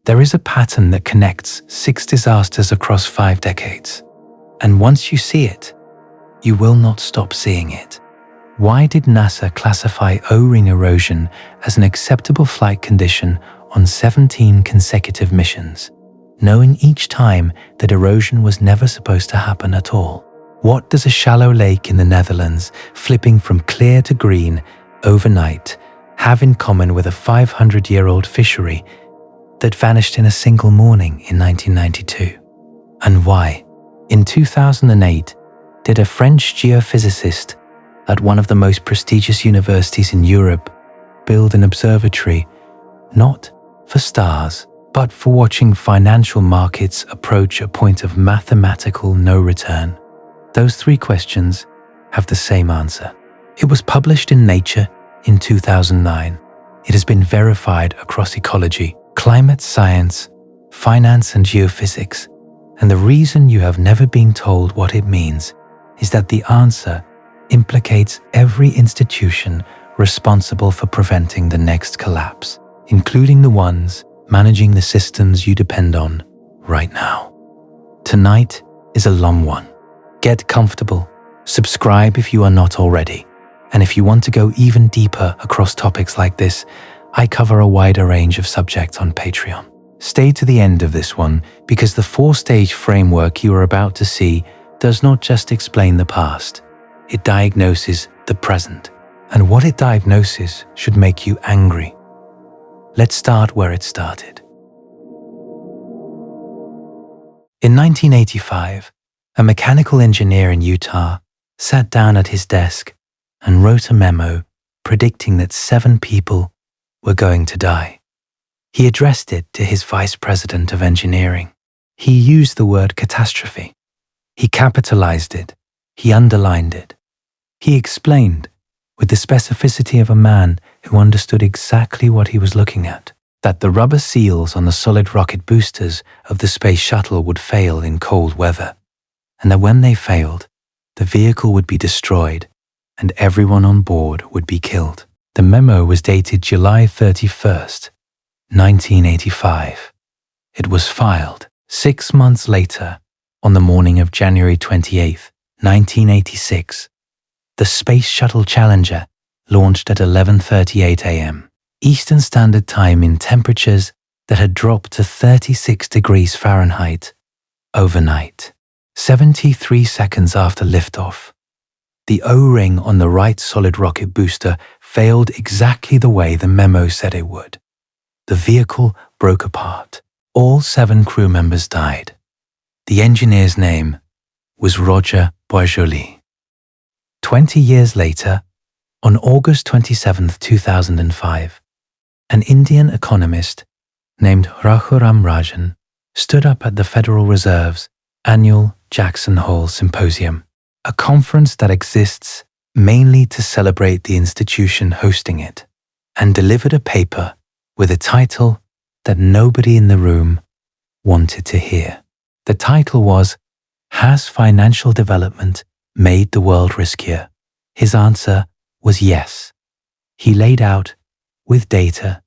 There is a pattern that connects 6 disasters across 5 decades. And once you see it, you will not stop seeing it. Why did NASA classify O-ring erosion as an acceptable flight condition on 17 consecutive missions, knowing each time that erosion was never supposed to happen at all? What does a shallow lake in the Netherlands, flipping from clear to green overnight, have in common with a 500-year-old fishery that vanished in a single morning in 1992? And why, in 2008, did a French geophysicist at one of the most prestigious universities in Europe build an observatory not for stars, but for watching financial markets approach a point of mathematical no return? Those 3 questions have the same answer. It was published in Nature in 2009. It has been verified across ecology, climate science, finance and geophysics. And the reason you have never been told what it means is that the answer implicates every institution responsible for preventing the next collapse, including the ones managing the systems you depend on right now. Tonight is a long one. Get comfortable, subscribe if you are not already, and if you want to go even deeper across topics like this, I cover a wider range of subjects on Patreon. Stay to the end of this one, because the 4-stage framework you are about to see does not just explain the past, it diagnoses the present, and what it diagnoses should make you angry. Let's start where it started. In 1985, a mechanical engineer in Utah sat down at his desk and wrote a memo predicting that 7 people were going to die. He addressed it to his vice president of engineering. He used the word catastrophe. He capitalized it. He underlined it. He explained, with the specificity of a man who understood exactly what he was looking at, that the rubber seals on the solid rocket boosters of the space shuttle would fail in cold weather, and that when they failed, the vehicle would be destroyed and everyone on board would be killed. The memo was dated July 31st, 1985. It was filed 6 months later, on the morning of January 28th, 1986. The Space Shuttle Challenger launched at 11:38 a.m. Eastern Standard Time in temperatures that had dropped to 36 degrees Fahrenheit overnight. 73 seconds after liftoff, the O-ring on the right solid rocket booster failed exactly the way the memo said it would. The vehicle broke apart. All 7 crew members died. The engineer's name was Roger Boisjoly. 20 years later, on August 27, 2005, an Indian economist named Raghuram Rajan stood up at the Federal Reserve's annual Jackson Hole Symposium, a conference that exists mainly to celebrate the institution hosting it, and delivered a paper with a title that nobody in the room wanted to hear. The title was, "Has Financial Development Made the World Riskier?" His answer was yes. He laid out, with data,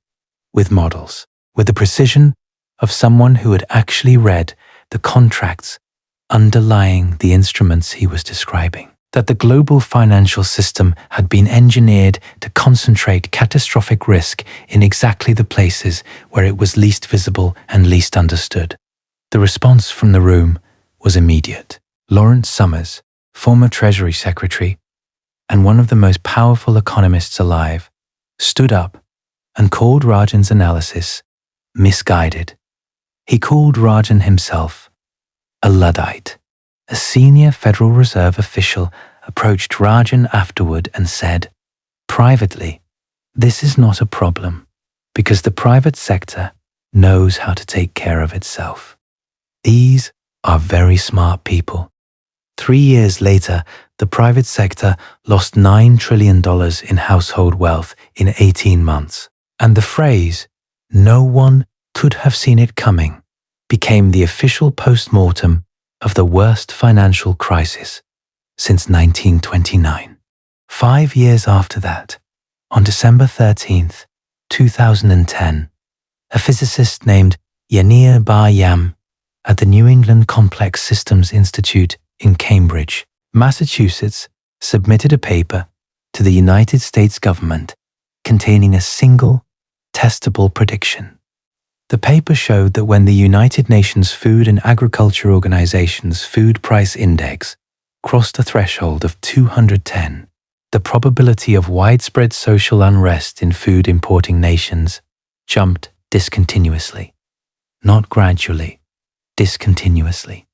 with models, with the precision of someone who had actually read the contracts underlying the instruments he was describing, that the global financial system had been engineered to concentrate catastrophic risk in exactly the places where it was least visible and least understood. The response from the room was immediate. Lawrence Summers, former Treasury Secretary and one of the most powerful economists alive, stood up and called Rajan's analysis misguided. He called Rajan himself a Luddite. A senior Federal Reserve official approached Rajan afterward and said, privately, "This is not a problem because the private sector knows how to take care of itself. These are very smart people." 3 years later, the private sector lost $9 trillion in household wealth in 18 months. And the phrase, "no one could have seen it coming," became the official post-mortem of the worst financial crisis since 1929. 5 years after that, on December 13th, 2010, a physicist named Yanir Bar-Yam at the New England Complex Systems Institute in Cambridge, Massachusetts, submitted a paper to the United States government containing a single, testable prediction. The paper showed that when the United Nations Food and Agriculture Organization's Food Price Index crossed a threshold of 210, the probability of widespread social unrest in food-importing nations jumped discontinuously. Not gradually, discontinuously.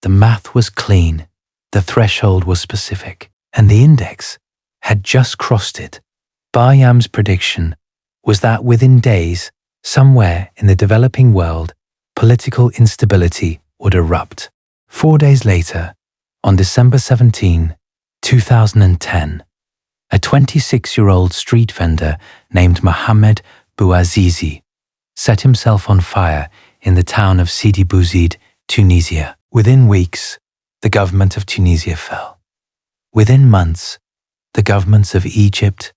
The math was clean, the threshold was specific, and the index had just crossed it. Bar-Yam's prediction was that within days, somewhere in the developing world, political instability would erupt. 4 days later, on December 17, 2010, a 26-year-old street vendor named Mohamed Bouazizi set himself on fire in the town of Sidi Bouzid, Tunisia. Within weeks, the government of Tunisia fell. Within months, the governments of Egypt,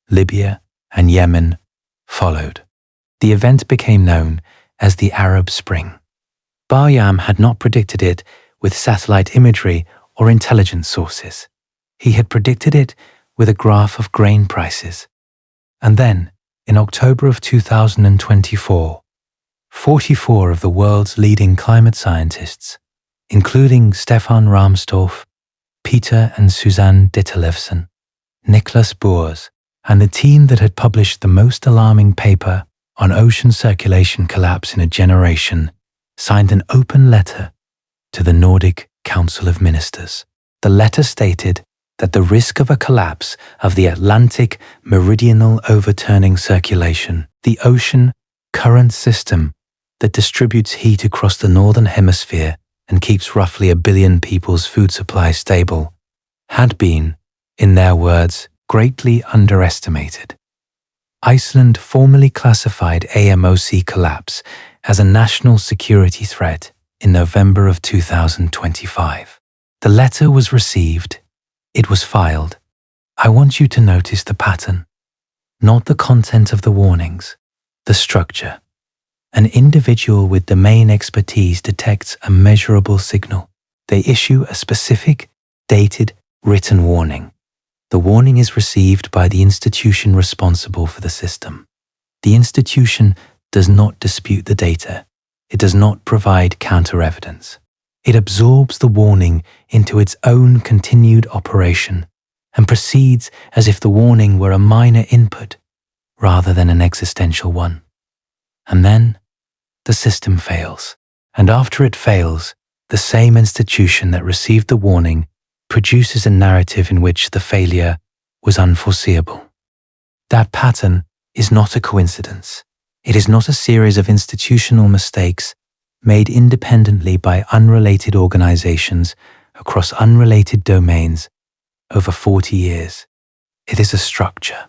Libya, and Yemen followed. The event became known as the Arab Spring. Bar-Yam had not predicted it with satellite imagery or intelligence sources. He had predicted it with a graph of grain prices. And then, in October of 2024, 44 of the world's leading climate scientists, including Stefan Rahmstorff, Peter and Suzanne Dittelevsen, Nicholas Boers, and the team that had published the most alarming paper on ocean circulation collapse in a generation, signed an open letter to the Nordic Council of Ministers. The letter stated that the risk of a collapse of the Atlantic meridional overturning circulation, the ocean current system that distributes heat across the northern hemisphere and keeps roughly 1 billion people's food supply stable, had been, in their words, greatly underestimated. Iceland formally classified AMOC collapse as a national security threat in November of 2025. The letter was received. It was filed. I want you to notice the pattern, not the content of the warnings, the structure. An individual with domain expertise detects a measurable signal. They issue a specific, dated, written warning. The warning is received by the institution responsible for the system. The institution does not dispute the data. It does not provide counter-evidence. It absorbs the warning into its own continued operation and proceeds as if the warning were a minor input rather than an existential one. And then the system fails. And after it fails, the same institution that received the warning produces a narrative in which the failure was unforeseeable. That pattern is not a coincidence. It is not a series of institutional mistakes made independently by unrelated organizations across unrelated domains over 40 years. It is a structure.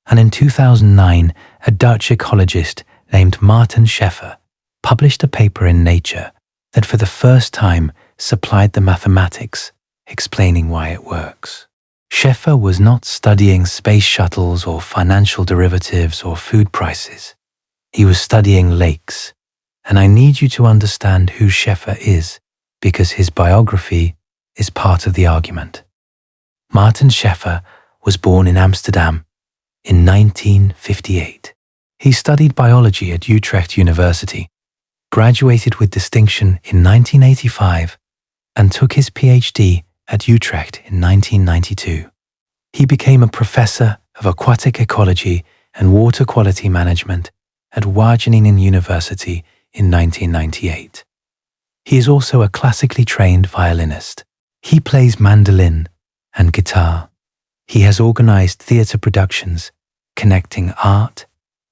And in 2009, a Dutch ecologist named Marten Scheffer published a paper in Nature that for the first time supplied the mathematics explaining why it works. Scheffer was not studying space shuttles or financial derivatives or food prices. He was studying lakes. And I need you to understand who Scheffer is, because his biography is part of the argument. Marten Scheffer was born in Amsterdam in 1958. He studied biology at Utrecht University, graduated with distinction in 1985, and took his PhD at Utrecht in 1992. He became a professor of aquatic ecology and water quality management at Wageningen University in 1998. He is also a classically trained violinist. He plays mandolin and guitar. He has organized theater productions connecting art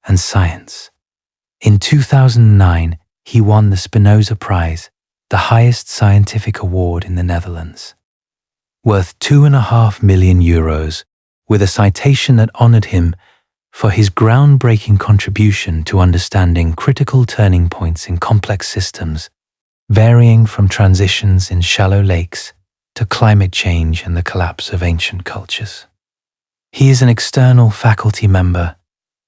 and science. In 2009, he won the Spinoza Prize, the highest scientific award in the Netherlands. Worth €2.5 million, with a citation that honored him for his groundbreaking contribution to understanding critical turning points in complex systems, varying from transitions in shallow lakes to climate change and the collapse of ancient cultures. He is an external faculty member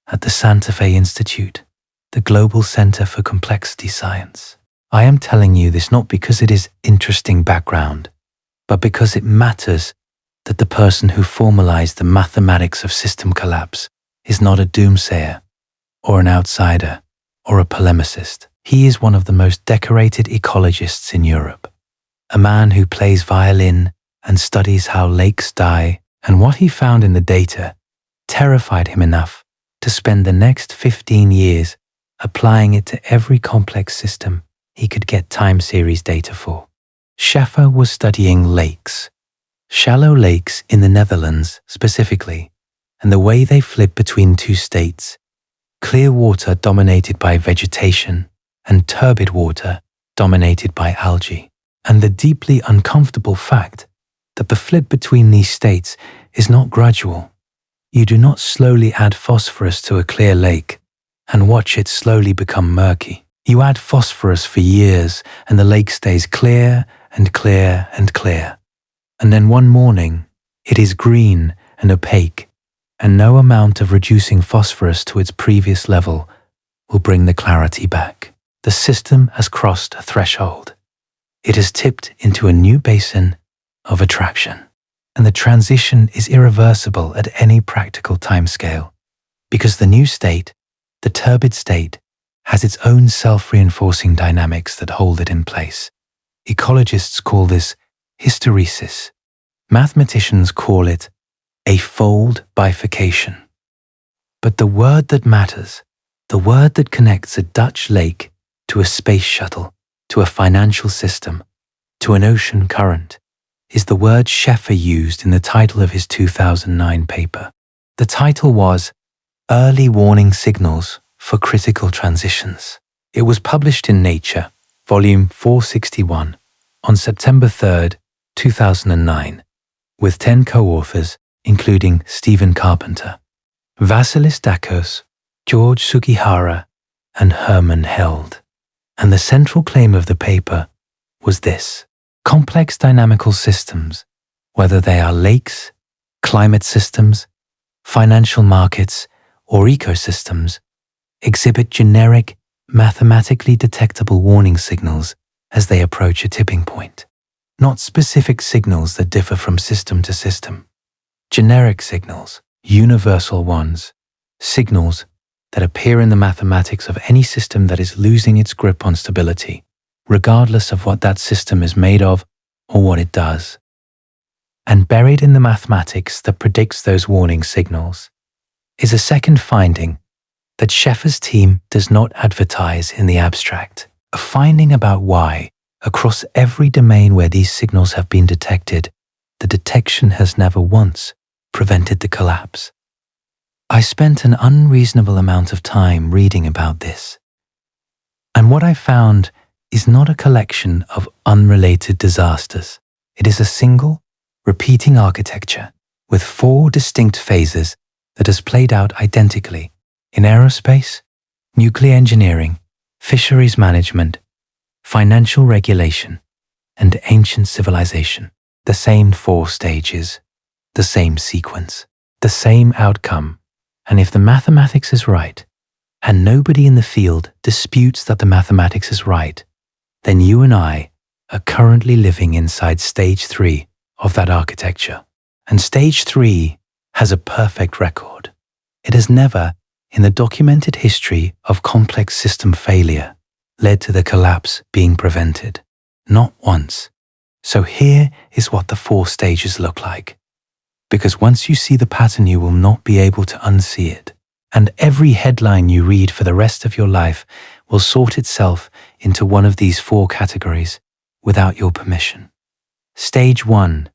at the Santa Fe Institute the global center for complexity science. I am telling you this not because it is interesting background, but because it matters that the person who formalized the mathematics of system collapse is not a doomsayer, or an outsider, or a polemicist. He is one of the most decorated ecologists in Europe, a man who plays violin and studies how lakes die, and what he found in the data terrified him enough to spend the next 15 years applying it to every complex system he could get time series data for. Scheffer was studying lakes, shallow lakes in the Netherlands specifically, and the way they flip between two states, clear water dominated by vegetation and turbid water dominated by algae, and the deeply uncomfortable fact that the flip between these states is not gradual. You do not slowly add phosphorus to a clear lake and watch it slowly become murky. You add phosphorus for years and the lake stays clear and clear and clear. And then one morning, it is green and opaque, and no amount of reducing phosphorus to its previous level will bring the clarity back. The system has crossed a threshold. It has tipped into a new basin of attraction. And the transition is irreversible at any practical timescale, because the new state, the turbid state, has its own self-reinforcing dynamics that hold it in place. Ecologists call this hysteresis. Mathematicians call it a fold bifurcation. But the word that matters, the word that connects a Dutch lake to a space shuttle, to a financial system, to an ocean current, is the word Scheffer used in the title of his 2009 paper. The title was Early Warning Signals for Critical Transitions. It was published in Nature, volume 461, on September 3, 2009, with 10 co-authors, including Stephen Carpenter, Vassilis Dakos, George Sugihara, and Herman Held. And the central claim of the paper was this: complex dynamical systems, whether they are lakes, climate systems, financial markets, or ecosystems, exhibit generic, mathematically detectable warning signals as they approach a tipping point. Not specific signals that differ from system to system. Generic signals, universal ones, signals that appear in the mathematics of any system that is losing its grip on stability, regardless of what that system is made of or what it does. And buried in the mathematics that predicts those warning signals is a second finding that Scheffer's team does not advertise in the abstract, a finding about why, across every domain where these signals have been detected, the detection has never once prevented the collapse. I spent an unreasonable amount of time reading about this, and what I found is not a collection of unrelated disasters. It is a single, repeating architecture with 4 distinct phases that has played out identically in aerospace, nuclear engineering, fisheries management, financial regulation, and ancient civilization. The same 4 stages, the same sequence, the same outcome. And if the mathematics is right, and nobody in the field disputes that the mathematics is right, then you and I are currently living inside stage 3 of that architecture. And stage 3 has a perfect record. It has never, in the documented history of complex system failure, led to the collapse being prevented. Not once. So here is what the 4 stages look like. Because once you see the pattern, you will not be able to unsee it. And every headline you read for the rest of your life will sort itself into one of these 4 categories without your permission. Stage 1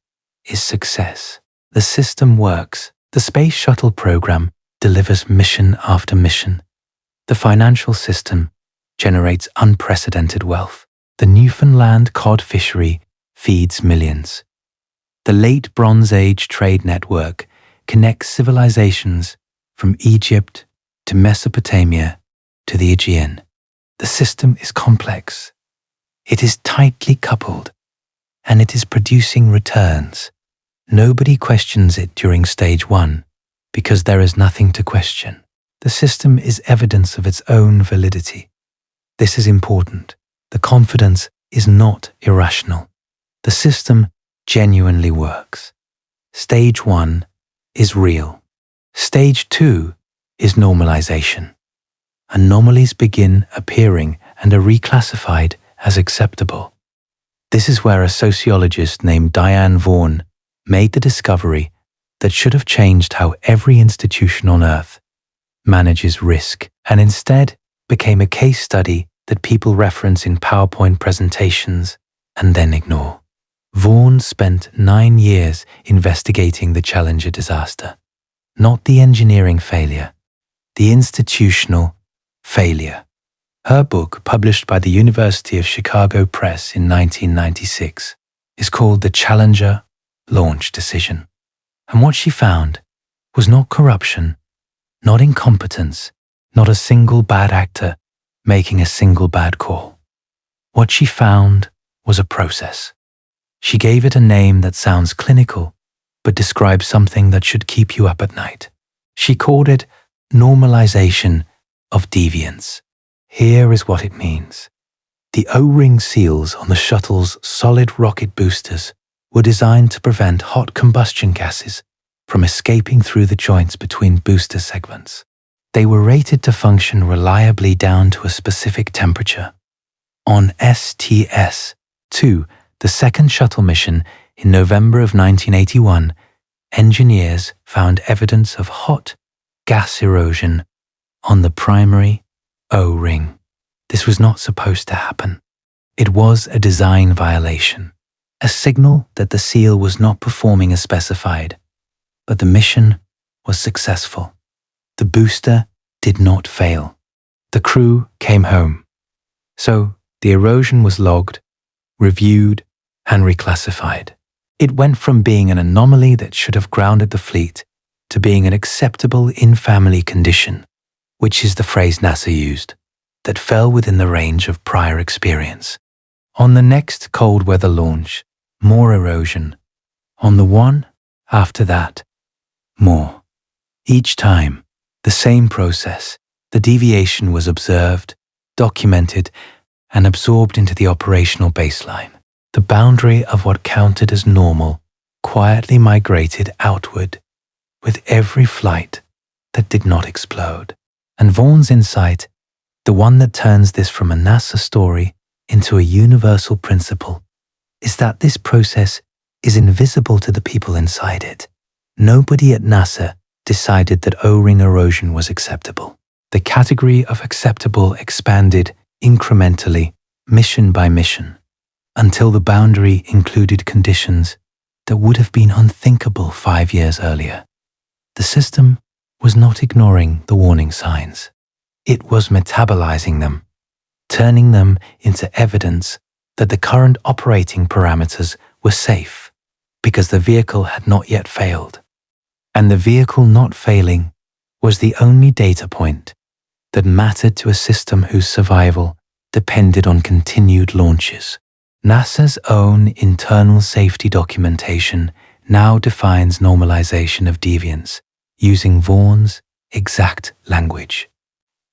is success. The system works. The space shuttle program delivers mission after mission. The financial system generates unprecedented wealth. The Newfoundland cod fishery feeds millions. The late Bronze Age trade network connects civilizations from Egypt to Mesopotamia to the Aegean. The system is complex. It is tightly coupled, and it is producing returns. Nobody questions it during stage 1 because there is nothing to question. the system is evidence of its own validity. This is important. The confidence is not irrational. The system genuinely works. Stage 1 is real. Stage 2 is normalization. Anomalies begin appearing and are reclassified as acceptable. This is where a sociologist named Diane Vaughan made the discovery that should have changed how every institution on Earth manages risk, and instead became a case study that people reference in PowerPoint presentations and then ignore. Vaughan spent 9 years investigating the Challenger disaster, not the engineering failure, the institutional failure. Her book, published by the University of Chicago Press in 1996, is called The Challenger Launch Decision. And what she found was not corruption, not incompetence, not a single bad actor making a single bad call. What she found was a process. She gave it a name that sounds clinical, but describes something that should keep you up at night. She called it normalization of deviance. Here is what it means. The O-ring seals on the shuttle's solid rocket boosters were designed to prevent hot combustion gases from escaping through the joints between booster segments. They were rated to function reliably down to a specific temperature. On STS-2, the second shuttle mission in November of 1981, engineers found evidence of hot gas erosion on the primary O-ring. This was not supposed to happen. It was a design violation, a signal that the seal was not performing as specified. But the mission was successful. The booster did not fail. The crew came home. So the erosion was logged, reviewed, and reclassified. It went from being an anomaly that should have grounded the fleet to being an acceptable in-family condition, which is the phrase NASA used, that fell within the range of prior experience. On the next cold weather launch, more erosion. On the one after that, more. Each time, the same process. The deviation was observed, documented, and absorbed into the operational baseline. The boundary of what counted as normal quietly migrated outward with every flight that did not explode. And Vaughan's insight, the one that turns this from a NASA story into a universal principle, is that this process is invisible to the people inside it. Nobody at NASA decided that O-ring erosion was acceptable. The category of acceptable expanded incrementally, mission by mission, until the boundary included conditions that would have been unthinkable 5 years earlier. The system was not ignoring the warning signs. It was metabolizing them, turning them into evidence that the current operating parameters were safe because the vehicle had not yet failed. And the vehicle not failing was the only data point that mattered to a system whose survival depended on continued launches. NASA's own internal safety documentation now defines normalization of deviance using Vaughan's exact language.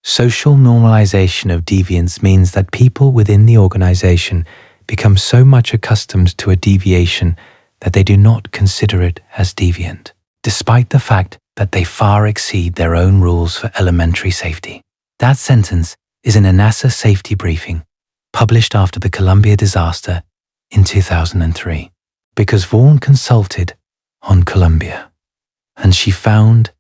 Social normalization of deviance means that people within the organization become so much accustomed to a deviation that they do not consider it as deviant, despite the fact that they far exceed their own rules for elementary safety. That sentence is in a NASA safety briefing published after the Columbia disaster in 2003, because Vaughan consulted on Columbia, and she found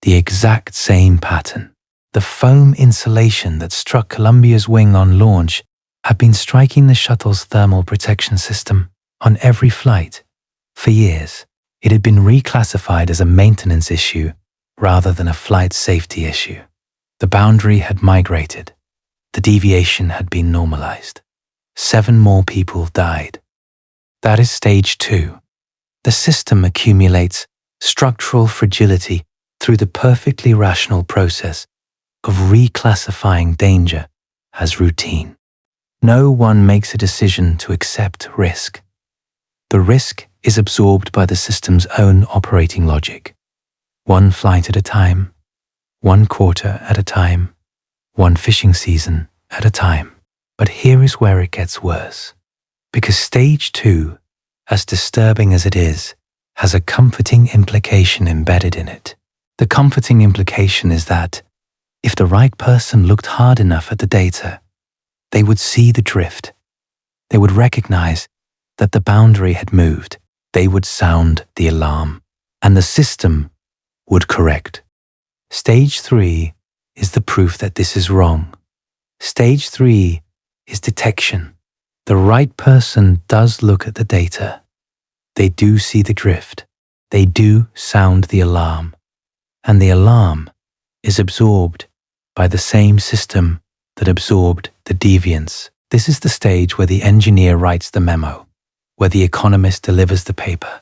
the exact same pattern. The foam insulation that struck Columbia's wing on launch had been striking the shuttle's thermal protection system on every flight for years. It had been reclassified as a maintenance issue rather than a flight safety issue. The boundary had migrated. The deviation had been normalized. 7 more people died. That is stage 2. The system accumulates structural fragility through the perfectly rational process of reclassifying danger as routine. No one makes a decision to accept risk. The risk is absorbed by the system's own operating logic, one flight at a time, 1 quarter at a time, 1 fishing season at a time. But here is where it gets worse. Because stage 2, as disturbing as it is, has a comforting implication embedded in it. The comforting implication is that if the right person looked hard enough at the data, they would see the drift. They would recognize that the boundary had moved. They would sound the alarm, and the system would correct. Stage 3 is the proof that this is wrong. Stage 3 is detection. The right person does look at the data. They do see the drift. They do sound the alarm. And the alarm is absorbed by the same system that absorbed the deviance. This is the stage where the engineer writes the memo, where the economist delivers the paper,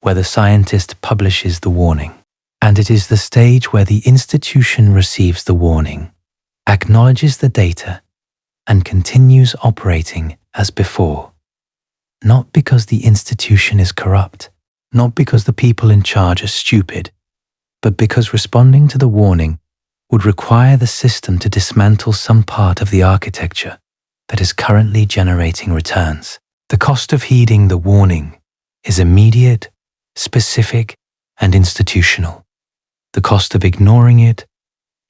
where the scientist publishes the warning. And it is the stage where the institution receives the warning, acknowledges the data, and continues operating as before. Not because the institution is corrupt, not because the people in charge are stupid, but because responding to the warning would require the system to dismantle some part of the architecture that is currently generating returns. The cost of heeding the warning is immediate, specific, and institutional. The cost of ignoring it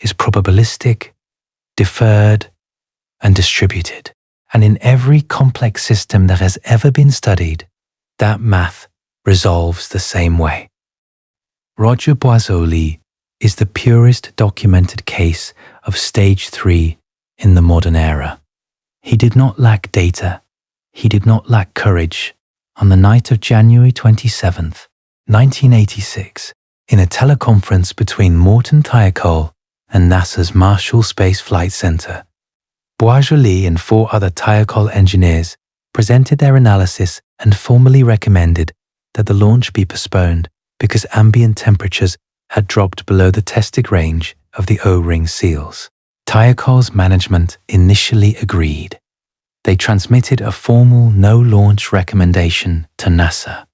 is probabilistic, deferred, and distributed. And in every complex system that has ever been studied, that math resolves the same way. Roger Boisjoly is the purest documented case of stage 3 in the modern era. He did not lack data. He did not lack courage. On the night of January 27th, 1986, in a teleconference between Marten Scheffer and NASA's Marshall Space Flight Center, Boisjoly and 4 other Scheffer engineers presented their analysis and formally recommended that the launch be postponed because ambient temperatures had dropped below the tested range of the O-ring seals. Scheffer's management initially agreed. They transmitted a formal no-launch recommendation to NASA.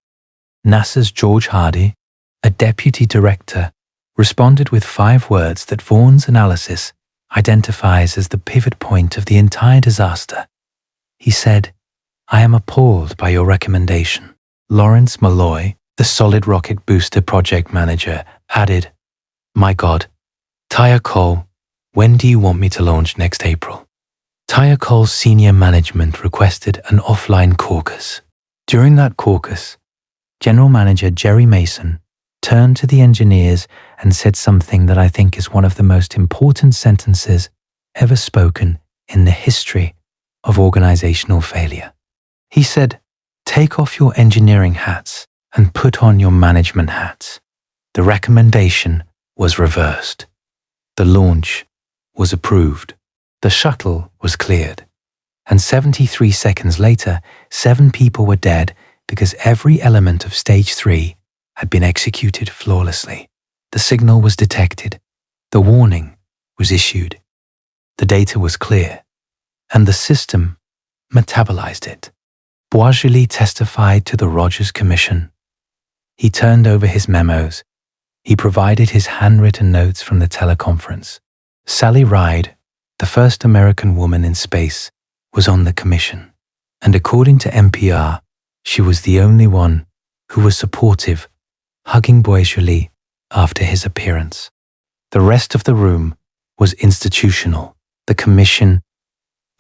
NASA's George Hardy, a deputy director, responded with 5 words that Vaughan's analysis identifies as the pivot point of the entire disaster. He said, "I am appalled by your recommendation." Lawrence Malloy, the solid rocket booster project manager, added, "My God, Scheffer, when do you want me to launch next April?" Scheffer's senior management requested an offline caucus. During that caucus, General Manager Jerry Mason turned to the engineers and said something that I think is one of the most important sentences ever spoken in the history of organizational failure. He said, "Take off your engineering hats and put on your management hats." The recommendation was reversed. The launch was approved. The shuttle was cleared. And 73 seconds later, 7 people were dead because every element of stage 3 had been executed flawlessly. The signal was detected. The warning was issued. The data was clear. And the system metabolized it. Boisjoly testified to the Rogers Commission. He turned over his memos. He provided his handwritten notes from the teleconference. Sally Ride, the first American woman in space, was on the commission. And according to NPR, she was the only one who was supportive, hugging Boisjoly after his appearance. The rest of the room was institutional. The commission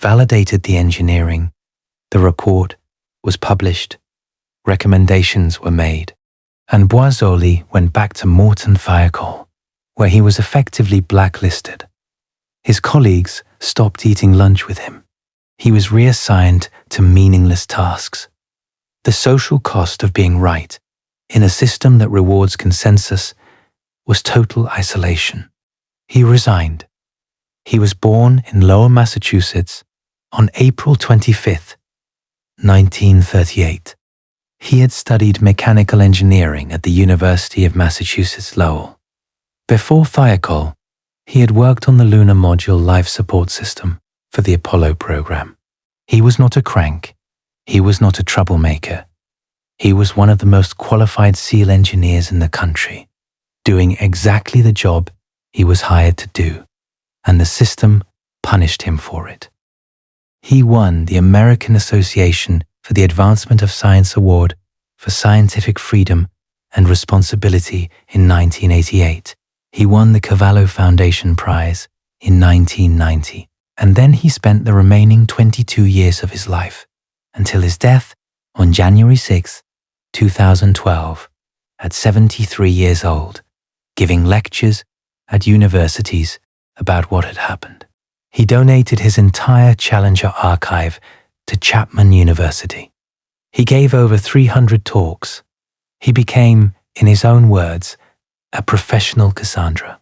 validated the engineering. The report was published. Recommendations were made. And Boisjoly went back to Marten Scheffer, where he was effectively blacklisted. His colleagues stopped eating lunch with him. He was reassigned to meaningless tasks. The social cost of being right in a system that rewards consensus was total isolation. He resigned. He was born in Lower Massachusetts on April 25th, 1938. He had studied mechanical engineering at the University of Massachusetts Lowell. Before Scheffer, he had worked on the lunar module life support system for the Apollo program. He was not a crank. He was not a troublemaker. He was one of the most qualified SEAL engineers in the country, doing exactly the job he was hired to do, and the system punished him for it. He won the American Association for the Advancement of Science Award for Scientific Freedom and Responsibility in 1988. He won the Cavallo Foundation Prize in 1990, and then he spent the remaining 22 years of his life, until his death on January 6, 2012, at 73 years old, giving lectures at universities about what had happened. He donated his entire Challenger archive to Chapman University. He gave over 300 talks. He became, in his own words, a professional Cassandra.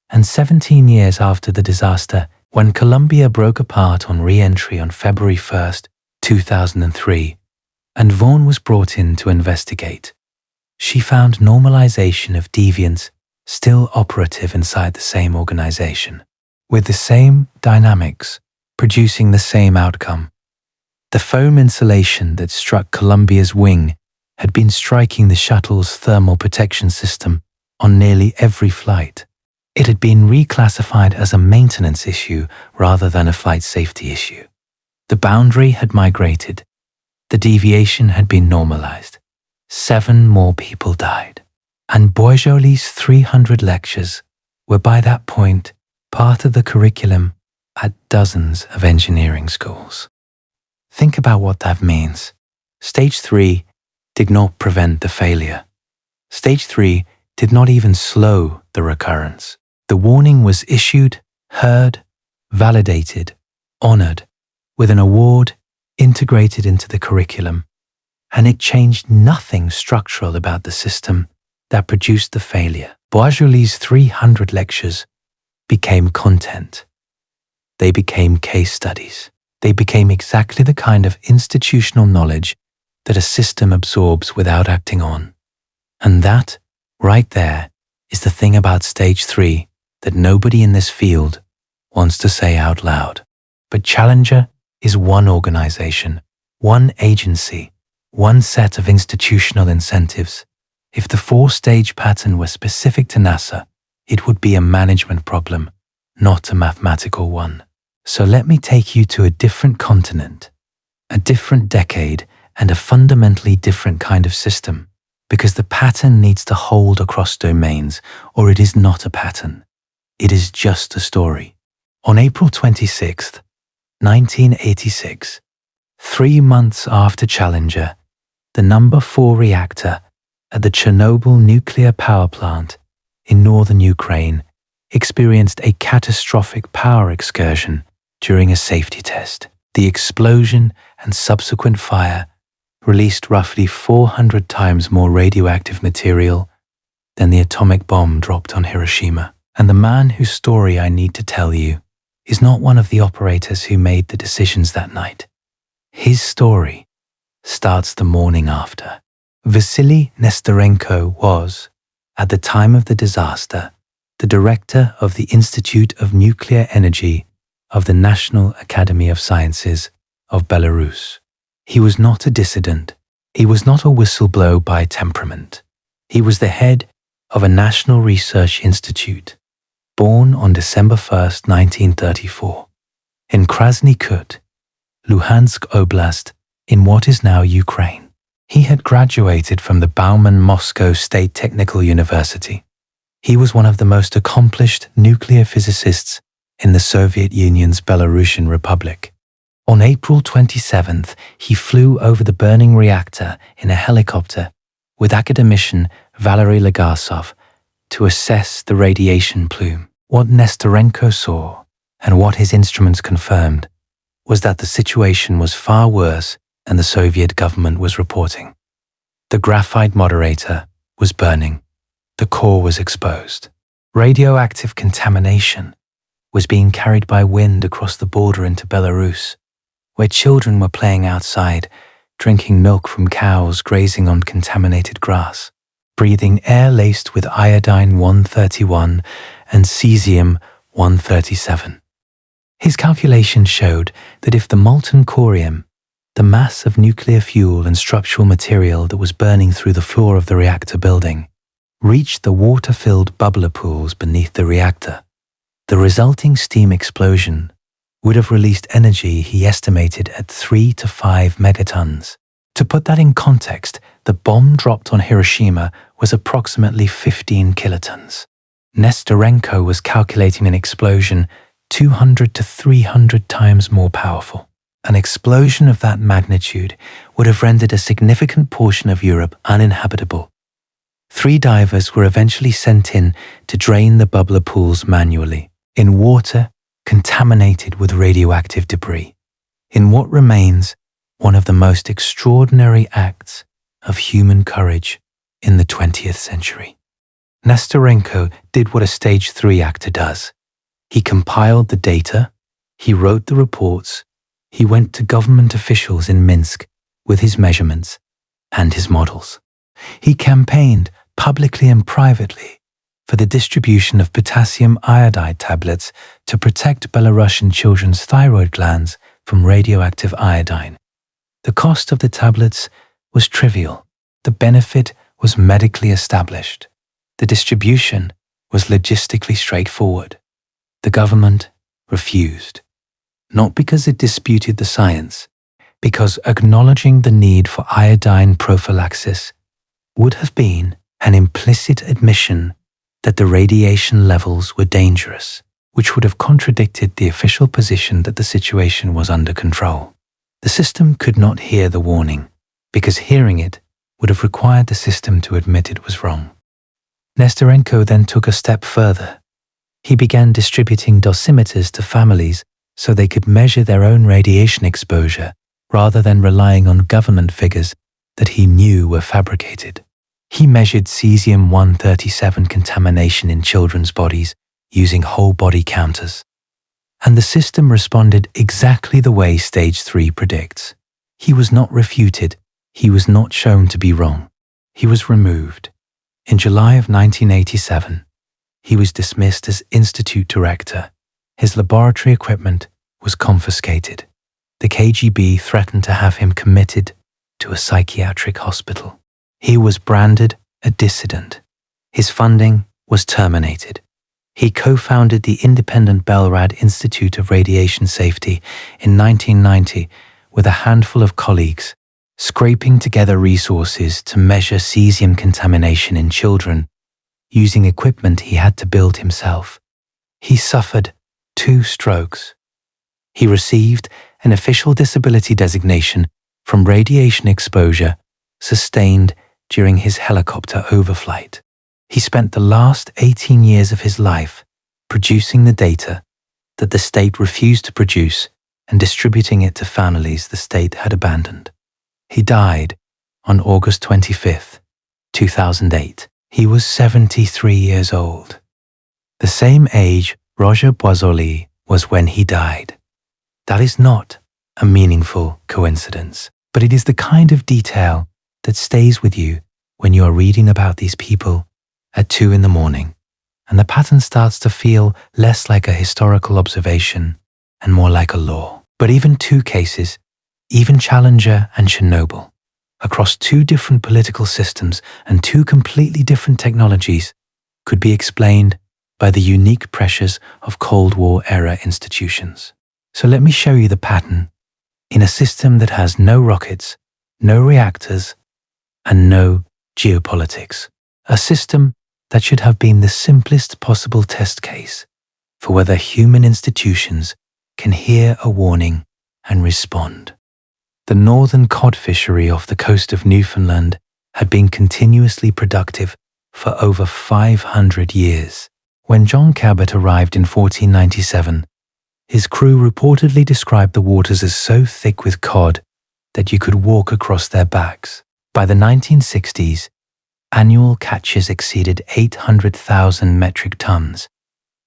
And 17 years after the disaster, when Columbia broke apart on re-entry on February 1st, 2003, and Vaughan was brought in to investigate, she found normalization of deviance still operative inside the same organization, with the same dynamics, producing the same outcome. The foam insulation that struck Columbia's wing had been striking the shuttle's thermal protection system on nearly every flight. It had been reclassified as a maintenance issue rather than a flight safety issue. The boundary had migrated. The deviation had been normalized. 7 more people died. And Boisjoly's 300 lectures were by that point part of the curriculum at dozens of engineering schools. Think about what that means. Stage 3 did not prevent the failure. Stage 3 did not even slow the recurrence. The warning was issued, heard, validated, honored, with an award integrated into the curriculum, and it changed nothing structural about the system that produced the failure. Boisjoly's 300 lectures became content. They became case studies. They became exactly the kind of institutional knowledge that a system absorbs without acting on. And that, right there, is the thing about stage 3 that nobody in this field wants to say out loud. But Challenger is one organization, one agency, one set of institutional incentives. If the 4-stage pattern were specific to NASA, it would be a management problem, not a mathematical one. So let me take you to a different continent, a different decade, and a fundamentally different kind of system, because the pattern needs to hold across domains, or it is not a pattern. It is just a story. On April 26, 1986, 3 months after Challenger, the number 4 reactor at the Chernobyl nuclear power plant in northern Ukraine experienced a catastrophic power excursion during a safety test. The explosion and subsequent fire released roughly 400 times more radioactive material than the atomic bomb dropped on Hiroshima. And the man whose story I need to tell you is not one of the operators who made the decisions that night. His story starts the morning after. Vassili Nesterenko was, at the time of the disaster, the director of the Institute of Nuclear Energy of the National Academy of Sciences of Belarus. He was not a dissident. He was not a whistleblower by temperament. He was the head of a national research institute, born on December 1st, 1934, in Krasny Kut, Luhansk Oblast, in what is now Ukraine. He had graduated from the Bauman Moscow State Technical University. He was one of the most accomplished nuclear physicists in the Soviet Union's Belarusian Republic. On April 27th, he flew over the burning reactor in a helicopter with academician Valery Legasov to assess the radiation plume. What Nesterenko saw, and what his instruments confirmed, was that the situation was far worse than the Soviet government was reporting. The graphite moderator was burning. The core was exposed. Radioactive contamination was being carried by wind across the border into Belarus, where children were playing outside, drinking milk from cows grazing on contaminated grass, breathing air laced with iodine-131 and cesium-137. His calculations showed that if the molten corium, the mass of nuclear fuel and structural material that was burning through the floor of the reactor building, reached the water-filled bubbler pools beneath the reactor. The resulting steam explosion would have released energy he estimated at 3 to 5 megatons. To put that in context, the bomb dropped on Hiroshima was approximately 15 kilotons. Nesterenko was calculating an explosion 200 to 300 times more powerful. An explosion of that magnitude would have rendered a significant portion of Europe uninhabitable. 3 divers were eventually sent in to drain the bubbler pools manually, in water contaminated with radioactive debris, in what remains one of the most extraordinary acts of human courage in the 20th century. Nesterenko did what a Stage 3 actor does. He compiled the data, he wrote the reports, he went to government officials in Minsk with his measurements and his models. He campaigned publicly and privately for the distribution of potassium iodide tablets to protect Belarusian children's thyroid glands from radioactive iodine. The cost of the tablets was trivial. The benefit was medically established. The distribution was logistically straightforward. The government refused, not because it disputed the science, because acknowledging the need for iodine prophylaxis would have been an implicit admission that the radiation levels were dangerous, which would have contradicted the official position that the situation was under control. The system could not hear the warning, because hearing it would have required the system to admit it was wrong. Nesterenko then took a step further. He began distributing dosimeters to families so they could measure their own radiation exposure rather than relying on government figures that he knew were fabricated. He measured cesium-137 contamination in children's bodies using whole body counters. And the system responded exactly the way Stage 3 predicts. He was not refuted. He was not shown to be wrong. He was removed. In July of 1987, he was dismissed as institute director. His laboratory equipment was confiscated. The KGB threatened to have him committed to a psychiatric hospital. He was branded a dissident. His funding was terminated. He co-founded the independent Belrad Institute of Radiation Safety in 1990 with a handful of colleagues, scraping together resources to measure cesium contamination in children using equipment he had to build himself. He suffered 2 strokes. He received an official disability designation from radiation exposure sustained during his helicopter overflight. He spent the last 18 years of his life producing the data that the state refused to produce and distributing it to families the state had abandoned. He died on August 25, 2008. He was 73 years old. The same age Roger Boisjoly was when he died. That is not a meaningful coincidence, but it is the kind of detail that stays with you when you are reading about these people at 2 a.m, and the pattern starts to feel less like a historical observation and more like a law. But even 2 cases, even Challenger and Chernobyl, across 2 different political systems and 2 completely different technologies, could be explained by the unique pressures of Cold War-era institutions. So let me show you the pattern in a system that has no rockets, no reactors, and no geopolitics. A system that should have been the simplest possible test case for whether human institutions can hear a warning and respond. The northern cod fishery off the coast of Newfoundland had been continuously productive for over 500 years. When John Cabot arrived in 1497, his crew reportedly described the waters as so thick with cod that you could walk across their backs. By the 1960s, annual catches exceeded 800,000 metric tons.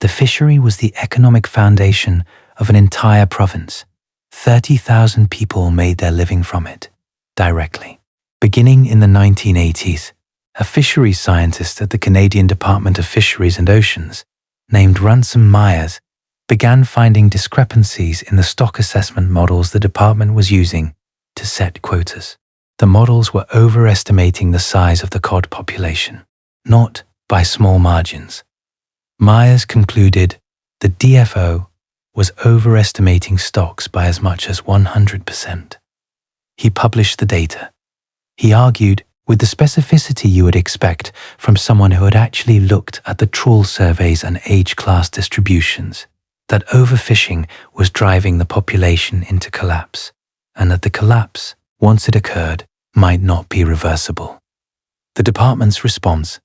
The fishery was the economic foundation of an entire province. 30,000 people made their living from it, directly. Beginning in the 1980s, a fisheries scientist at the Canadian Department of Fisheries and Oceans, named Ransom Myers, began finding discrepancies in the stock assessment models the department was using to set quotas. The models were overestimating the size of the cod population. not by small margins. Myers concluded the DFO was overestimating stocks by as much as 100%. He published the data. He argued, with the specificity you would expect from someone who had actually looked at the trawl surveys and age class distributions, that overfishing was driving the population into collapse, and that the collapse, once it occurred, might not be reversible. The department's response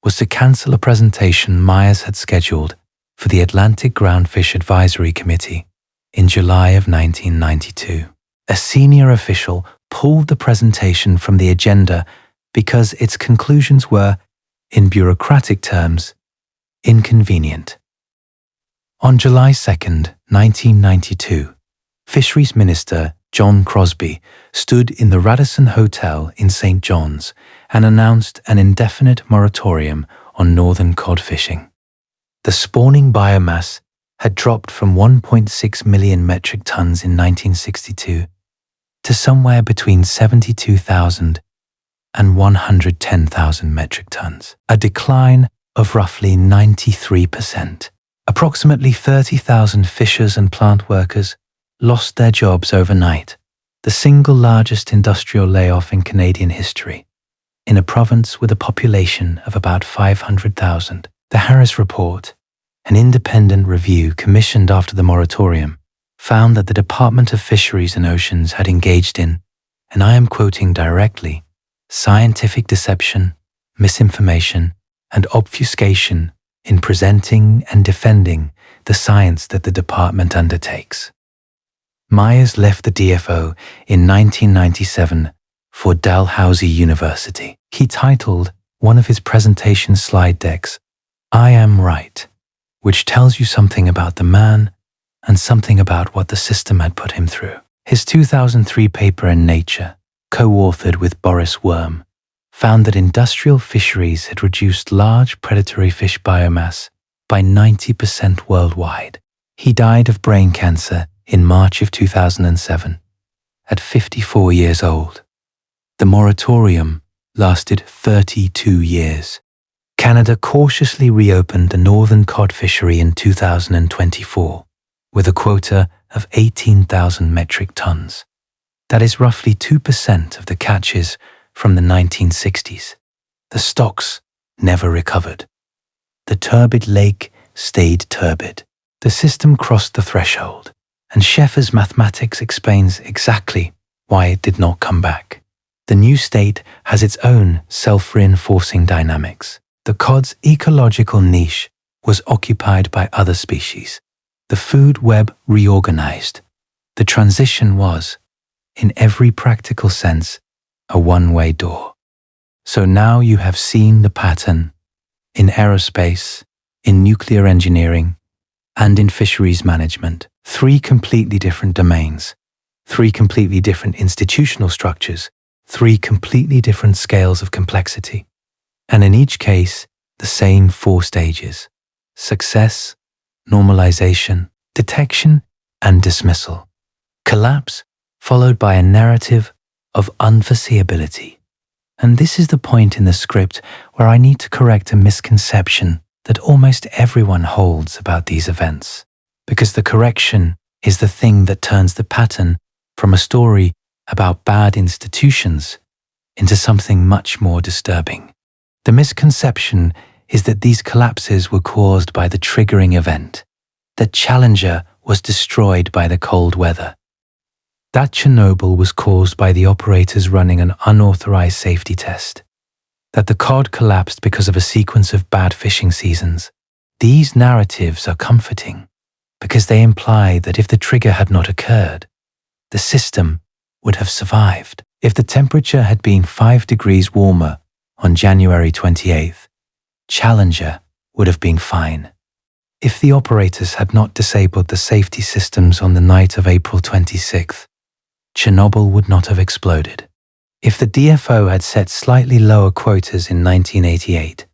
was to cancel a presentation Myers had scheduled for the Atlantic Groundfish Advisory Committee in July of 1992. A senior official pulled the presentation from the agenda because its conclusions were, in bureaucratic terms, inconvenient. On July 2, 1992, Fisheries Minister John Crosby stood in the Radisson Hotel in St. John's and announced an indefinite moratorium on northern cod fishing. The spawning biomass had dropped from 1.6 million metric tons in 1962 to somewhere between 72,000 and 110,000 metric tons, a decline of roughly 93%. Approximately 30,000 fishers and plant workers lost their jobs overnight, the single largest industrial layoff in Canadian history, in a province with a population of about 500,000. The Harris Report, an independent review commissioned after the moratorium, found that the Department of Fisheries and Oceans had engaged in, and I am quoting directly, scientific deception, misinformation, and obfuscation in presenting and defending the science that the department undertakes. Myers left the DFO in 1997 for Dalhousie University. He titled one of his presentation slide decks, "I Am Right," which tells you something about the man and something about what the system had put him through. His 2003 paper in Nature, co-authored with Boris Worm, found that industrial fisheries had reduced large predatory fish biomass by 90% worldwide. He died of brain cancer in March of 2007, at 54 years old. The moratorium lasted 32 years. Canada cautiously reopened the northern cod fishery in 2024 with a quota of 18,000 metric tons. That is roughly 2% of the catches from the 1960s. The stocks never recovered. The turbid lake stayed turbid. The system crossed the threshold, and Scheffer's mathematics explains exactly why it did not come back. The new state has its own self-reinforcing dynamics. The cod's ecological niche was occupied by other species. The food web reorganized. The transition was, in every practical sense, a one-way door. So now you have seen the pattern in aerospace, in nuclear engineering, and in fisheries management. 3 completely different domains, 3 completely different institutional structures, 3 completely different scales of complexity. And in each case, the same 4 stages: success, normalization, detection, and dismissal. Collapse, followed by a narrative of unforeseeability. And this is the point in the script where I need to correct a misconception that almost everyone holds about these events, because the correction is the thing that turns the pattern from a story about bad institutions into something much more disturbing. The misconception is that these collapses were caused by the triggering event, that Challenger was destroyed by the cold weather, that Chernobyl was caused by the operators running an unauthorized safety test, that the cod collapsed because of a sequence of bad fishing seasons. These narratives are comforting because they imply that if the trigger had not occurred, the system would have survived. If the temperature had been 5 degrees warmer on January 28th, Challenger would have been fine. If the operators had not disabled the safety systems on the night of April 26th, Chernobyl would not have exploded. If the DFO had set slightly lower quotas in 1988,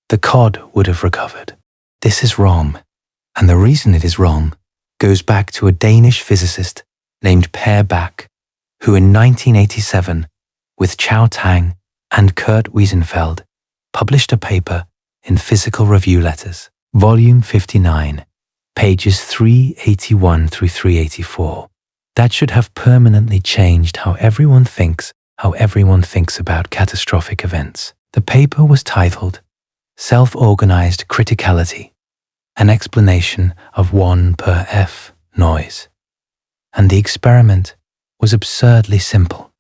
the cod would have recovered. This is wrong, and the reason it is wrong goes back to a Danish physicist named Per Bak, who in 1987, with Chao Tang and Kurt Wiesenfeld, published a paper in Physical Review Letters, Volume 59, pages 381 through 384. That should have permanently changed how everyone thinks about catastrophic events. The paper was titled Self-Organized Criticality, an explanation of 1 per F noise. And the experiment was absurdly simple.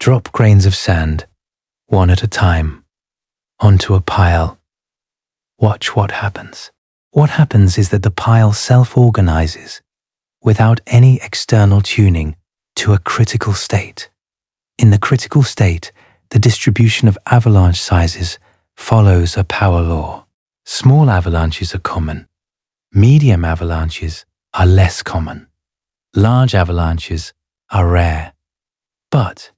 Drop grains of sand, one at a time, onto a pile. Watch what happens. What happens is that the pile self-organizes without any external tuning to a critical state. In the critical state, the distribution of avalanche sizes follows a power law. Small avalanches are common. Medium avalanches are less common. Large avalanches are rare. But,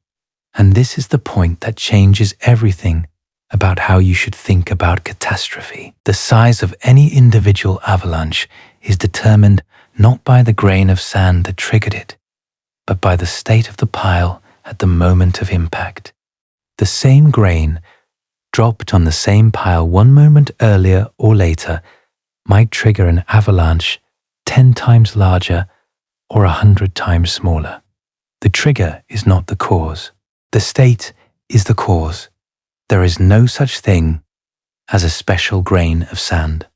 and this is the point that changes everything about how you should think about catastrophe, the size of any individual avalanche is determined not by the grain of sand that triggered it, but by the state of the pile at the moment of impact. The same grain dropped on the same pile 1 moment earlier or later might trigger an avalanche 10 times larger or 100 times smaller. The trigger is not the cause. The state is the cause. There is no such thing as a special grain of sand.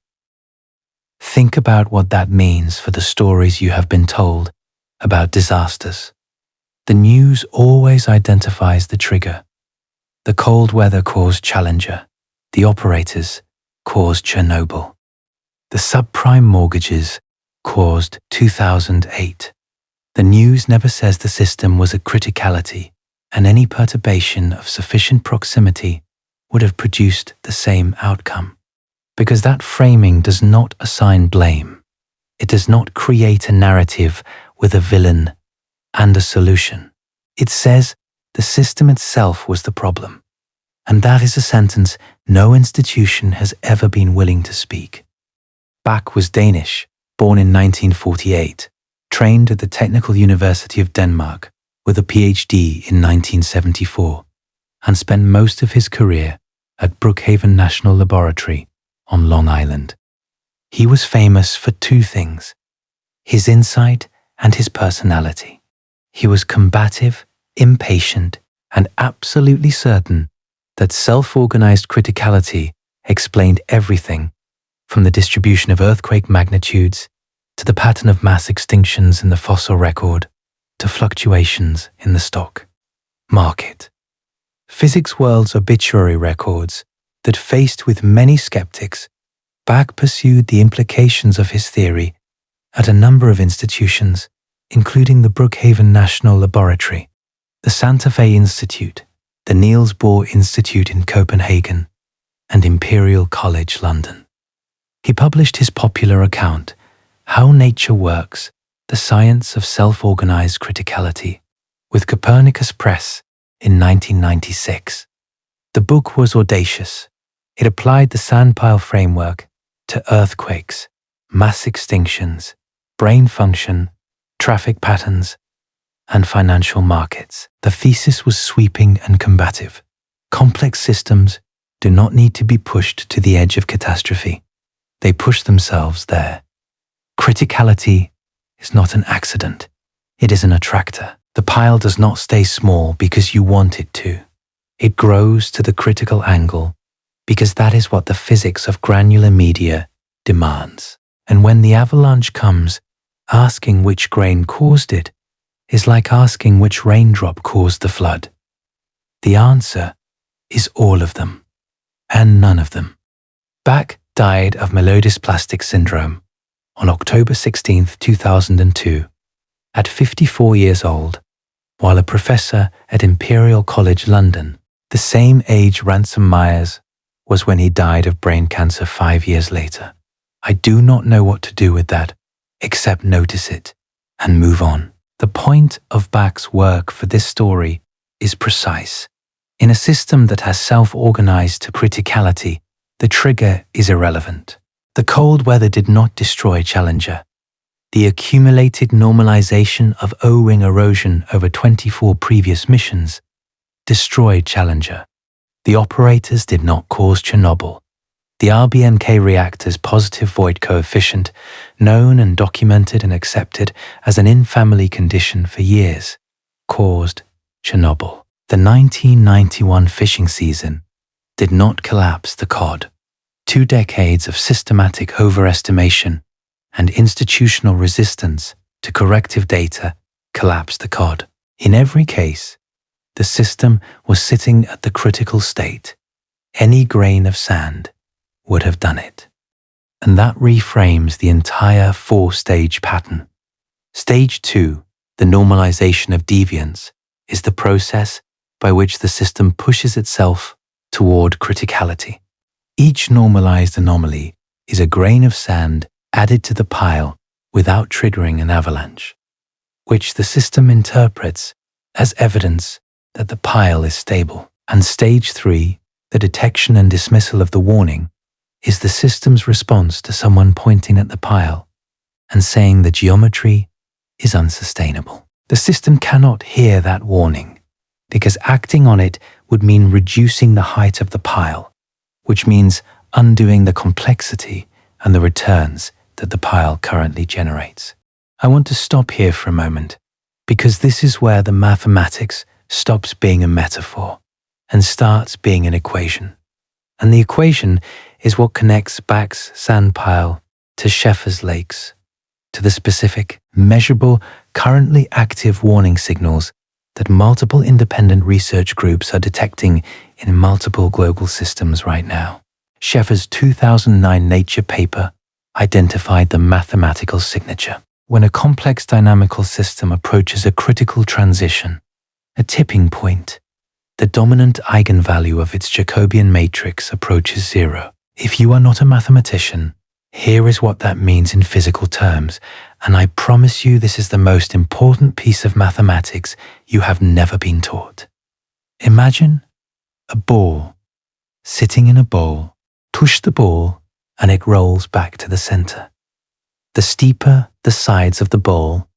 Think about what that means for the stories you have been told about disasters. The news always identifies the trigger. The cold weather caused Challenger. The operators caused Chernobyl. The subprime mortgages caused 2008. The news never says the system was at criticality, and any perturbation of sufficient proximity would have produced the same outcome. Because that framing does not assign blame. It does not create a narrative with a villain and a solution. It says the system itself was the problem. And that is a sentence no institution has ever been willing to speak. Bach was Danish, born in 1948, trained at the Technical University of Denmark with a PhD in 1974, and spent most of his career at Brookhaven National Laboratory on Long Island. He was famous for 2 things: his insight and his personality. He was combative, impatient, and absolutely certain that self-organized criticality explained everything from the distribution of earthquake magnitudes to the pattern of mass extinctions in the fossil record to fluctuations in the stock market. Physics World's obituary records that, faced with many skeptics, Bach pursued the implications of his theory at a number of institutions, including the Brookhaven National Laboratory, the Santa Fe Institute, the Niels Bohr Institute in Copenhagen, and Imperial College London. He published his popular account, How Nature Works, The Science of Self-Organized Criticality, with Copernicus Press in 1996. The book was audacious. It applied the sandpile framework to earthquakes, mass extinctions, brain function, traffic patterns, and financial markets. The thesis was sweeping and combative. Complex systems do not need to be pushed to the edge of catastrophe. They push themselves there. Criticality is not an accident. It is an attractor. The pile does not stay small because you want it to. It grows to the critical angle because that is what the physics of granular media demands. And when the avalanche comes, asking which grain caused it is like asking which raindrop caused the flood. The answer is all of them, and none of them. Bach died of myelodysplastic syndrome on October 16, 2002, at 54 years old, while a professor at Imperial College London, the same age Ransom Myers was when he died of brain cancer 5 years later. I do not know what to do with that, except notice it and move on. The point of Bach's work for this story is precise. In a system that has self-organized to criticality, the trigger is irrelevant. The cold weather did not destroy Challenger. The accumulated normalization of O-ring erosion over 24 previous missions destroyed Challenger. The operators did not cause Chernobyl. The RBMK reactor's positive void coefficient, known and documented and accepted as an in-family condition for years, caused Chernobyl. The 1991 fishing season did not collapse the cod. 2 decades of systematic overestimation and institutional resistance to corrective data collapsed the cod. In every case, the system was sitting at the critical state. Any grain of sand would have done it. And that reframes the entire 4-stage pattern. Stage 2, the normalization of deviance, is the process by which the system pushes itself toward criticality. Each normalized anomaly is a grain of sand added to the pile without triggering an avalanche, which the system interprets as evidence that the pile is stable. And stage 3, the detection and dismissal of the warning, is the system's response to someone pointing at the pile and saying the geometry is unsustainable. The system cannot hear that warning because acting on it would mean reducing the height of the pile, which means undoing the complexity and the returns that the pile currently generates. I want to stop here for a moment because this is where the mathematics stops being a metaphor and starts being an equation. And the equation is what connects Bach's sand pile to Scheffer's lakes, to the specific, measurable, currently active warning signals that multiple independent research groups are detecting in multiple global systems right now. Scheffer's 2009 Nature paper identified the mathematical signature. When a complex dynamical system approaches a critical transition, a tipping point, the dominant eigenvalue of its Jacobian matrix approaches 0. If you are not a mathematician, here is what that means in physical terms, and I promise you this is the most important piece of mathematics you have never been taught. Imagine a ball sitting in a bowl. Push the ball and it rolls back to the center. The steeper the sides of the bowl,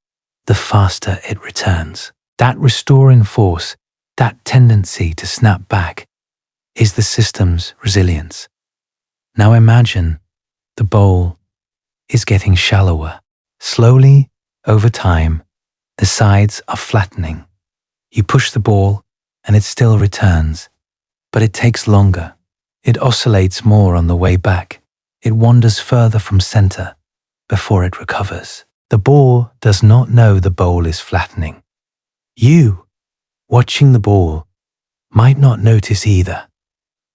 the faster it returns. That restoring force, that tendency to snap back, is the system's resilience. Now imagine the bowl is getting shallower. Slowly, over time, the sides are flattening. You push the ball and it still returns, but it takes longer. It oscillates more on the way back. It wanders further from center before it recovers. The ball does not know the bowl is flattening. You, watching the ball, might not notice either,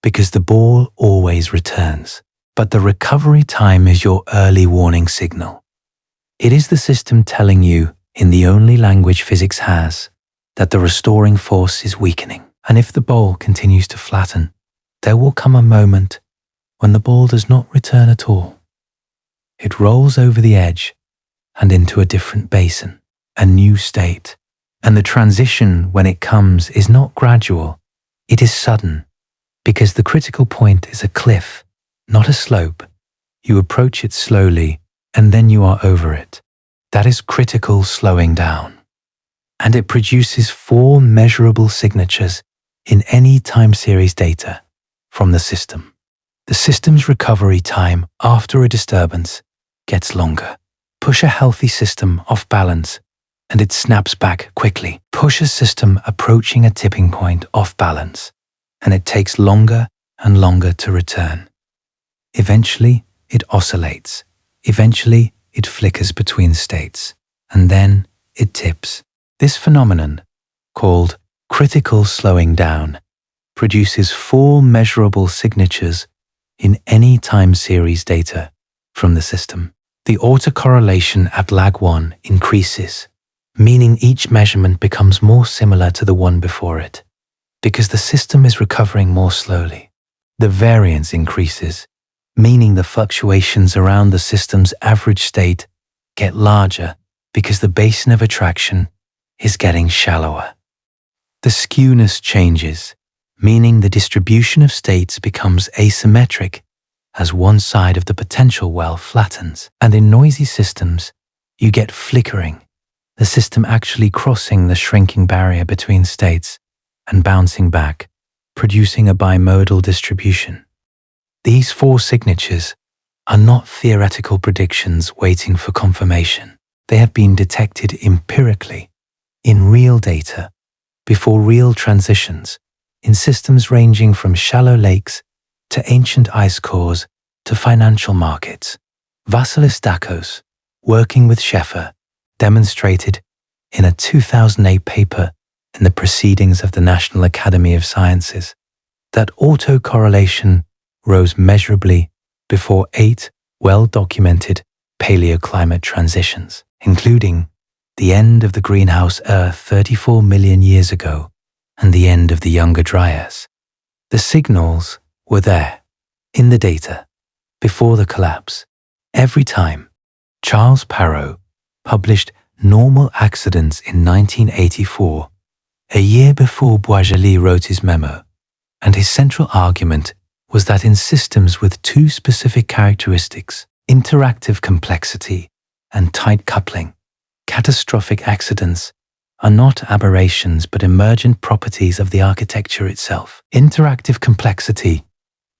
because the ball always returns. But the recovery time is your early warning signal. It is the system telling you, in the only language physics has, that the restoring force is weakening. And if the bowl continues to flatten, there will come a moment when the ball does not return at all. It rolls over the edge and into a different basin, a new state. And the transition, when it comes, is not gradual. It is sudden, because the critical point is a cliff, not a slope. You approach it slowly, and then you are over it. That is critical slowing down. And it produces 4 measurable signatures in any time series data from the system. The system's recovery time after a disturbance gets longer. Push a healthy system off balance, and it snaps back quickly. Push a system approaching a tipping point off balance, and it takes longer and longer to return. Eventually, it oscillates. Eventually, it flickers between states, and then it tips. This phenomenon, called critical slowing down, produces 4 measurable signatures in any time series data from the system. The autocorrelation at lag 1 increases, meaning each measurement becomes more similar to the one before it, because the system is recovering more slowly. The variance increases, meaning the fluctuations around the system's average state get larger because the basin of attraction is getting shallower. The skewness changes, meaning the distribution of states becomes asymmetric as one side of the potential well flattens. And in noisy systems, you get flickering, the system actually crossing the shrinking barrier between states and bouncing back producing a bimodal distribution. These four signatures are not theoretical predictions waiting for confirmation. They have been detected empirically, in real data, before real transitions, in systems ranging from shallow lakes to ancient ice cores to financial markets. Vassili Nesterenko, working with Scheffer, demonstrated in a 2008 paper in the Proceedings of the National Academy of Sciences that autocorrelation rose measurably before 8 well-documented paleoclimate transitions, including the end of the greenhouse Earth 34 million years ago and the end of the Younger Dryas. The signals were there, in the data, before the collapse. Every time. Charles Perrow published Normal Accidents in 1984, a year before Boisjoly wrote his memo, and his central argument was that in systems with two specific characteristics, interactive complexity and tight coupling, catastrophic accidents are not aberrations but emergent properties of the architecture itself. Interactive complexity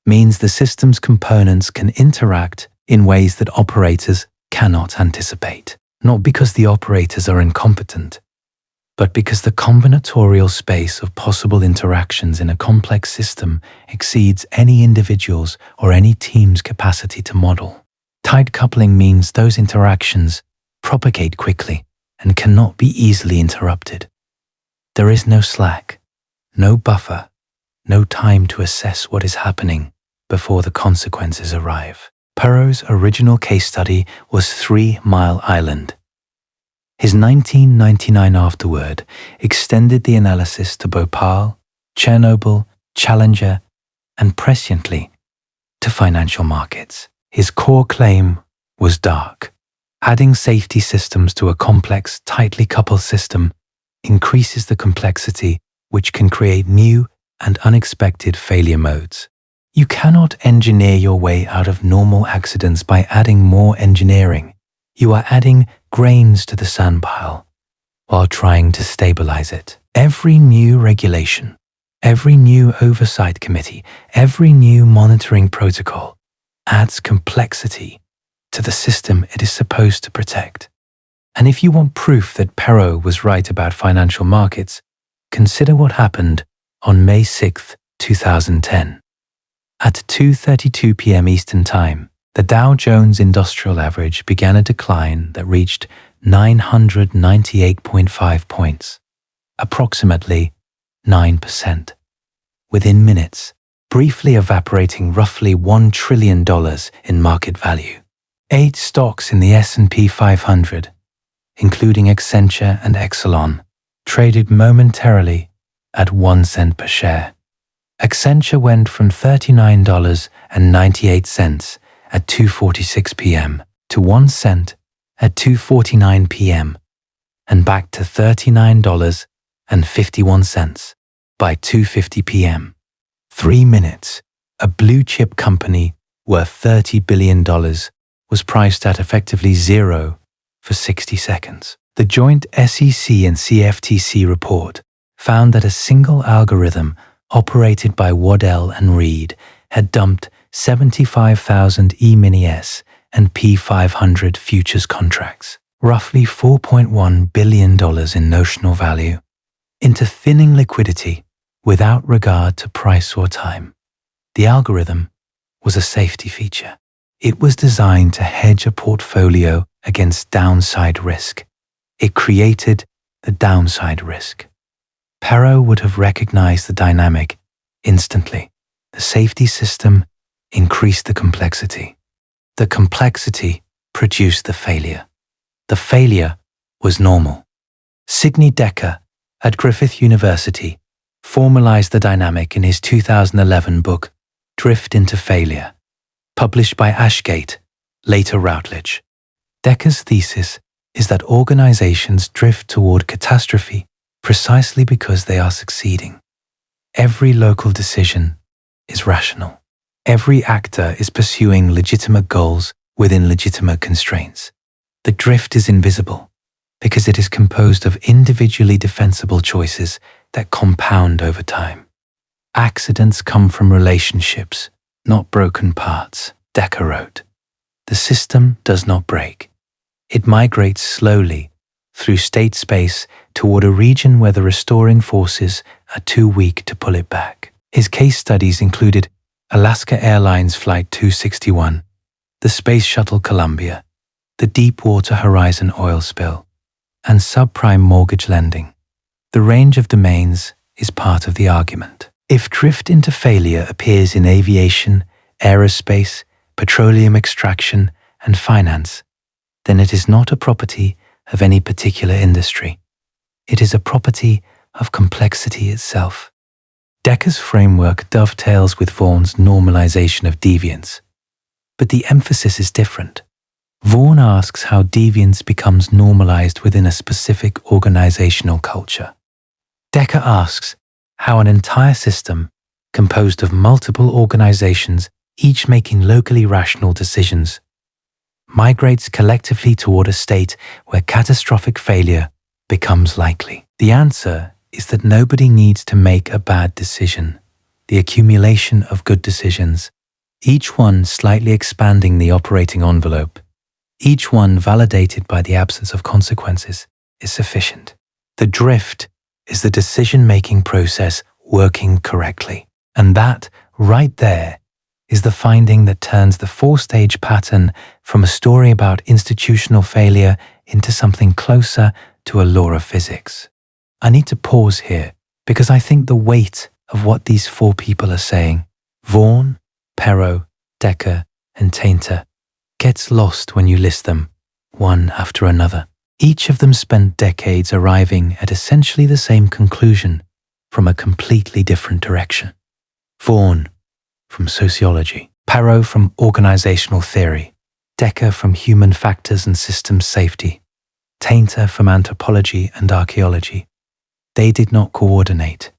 means the system's components can interact in ways that operators cannot anticipate, not because the operators are incompetent, but because the combinatorial space of possible interactions in a complex system exceeds any individual's or any team's capacity to model. Tight coupling means those interactions propagate quickly and cannot be easily interrupted. There is no slack, no buffer, no time to assess what is happening before the consequences arrive. Perrow's original case study was 3 Mile Island. His 1999 afterword extended the analysis to Bhopal, Chernobyl, Challenger, and presciently to financial markets. His core claim was dark. Adding safety systems to a complex, tightly coupled system increases the complexity, which can create new and unexpected failure modes. You cannot engineer your way out of normal accidents by adding more engineering. You are adding grains to the sandpile while trying to stabilize it. Every new regulation, every new oversight committee, every new monitoring protocol adds complexity to the system it is supposed to protect. And if you want proof that Perrow was right about financial markets, consider what happened on May 6, 2010. At 2:32 p.m. Eastern Time, the Dow Jones Industrial Average began a decline that reached 998.5 points, approximately 9%, within minutes, briefly evaporating roughly $1 trillion in market value. 8 stocks in the S&P 500, including Accenture and Exelon, traded momentarily at 1 cent per share. Accenture went from $39.98 at 2:46 p.m. to 1 cent at 2:49 p.m. and back to $39.51 by 2:50 p.m. 3 minutes, a blue-chip company worth $30 billion was priced at effectively zero for 60 seconds. The joint SEC and CFTC report found that a single algorithm operated by Waddell and Reed had dumped 75,000 E-mini-S and P500 futures contracts, roughly $4.1 billion in notional value, into thinning liquidity without regard to price or time. The algorithm was a safety feature. It was designed to hedge a portfolio against downside risk. It created the downside risk. Perrow would have recognized the dynamic instantly. The safety system increased the complexity. The complexity produced the failure. The failure was normal. Sidney Dekker at Griffith University formalized the dynamic in his 2011 book, Drift into Failure, published by Ashgate, later Routledge. Dekker's thesis is that organizations drift toward catastrophe precisely because they are succeeding. Every local decision is rational. Every actor is pursuing legitimate goals within legitimate constraints. The drift is invisible because it is composed of individually defensible choices that compound over time. Accidents come from relationships, not broken parts, Decker wrote. The system does not break. It migrates slowly through state space toward a region where the restoring forces are too weak to pull it back. His case studies included Alaska Airlines Flight 261, the Space Shuttle Columbia, the Deepwater Horizon oil spill, and subprime mortgage lending. The range of domains is part of the argument. If drift into failure appears in aviation, aerospace, petroleum extraction, and finance, then it is not a property of any particular industry. It is a property of complexity itself. Decker's framework dovetails with Vaughan's normalization of deviance, but the emphasis is different. Vaughan asks how deviance becomes normalized within a specific organizational culture. Decker asks how an entire system, composed of multiple organizations, each making locally rational decisions, migrates collectively toward a state where catastrophic failure becomes likely. The answer is that nobody needs to make a bad decision. The accumulation of good decisions, each one slightly expanding the operating envelope, each one validated by the absence of consequences, is sufficient. The drift is the decision-making process working correctly. And that, right there, is the finding that turns the four-stage pattern from a story about institutional failure into something closer to a law of physics. I need to pause here because I think the weight of what these four people are saying, Vaughan, Perrow, Decker, and Tainter, gets lost when you list them, one after another. Each of them spent decades arriving at essentially the same conclusion from a completely different direction. Vaughan, from sociology, Perrow from organizational theory, Decker from human factors and systems safety, Tainter from anthropology and archaeology. They did not coordinate.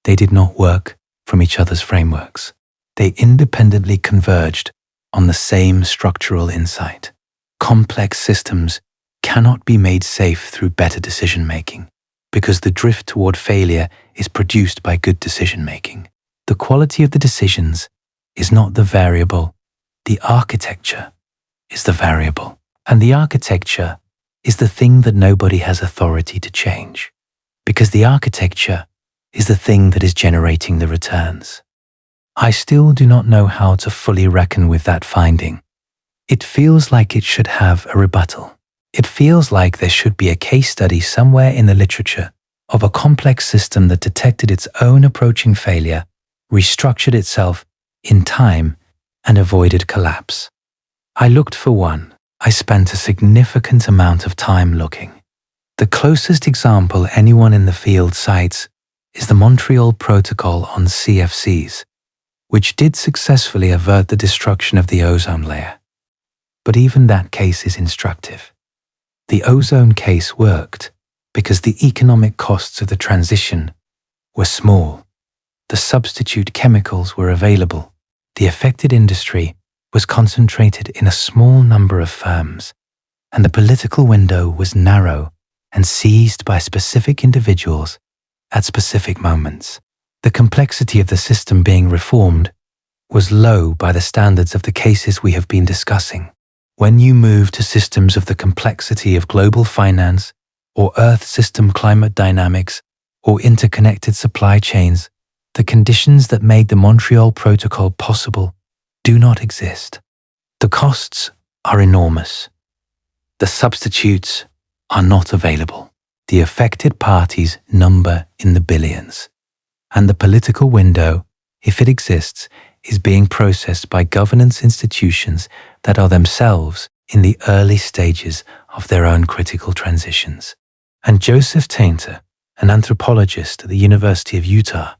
They did not work from each other's frameworks. They independently converged on the same structural insight. Complex systems cannot be made safe through better decision-making because the drift toward failure is produced by good decision-making. The quality of the decisions is not the variable. The architecture is the variable. And the architecture is the thing that nobody has authority to change, because the architecture is the thing that is generating the returns. I still do not know how to fully reckon with that finding. It feels like it should have a rebuttal. It feels like there should be a case study somewhere in the literature of a complex system that detected its own approaching failure, restructured itself in time, and avoided collapse. I looked for one. I spent a significant amount of time looking. The closest example anyone in the field cites is the Montreal Protocol on CFCs, which did successfully avert the destruction of the ozone layer. But even that case is instructive. The ozone case worked because the economic costs of the transition were small. The substitute chemicals were available. The affected industry was concentrated in a small number of firms, and the political window was narrow and seized by specific individuals at specific moments. The complexity of the system being reformed was low by the standards of the cases we have been discussing. When you move to systems of the complexity of global finance, or Earth system climate dynamics, or interconnected supply chains, the conditions that made the Montreal Protocol possible do not exist. The costs are enormous. The substitutes are not available. The affected parties number in the billions. And the political window, if it exists, is being processed by governance institutions that are themselves in the early stages of their own critical transitions. And Joseph Tainter, an anthropologist at the University of Utah,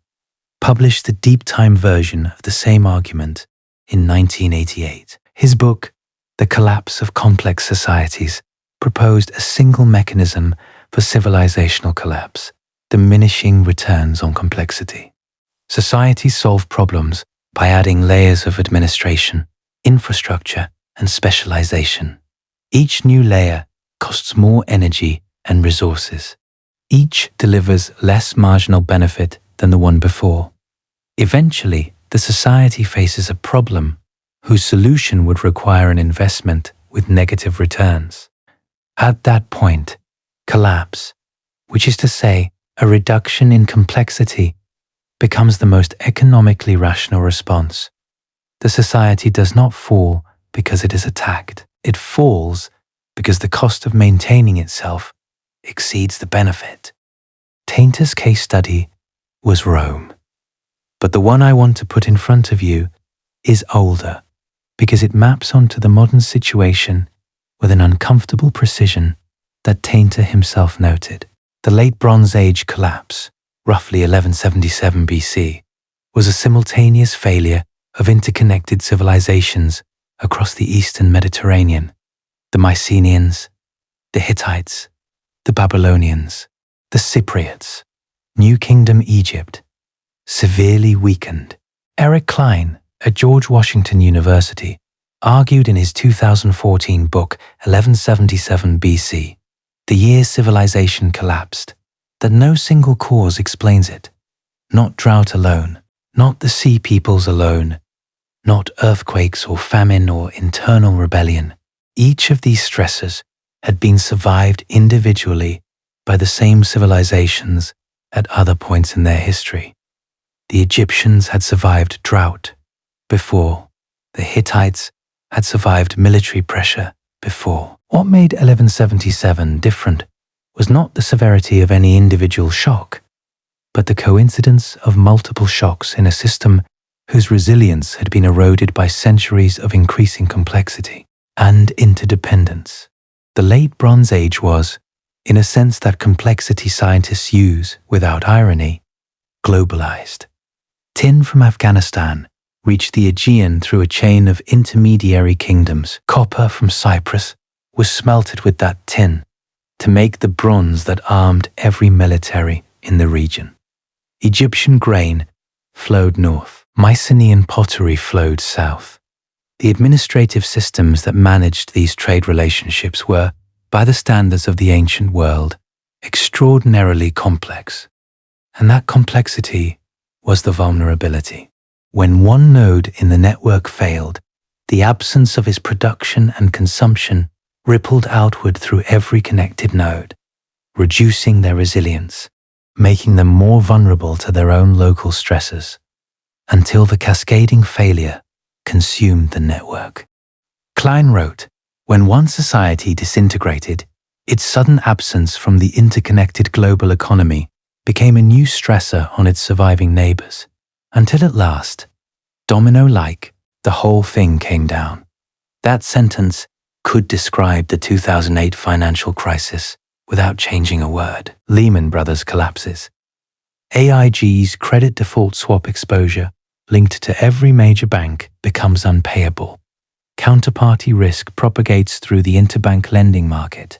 published the deep time version of the same argument in 1988. His book, The Collapse of Complex Societies, proposed a single mechanism for civilizational collapse, diminishing returns on complexity. Societies solve problems by adding layers of administration, infrastructure, and specialization. Each new layer costs more energy and resources. Each delivers less marginal benefit than the one before. Eventually, the society faces a problem whose solution would require an investment with negative returns. At that point, collapse, which is to say, a reduction in complexity, becomes the most economically rational response. The society does not fall because it is attacked. It falls because the cost of maintaining itself exceeds the benefit. Tainter's case study was Rome. But the one I want to put in front of you is older, because it maps onto the modern situation with an uncomfortable precision that Tainter himself noted. The late Bronze Age collapse, roughly 1177 BC, was a simultaneous failure of interconnected civilizations across the eastern Mediterranean. The Mycenaeans, the Hittites, the Babylonians, the Cypriots, New Kingdom Egypt, severely weakened. Eric Klein at George Washington University argued in his 2014 book 1177 BC, The Year Civilization Collapsed, that no single cause explains it. Not drought alone, not the sea peoples alone, not earthquakes or famine or internal rebellion. Each of these stresses had been survived individually by the same civilizations at other points in their history. The Egyptians had survived drought before. The Hittites had survived military pressure before. What made 1177 different was not the severity of any individual shock, but the coincidence of multiple shocks in a system whose resilience had been eroded by centuries of increasing complexity and interdependence. The late Bronze Age was, in a sense that complexity scientists use without irony, globalized. Tin from Afghanistan reached the Aegean through a chain of intermediary kingdoms. Copper from Cyprus was smelted with that tin to make the bronze that armed every military in the region. Egyptian grain flowed north. Mycenaean pottery flowed south. The administrative systems that managed these trade relationships were, by the standards of the ancient world, extraordinarily complex. And that complexity was the vulnerability. When one node in the network failed, the absence of its production and consumption rippled outward through every connected node, reducing their resilience, making them more vulnerable to their own local stresses, until the cascading failure consumed the network. Klein wrote, when one society disintegrated, its sudden absence from the interconnected global economy became a new stressor on its surviving neighbors, until at last, domino-like, the whole thing came down. That sentence could describe the 2008 financial crisis without changing a word. Lehman Brothers collapses. AIG's credit default swap exposure linked to every major bank becomes unpayable. Counterparty risk propagates through the interbank lending market.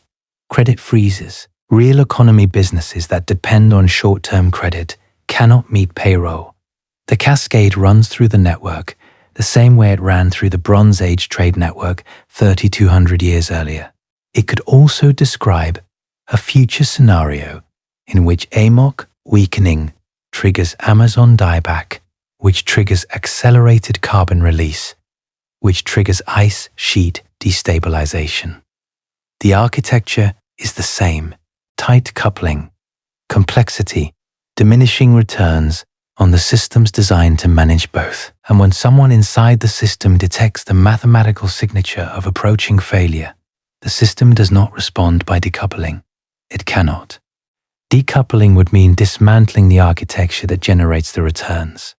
Credit freezes. Real economy businesses that depend on short-term credit cannot meet payroll. The cascade runs through the network the same way it ran through the Bronze Age trade network 3,200 years earlier. It could also describe a future scenario in which AMOC weakening triggers Amazon dieback, which triggers accelerated carbon release, which triggers ice sheet destabilization. The architecture is the same: tight coupling, complexity, diminishing returns on the systems designed to manage both. And when someone inside the system detects the mathematical signature of approaching failure, the system does not respond by decoupling. It cannot. Decoupling would mean dismantling the architecture that generates the returns.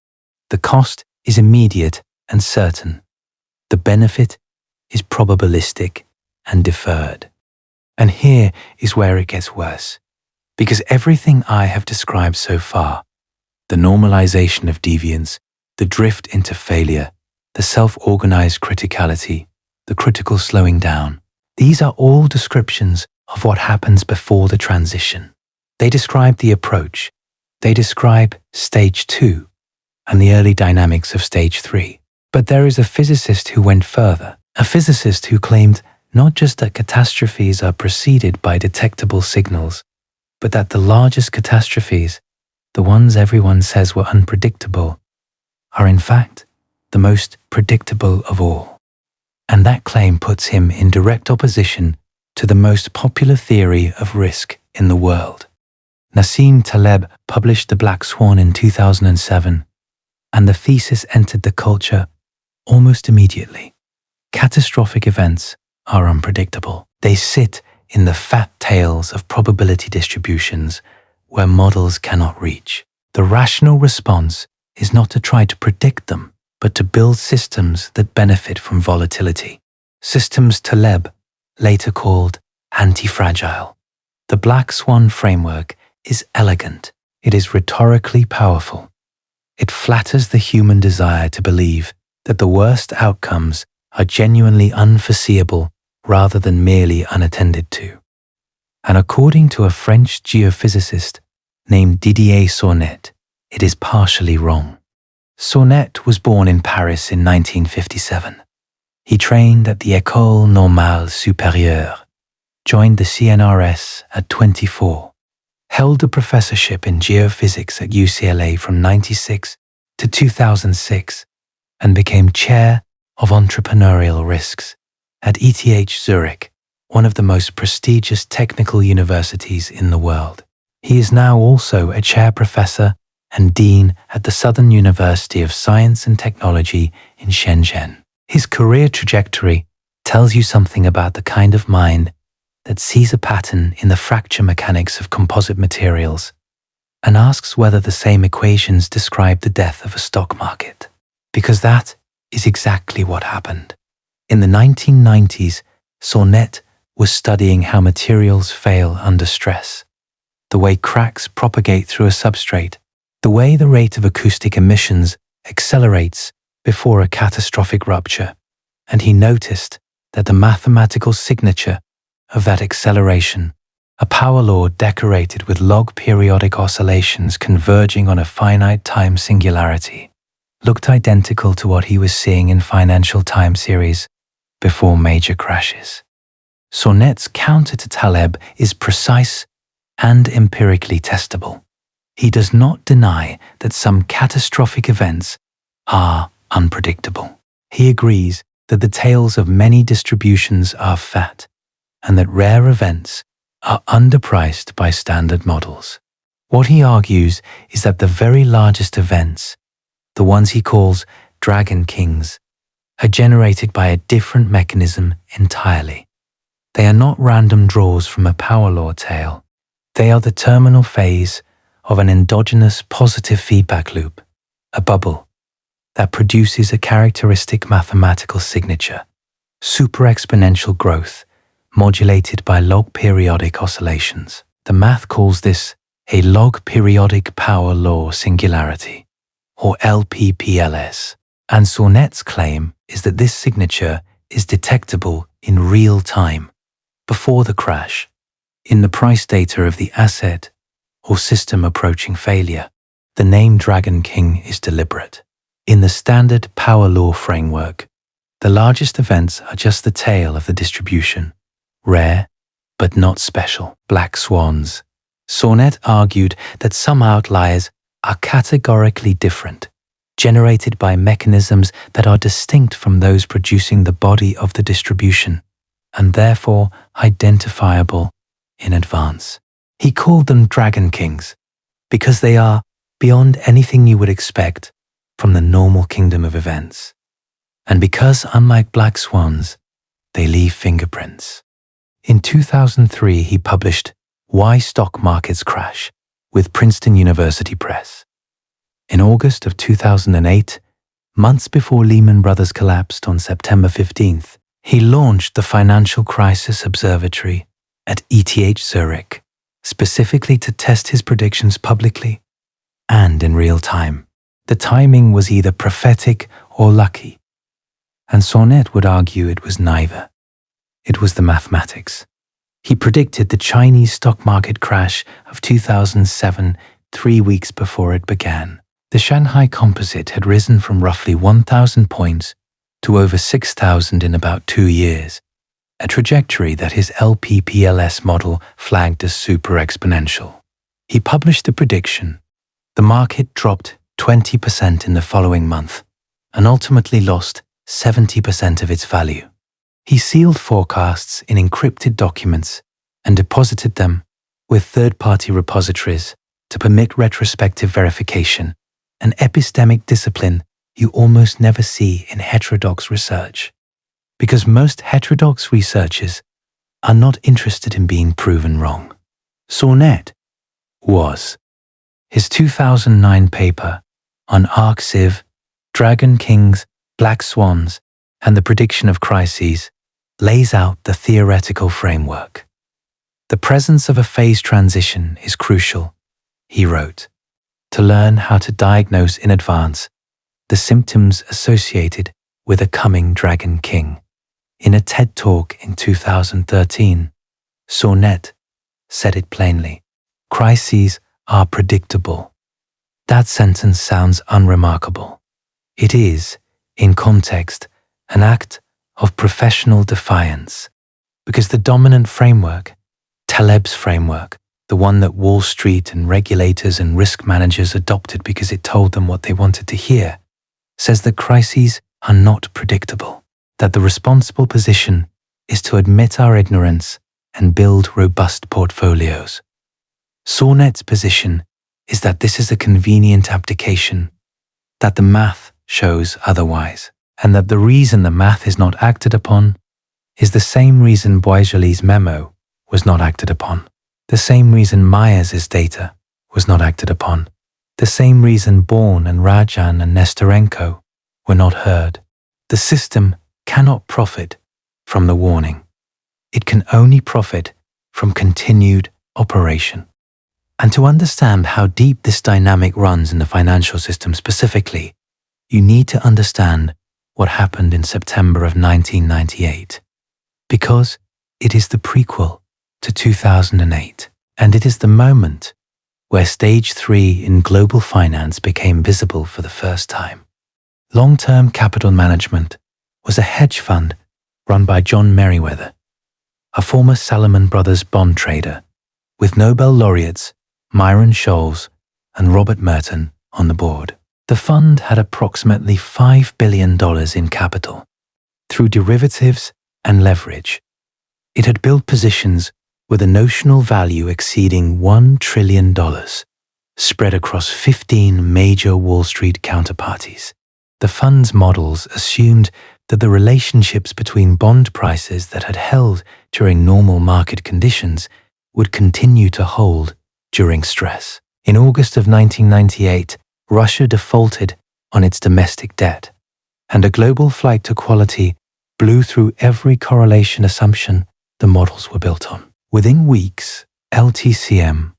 The cost is immediate and certain. The benefit is probabilistic and deferred. And here is where it gets worse, because everything I have described so far, the normalization of deviance, the drift into failure, the self-organized criticality, the critical slowing down, these are all descriptions of what happens before the transition. They describe the approach. They describe stage 2 and the early dynamics of stage 3. But there is a physicist who went further, a physicist who claimed not just that catastrophes are preceded by detectable signals, but that the largest catastrophes, the ones everyone says were unpredictable, are in fact the most predictable of all. And that claim puts him in direct opposition to the most popular theory of risk in the world. Nassim Taleb published The Black Swan in 2007, and the thesis entered the culture almost immediately. Catastrophic events are unpredictable. They sit in the fat tails of probability distributions where models cannot reach. The rational response is not to try to predict them, but to build systems that benefit from volatility. Systems Taleb later called anti-fragile. The Black Swan framework is elegant. It is rhetorically powerful. It flatters the human desire to believe that the worst outcomes are genuinely unforeseeable rather than merely unattended to. And according to a French geophysicist named Didier Sornette, it is partially wrong. Sornette was born in Paris in 1957. He trained at the École Normale Supérieure, joined the CNRS at 24, held a professorship in geophysics at UCLA from 1996 to 2006, and became chair of entrepreneurial risks at ETH Zurich, one of the most prestigious technical universities in the world. He is now also a chair professor and dean at the Southern University of Science and Technology in Shenzhen. His career trajectory tells you something about the kind of mind that sees a pattern in the fracture mechanics of composite materials and asks whether the same equations describe the death of a stock market. Because that is exactly what happened. In the 1990s, Sornette was studying how materials fail under stress, the way cracks propagate through a substrate, the way the rate of acoustic emissions accelerates before a catastrophic rupture, and he noticed that the mathematical signature of that acceleration, a power law decorated with log periodic oscillations converging on a finite time singularity, looked identical to what he was seeing in financial time series before major crashes. Sornette's counter to Taleb is precise and empirically testable. He does not deny that some catastrophic events are unpredictable. He agrees that the tails of many distributions are fat and that rare events are underpriced by standard models. What he argues is that the very largest events, the ones he calls Dragon Kings, are generated by a different mechanism entirely. They are not random draws from a power law tail. They are the terminal phase of an endogenous positive feedback loop, a bubble, that produces a characteristic mathematical signature, super-exponential growth, modulated by log periodic oscillations. The math calls this a log periodic power law singularity, or LPPLS, and Sornette's claim is that this signature is detectable in real time, before the crash, in the price data of the asset or system approaching failure. The name Dragon King is deliberate. In the standard power law framework, the largest events are just the tail of the distribution, rare but not special. Black swans. Sornette argued that some outliers are categorically different, generated by mechanisms that are distinct from those producing the body of the distribution, and therefore identifiable in advance. He called them Dragon Kings because they are beyond anything you would expect from the normal kingdom of events, and because, unlike black swans, they leave fingerprints. In 2003, he published Why Stock Markets Crash with Princeton University Press. In August of 2008, months before Lehman Brothers collapsed on September 15th, he launched the Financial Crisis Observatory at ETH Zurich, specifically to test his predictions publicly and in real time. The timing was either prophetic or lucky, and Sornette would argue it was neither. It was the mathematics. He predicted the Chinese stock market crash of 2007 3 weeks before it began. The Shanghai Composite had risen from roughly 1,000 points to over 6,000 in about 2 years, a trajectory that his LPPLS model flagged as super exponential. He published a prediction. The market dropped 20% in the following month, and ultimately lost 70% of its value. He sealed forecasts in encrypted documents and deposited them with third-party repositories to permit retrospective verification, an epistemic discipline you almost never see in heterodox research, because most heterodox researchers are not interested in being proven wrong. Sornette was. His 2009 paper on ARC-Civ, Dragon Kings, Black Swans, and the prediction of crises lays out the theoretical framework. The presence of a phase transition is crucial, he wrote, to learn how to diagnose in advance the symptoms associated with a coming Dragon King. In a TED Talk in 2013, Sornette said it plainly: crises are predictable. That sentence sounds unremarkable. It is, in context, an act of professional defiance, because the dominant framework, Taleb's framework, the one that Wall Street and regulators and risk managers adopted because it told them what they wanted to hear, says that crises are not predictable, that the responsible position is to admit our ignorance and build robust portfolios. Sornette's position is that this is a convenient abdication, that the math shows otherwise, and that the reason the math is not acted upon is the same reason Boisjoly's memo was not acted upon, the same reason Myers' data was not acted upon, the same reason Vaughan and Ransom and Nesterenko were not heard. The system cannot profit from the warning. It can only profit from continued operation. And to understand how deep this dynamic runs in the financial system specifically, you need to understand what happened in September of 1998, because it is the prequel to 2008, and it is the moment where Stage 3 in global finance became visible for the first time. Long-term capital management was a hedge fund run by John Merriweather, a former Salomon Brothers bond trader, with Nobel laureates Myron Scholes and Robert Merton on the board. The fund had approximately $5 billion in capital. Through derivatives and leverage, it had built positions with a notional value exceeding $1 trillion, spread across 15 major Wall Street counterparties. The fund's models assumed that the relationships between bond prices that had held during normal market conditions would continue to hold during stress. In August of 1998, Russia defaulted on its domestic debt, and a global flight to quality blew through every correlation assumption the models were built on. Within weeks, LTCM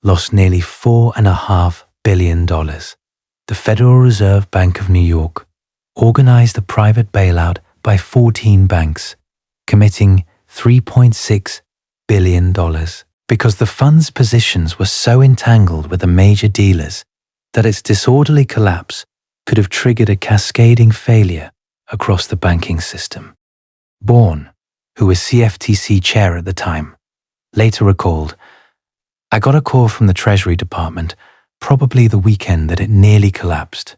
lost nearly $4.5 billion. The Federal Reserve Bank of New York organized a private bailout by 14 banks, committing $3.6 billion, because the fund's positions were so entangled with the major dealers that its disorderly collapse could have triggered a cascading failure across the banking system. Vaughan, who was CFTC chair at the time, later recalled, "I got a call from the Treasury Department probably the weekend that it nearly collapsed.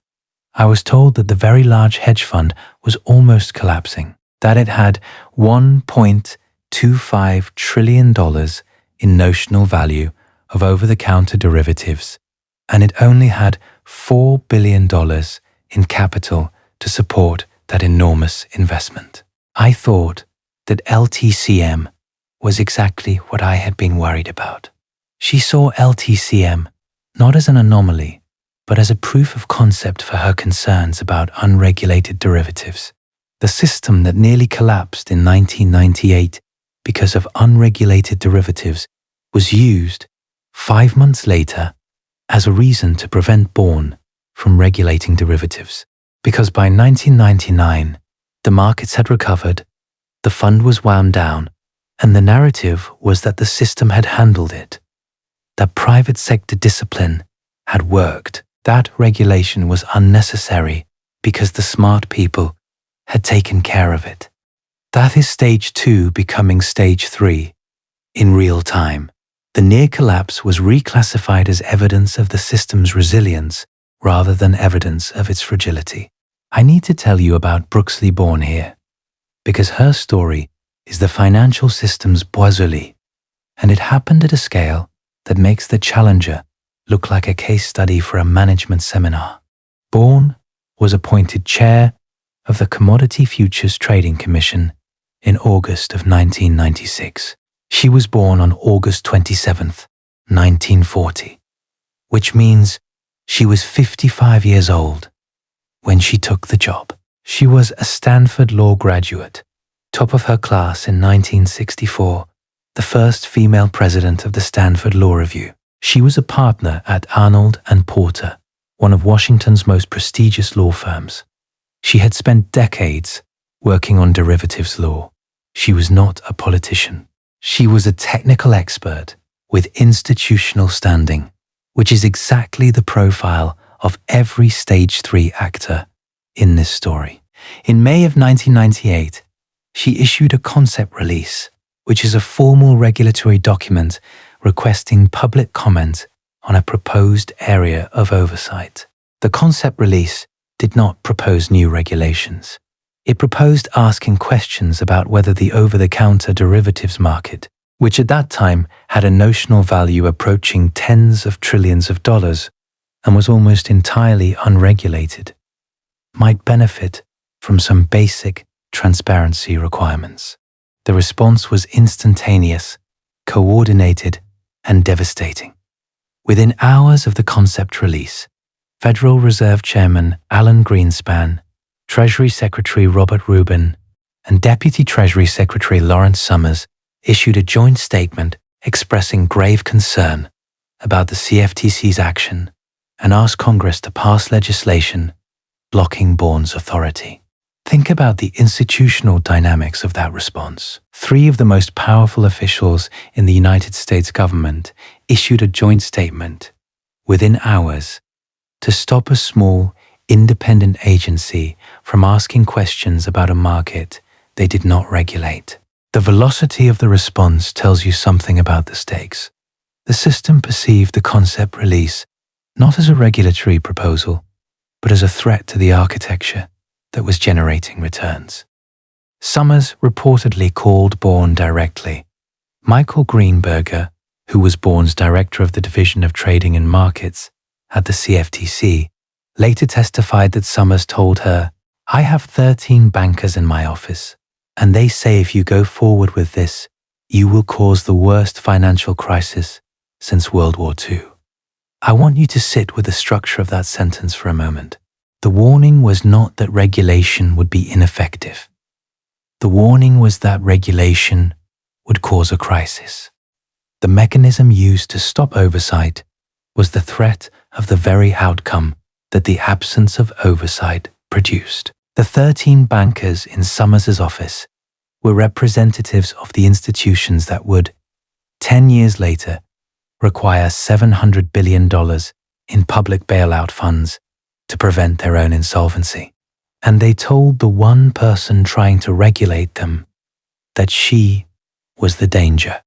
I was told that the very large hedge fund was almost collapsing, that it had $1.25 trillion in notional value of over-the-counter derivatives, and it only had $4 billion in capital to support that enormous investment. I thought that LTCM was exactly what I had been worried about." She saw LTCM not as an anomaly, but as a proof of concept for her concerns about unregulated derivatives. The system that nearly collapsed in 1998 because of unregulated derivatives was used 5 months later as a reason to prevent Vaughan from regulating derivatives. Because by 1999, the markets had recovered, the fund was wound down, and the narrative was that the system had handled it, that private sector discipline had worked, that regulation was unnecessary because the smart people had taken care of it. That is Stage 2 becoming Stage 3. In real time, the near collapse was reclassified as evidence of the system's resilience rather than evidence of its fragility. I need to tell you about Brooksley Born here, because her story is the financial system's Boisjoly, and it happened at a scale that makes the challenger look like a case study for a management seminar. Bourne was appointed chair of the Commodity Futures Trading Commission in August of 1996. She was born on August 27th, 1940, which means she was 55 years old when she took the job. She was a Stanford law graduate, top of her class in 1964, the first female president of the Stanford Law Review. She was a partner at Arnold & Porter, one of Washington's most prestigious law firms. She had spent decades working on derivatives law. She was not a politician. She was a technical expert with institutional standing, which is exactly the profile of every Stage 3 actor in this story. In May of 1998, she issued a concept release, which is a formal regulatory document requesting public comment on a proposed area of oversight. The concept release did not propose new regulations. It proposed asking questions about whether the over-the-counter derivatives market, which at that time had a notional value approaching tens of trillions of dollars and was almost entirely unregulated, might benefit from some basic transparency requirements. The response was instantaneous, coordinated, and devastating. Within hours of the concept release, Federal Reserve Chairman Alan Greenspan, Treasury Secretary Robert Rubin, and Deputy Treasury Secretary Lawrence Summers issued a joint statement expressing grave concern about the CFTC's action and asked Congress to pass legislation blocking Bourne's authority. Think about the institutional dynamics of that response. 3 of the most powerful officials in the United States government issued a joint statement within hours to stop a small, independent agency from asking questions about a market they did not regulate. The velocity of the response tells you something about the stakes. The system perceived the concept release not as a regulatory proposal, but as a threat to the architecture that was generating returns. Summers reportedly called Bourne directly. Michael Greenberger, who was Bourne's director of the Division of Trading and Markets at the CFTC, later testified that Summers told her, "I have 13 bankers in my office, and they say if you go forward with this, you will cause the worst financial crisis since World War II." I want you to sit with the structure of that sentence for a moment. The warning was not that regulation would be ineffective. The warning was that regulation would cause a crisis. The mechanism used to stop oversight was the threat of the very outcome that the absence of oversight produced. The 13 bankers in Summers's office were representatives of the institutions that would, 10 years later, require $700 billion in public bailout funds to prevent their own insolvency. And they told the one person trying to regulate them that she was the danger.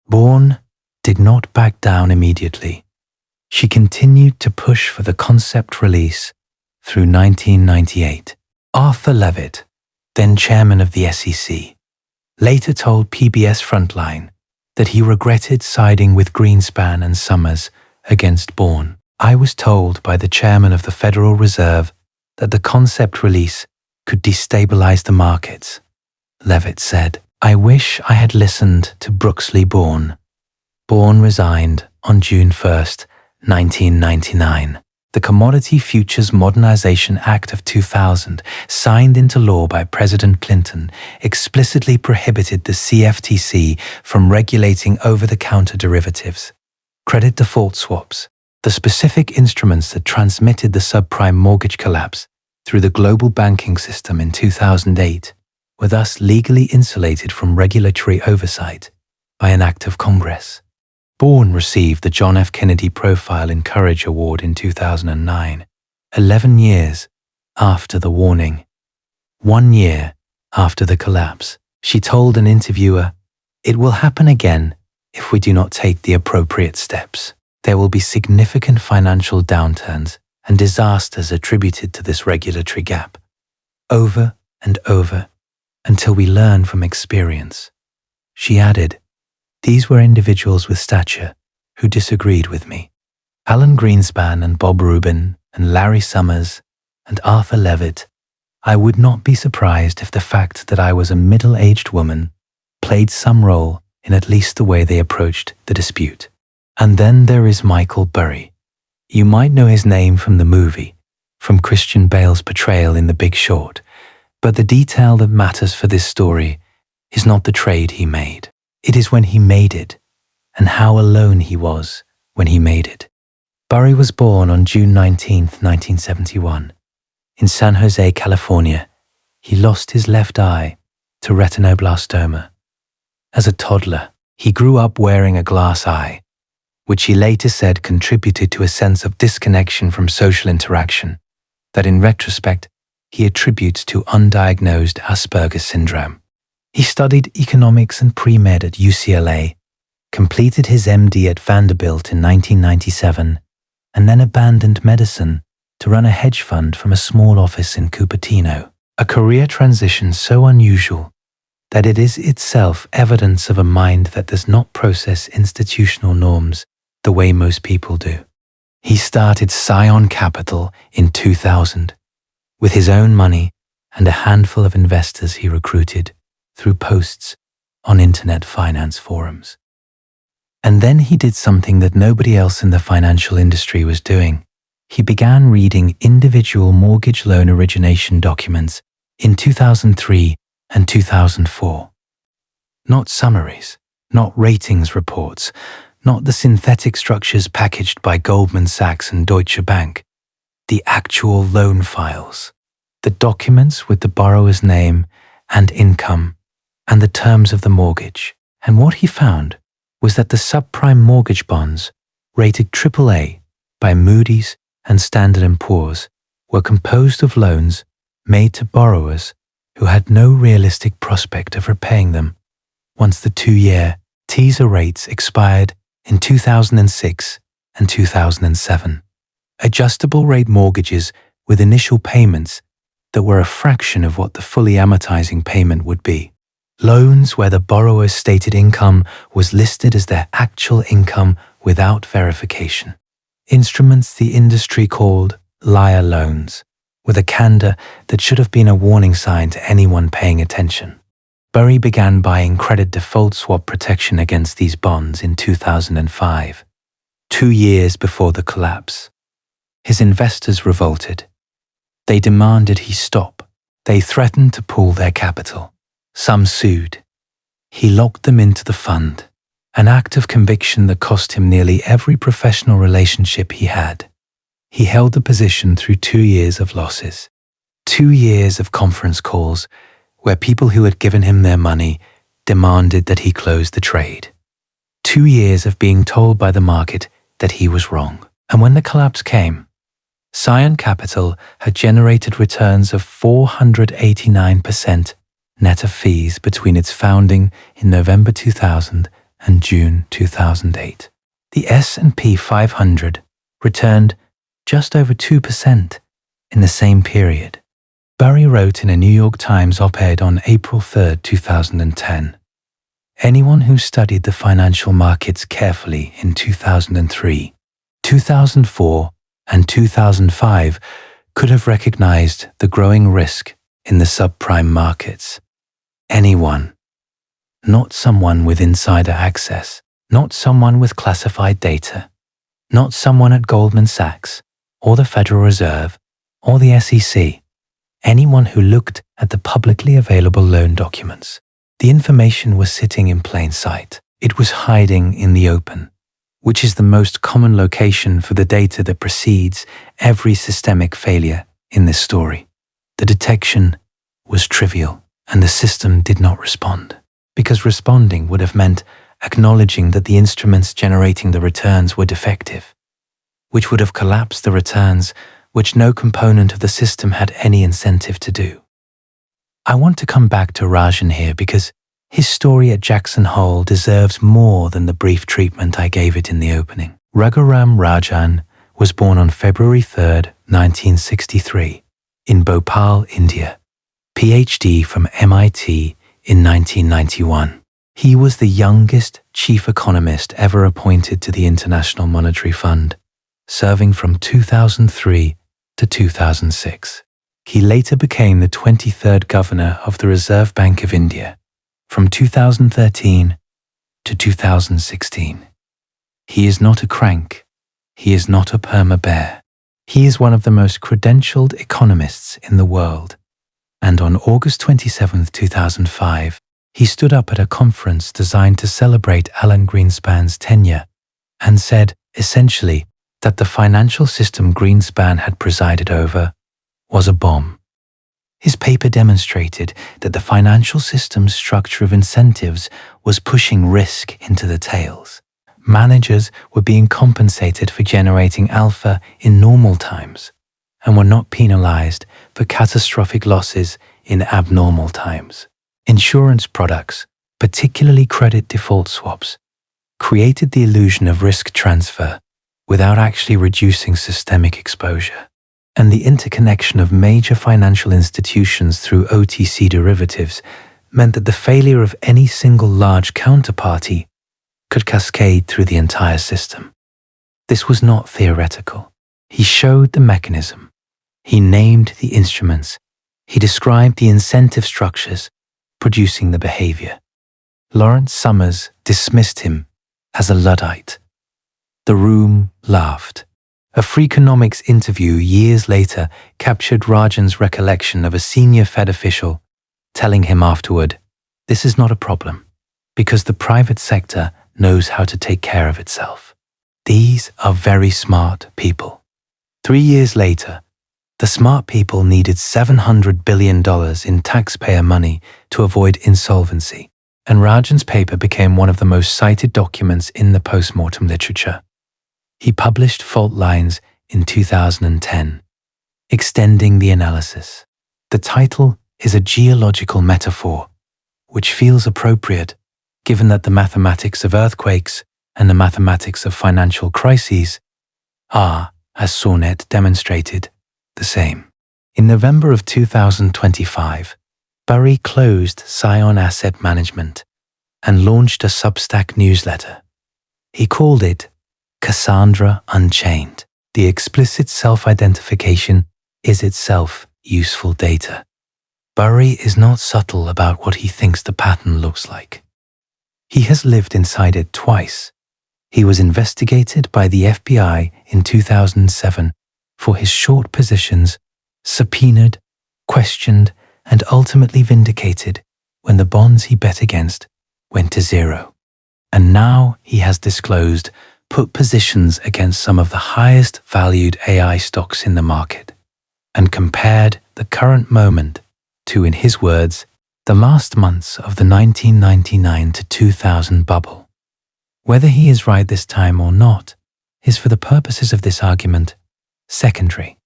Bourne did not back down immediately. She continued to push for the concept release through 1998. Arthur Levitt, then chairman of the SEC, later told PBS Frontline that he regretted siding with Greenspan and Summers against Bourne. "I was told by the chairman of the Federal Reserve that the concept release could destabilize the markets," Levitt said. "I wish I had listened to Brooksley Born." Bourne resigned on June 1st, 1999. The Commodity Futures Modernization Act of 2000, signed into law by President Clinton, explicitly prohibited the CFTC from regulating over-the-counter derivatives, credit default swaps, the specific instruments that transmitted the subprime mortgage collapse through the global banking system in 2008, were thus legally insulated from regulatory oversight by an act of Congress. Bourne received the John F. Kennedy Profile in Courage Award in 2009, 11 years after the warning. 1 year after the collapse, she told an interviewer, "It will happen again if we do not take the appropriate steps. There will be significant financial downturns and disasters attributed to this regulatory gap, over and over, until we learn from experience. She added, these were individuals with stature who disagreed with me. Alan Greenspan and Bob Rubin and Larry Summers and Arthur Levitt. I would not be surprised if the fact that I was a middle-aged woman played some role in at least the way they approached the dispute. And then there is Michael Burry. You might know his name from the movie, from Christian Bale's portrayal in The Big Short, but the detail that matters for this story is not the trade he made. It is when he made it, and how alone he was when he made it. Burry was born on June 19, 1971. In San Jose, California, he lost his left eye to retinoblastoma. As a toddler, he grew up wearing a glass eye, which he later said contributed to a sense of disconnection from social interaction that in retrospect he attributes to undiagnosed Asperger's syndrome. He studied economics and pre-med at UCLA, completed his MD at Vanderbilt in 1997, and then abandoned medicine to run a hedge fund from a small office in Cupertino, a career transition so unusual that it is itself evidence of a mind that does not process institutional norms the way most people do. He started Scion Capital in 2000 with his own money and a handful of investors he recruited through posts on internet finance forums. And then he did something that nobody else in the financial industry was doing. He began reading individual mortgage loan origination documents in 2003 and 2004. Not summaries, not ratings reports, not the synthetic structures packaged by Goldman Sachs and Deutsche Bank. The actual loan files, the documents with the borrower's name and income and the terms of the mortgage. And what he found was that the subprime mortgage bonds, rated AAA by Moody's and Standard & Poor's, were composed of loans made to borrowers who had no realistic prospect of repaying them once the 2-year teaser rates expired in 2006 and 2007. Adjustable rate mortgages with initial payments that were a fraction of what the fully amortizing payment would be. Loans where the borrower's stated income was listed as their actual income without verification. Instruments the industry called liar loans, with a candor that should have been a warning sign to anyone paying attention. Burry began buying credit default swap protection against these bonds in 2005, 2 years before the collapse. His investors revolted. They demanded he stop. They threatened to pool their capital. Some sued. He locked them into the fund, an act of conviction that cost him nearly every professional relationship he had. He held the position through 2 years of losses, 2 years of conference calls where people who had given him their money demanded that he close the trade. 2 years of being told by the market that he was wrong. And when the collapse came, Scion Capital had generated returns of 489% net of fees between its founding in November 2000 and June 2008. The S&P 500 returned just over 2% in the same period. Burry wrote in a New York Times op-ed on April 3, 2010, anyone who studied the financial markets carefully in 2003, 2004, and 2005 could have recognized the growing risk in the subprime markets. Anyone, not someone with insider access, not someone with classified data, not someone at Goldman Sachs or the Federal Reserve or the SEC, anyone who looked at the publicly available loan documents. The information was sitting in plain sight. It was hiding in the open, which is the most common location for the data that precedes every systemic failure in this story. The detection was trivial, and the system did not respond, because responding would have meant acknowledging that the instruments generating the returns were defective, which would have collapsed the returns which no component of the system had any incentive to do. I want to come back to Rajan here because his story at Jackson Hole deserves more than the brief treatment I gave it in the opening. Raghuram Rajan was born on February 3, 1963, in Bhopal, India, PhD from MIT in 1991. He was the youngest chief economist ever appointed to the International Monetary Fund, serving from 2003 to 2006. He later became the 23rd governor of the Reserve Bank of India from 2013 to 2016. He is not a crank. He is not a perma-bear. He is one of the most credentialed economists in the world. And on August 27, 2005, he stood up at a conference designed to celebrate Alan Greenspan's tenure and said, essentially, that the financial system Greenspan had presided over was a bomb. His paper demonstrated that the financial system's structure of incentives was pushing risk into the tails. Managers were being compensated for generating alpha in normal times and were not penalized for catastrophic losses in abnormal times. Insurance products, particularly credit default swaps, created the illusion of risk transfer without actually reducing systemic exposure. And the interconnection of major financial institutions through OTC derivatives meant that the failure of any single large counterparty could cascade through the entire system. This was not theoretical. He showed the mechanism. He named the instruments. He described the incentive structures producing the behavior. Lawrence Summers dismissed him as a Luddite. The room laughed. A Freakonomics interview years later captured Rajan's recollection of a senior Fed official telling him afterward, "This is not a problem, because the private sector knows how to take care of itself." These are very smart people. 3 years later, the smart people needed $700 billion in taxpayer money to avoid insolvency, and Rajan's paper became one of the most cited documents in the postmortem literature. He published Fault Lines in 2010, extending the analysis. The title is a geological metaphor, which feels appropriate given that the mathematics of earthquakes and the mathematics of financial crises are, as Sornette demonstrated, the same. In November of 2025, Barry closed Scion Asset Management and launched a Substack newsletter. He called it Cassandra Unchained. The explicit self-identification is itself useful data. Barry is not subtle about what he thinks the pattern looks like. He has lived inside it twice. He was investigated by the FBI in 2007 for his short positions, subpoenaed, questioned, and ultimately vindicated when the bonds he bet against went to zero. And now he has disclosed put positions against some of the highest valued AI stocks in the market and compared the current moment to, in his words, the last months of the 1999 to 2000 bubble. Whether he is right this time or not is, for the purposes of this argument, secondary.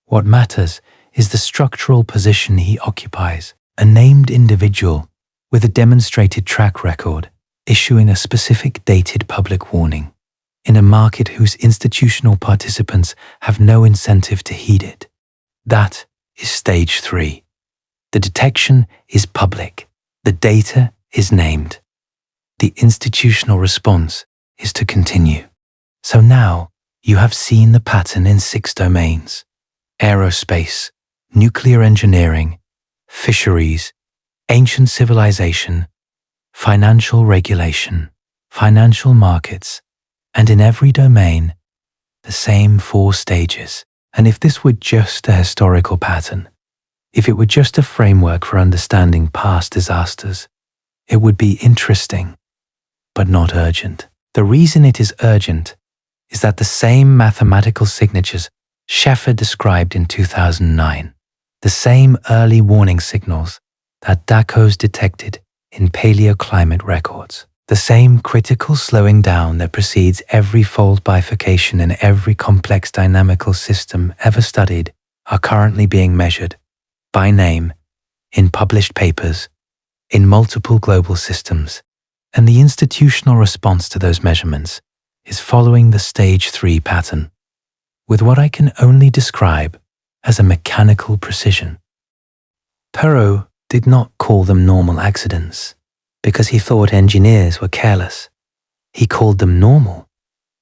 What matters is the structural position he occupies, a named individual with a demonstrated track record, issuing a specific dated public warning in a market whose institutional participants have no incentive to heed it. That is stage 3. The detection is public. The data is named. The institutional response is to continue. So now you have seen the pattern in 6 domains: aerospace, nuclear engineering, fisheries, ancient civilization, financial regulation, financial markets, and in every domain, the same 4 stages. And if this were just a historical pattern, if it were just a framework for understanding past disasters, it would be interesting, but not urgent. The reason it is urgent is that the same mathematical signatures Scheffer described in 2009, the same early warning signals that DACOs detected in paleoclimate records, the same critical slowing down that precedes every fold bifurcation in every complex dynamical system ever studied, are currently being measured by name, in published papers, in multiple global systems, and the institutional response to those measurements is following the stage 3 pattern. with what I can only describe as a mechanical precision. Perrault did not call them normal accidents because he thought engineers were careless. He called them normal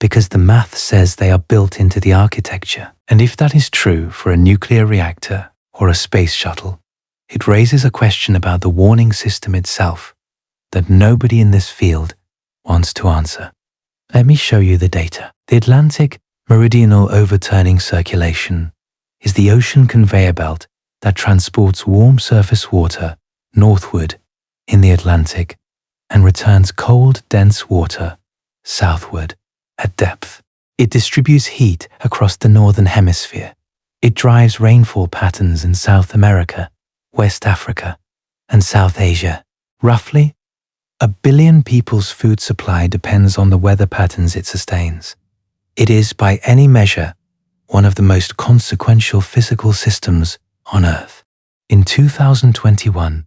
because the math says they are built into the architecture. And if that is true for a nuclear reactor or a space shuttle, it raises a question about the warning system itself that nobody in this field wants to answer. Let me show you the data. The Atlantic meridional overturning circulation is the ocean conveyor belt that transports warm surface water northward in the Atlantic and returns cold, dense water southward at depth. It distributes heat across the northern hemisphere. It drives rainfall patterns in South America, West Africa, and South Asia. Roughly, 1 billion people's food supply depends on the weather patterns it sustains. It is, by any measure, one of the most consequential physical systems on Earth. In 2021,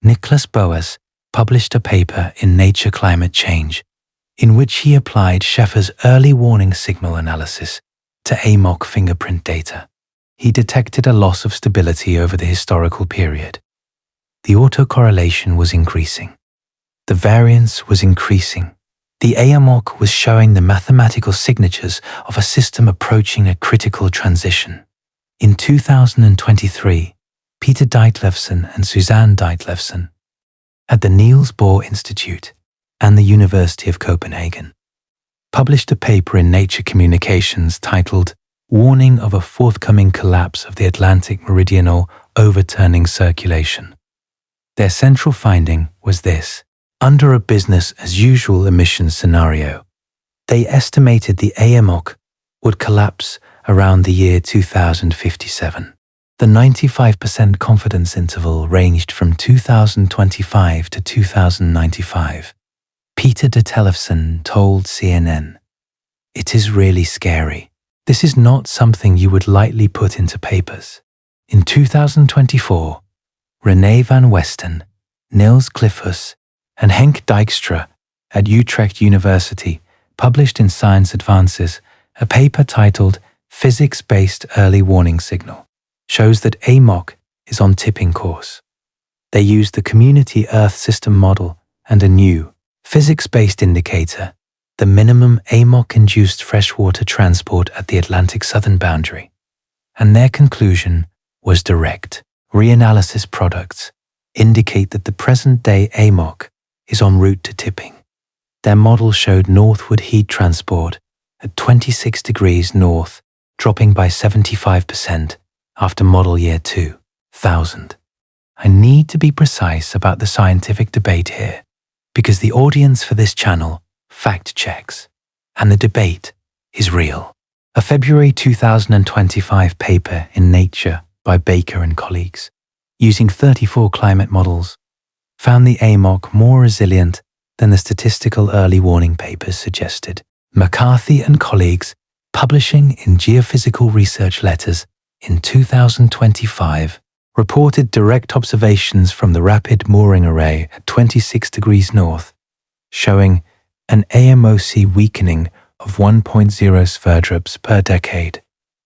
Nicholas Boas published a paper in Nature Climate Change in which he applied Scheffer's early warning signal analysis to AMOC fingerprint data. He detected a loss of stability over the historical period. The autocorrelation was increasing. The variance was increasing. The AMOC was showing the mathematical signatures of a system approaching a critical transition. In 2023, Peter Ditlevsen and Suzanne Ditlevsen at the Niels Bohr Institute and the University of Copenhagen published a paper in Nature Communications titled Warning of a Forthcoming Collapse of the Atlantic Meridional Overturning Circulation. Their central finding was this. Under a business-as-usual emissions scenario, they estimated the AMOC would collapse around the year 2057. The 95% confidence interval ranged from 2025 to 2095. Peter Ditlevsen told CNN, "It is really scary. This is not something you would lightly put into papers." In 2024, René van Westen, Niels Cliffus, and Henk Dijkstra at Utrecht University published in Science Advances a paper titled Physics-Based Early Warning Signal, shows that AMOC is on tipping course. They used the Community Earth System model and a new, physics-based indicator, the minimum AMOC-induced freshwater transport at the Atlantic southern boundary. And their conclusion was direct. Reanalysis products indicate that the present-day AMOC is en route to tipping. Their model showed northward heat transport at 26 degrees north, dropping by 75% after model year 2000. I need to be precise about the scientific debate here, because the audience for this channel fact checks, and the debate is real. A February 2025 paper in Nature by Baker and colleagues, using 34 climate models, found the AMOC more resilient than the statistical early warning papers suggested. McCarthy and colleagues, publishing in Geophysical Research Letters in 2025, reported direct observations from the Rapid Mooring Array at 26 degrees north, showing an AMOC weakening of 1.0 sverdrups per decade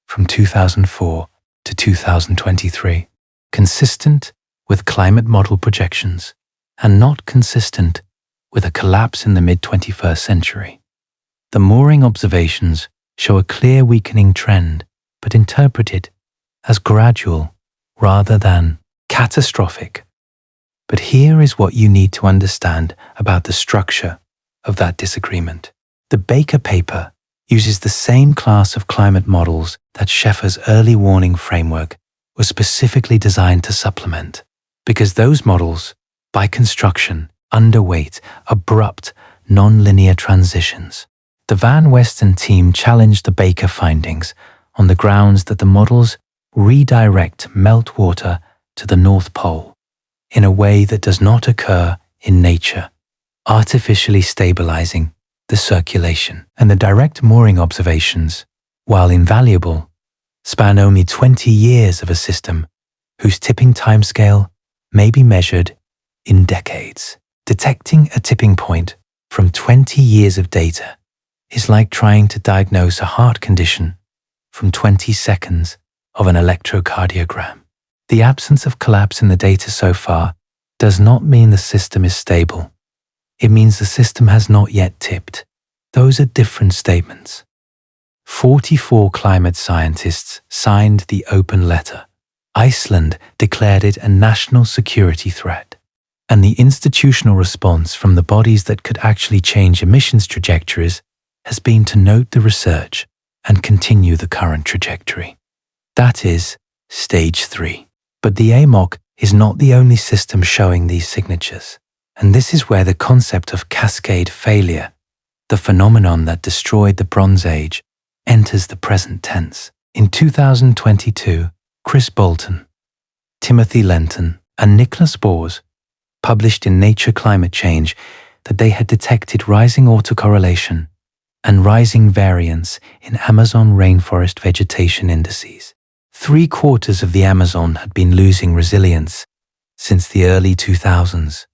from 2004 to 2023, consistent with climate model projections and not consistent with a collapse in the mid-21st century. The mooring observations show a clear weakening trend, but interpreted as gradual rather than catastrophic. But here is what you need to understand about the structure of that disagreement. The Baker paper uses the same class of climate models that Scheffer's early warning framework was specifically designed to supplement, because those models, by construction, underweight abrupt, non-linear transitions. The Van Westen team challenged the Baker findings on the grounds that the models redirect meltwater to the North Pole in a way that does not occur in nature, artificially stabilizing the circulation. And the direct mooring observations, while invaluable, span only 20 years of a system whose tipping timescale may be measured in decades. Detecting a tipping point from 20 years of data is like trying to diagnose a heart condition from 20 seconds of an electrocardiogram. The absence of collapse in the data so far does not mean the system is stable. It means the system has not yet tipped. Those are different statements. 44 climate scientists signed the open letter. Iceland declared it a national security threat. And the institutional response from the bodies that could actually change emissions trajectories has been to note the research and continue the current trajectory. That is stage 3. But the AMOC is not the only system showing these signatures. And this is where the concept of cascade failure, the phenomenon that destroyed the Bronze Age, enters the present tense. In 2022, Chris Bolton, Timothy Lenton, and Nicholas Bors published in Nature Climate Change that they had detected rising autocorrelation and rising variance in Amazon rainforest vegetation indices. 3/4 of the Amazon had been losing resilience since the early 2000s.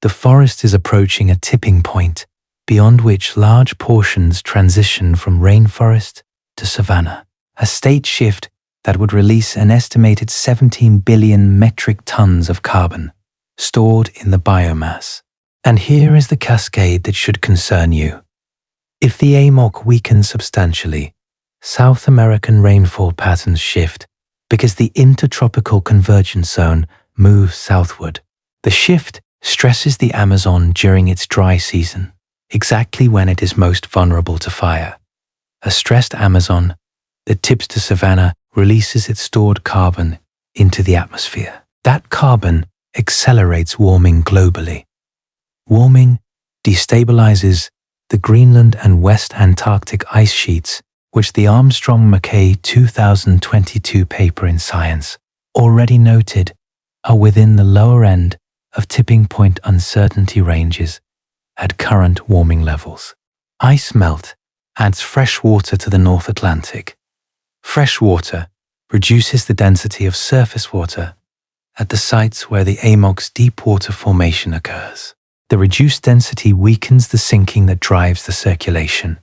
The forest is approaching a tipping point beyond which large portions transition from rainforest to savanna, a state shift that would release an estimated 17 billion metric tons of carbon stored in the biomass. And here is the cascade that should concern you. If the AMOC weakens substantially, South American rainfall patterns shift because the intertropical convergence zone moves southward. The shift stresses the Amazon during its dry season, exactly when it is most vulnerable to fire. A stressed Amazon that tips to savanna releases its stored carbon into the atmosphere. That carbon accelerates warming globally. Warming destabilizes the Greenland and West Antarctic ice sheets, which the Armstrong-McKay 2022 paper in Science already noted are within the lower end of tipping point uncertainty ranges at current warming levels. Ice melt adds fresh water to the North Atlantic. Fresh water reduces the density of surface water at the sites where the AMOC's deep water formation occurs. The reduced density weakens the sinking that drives the circulation.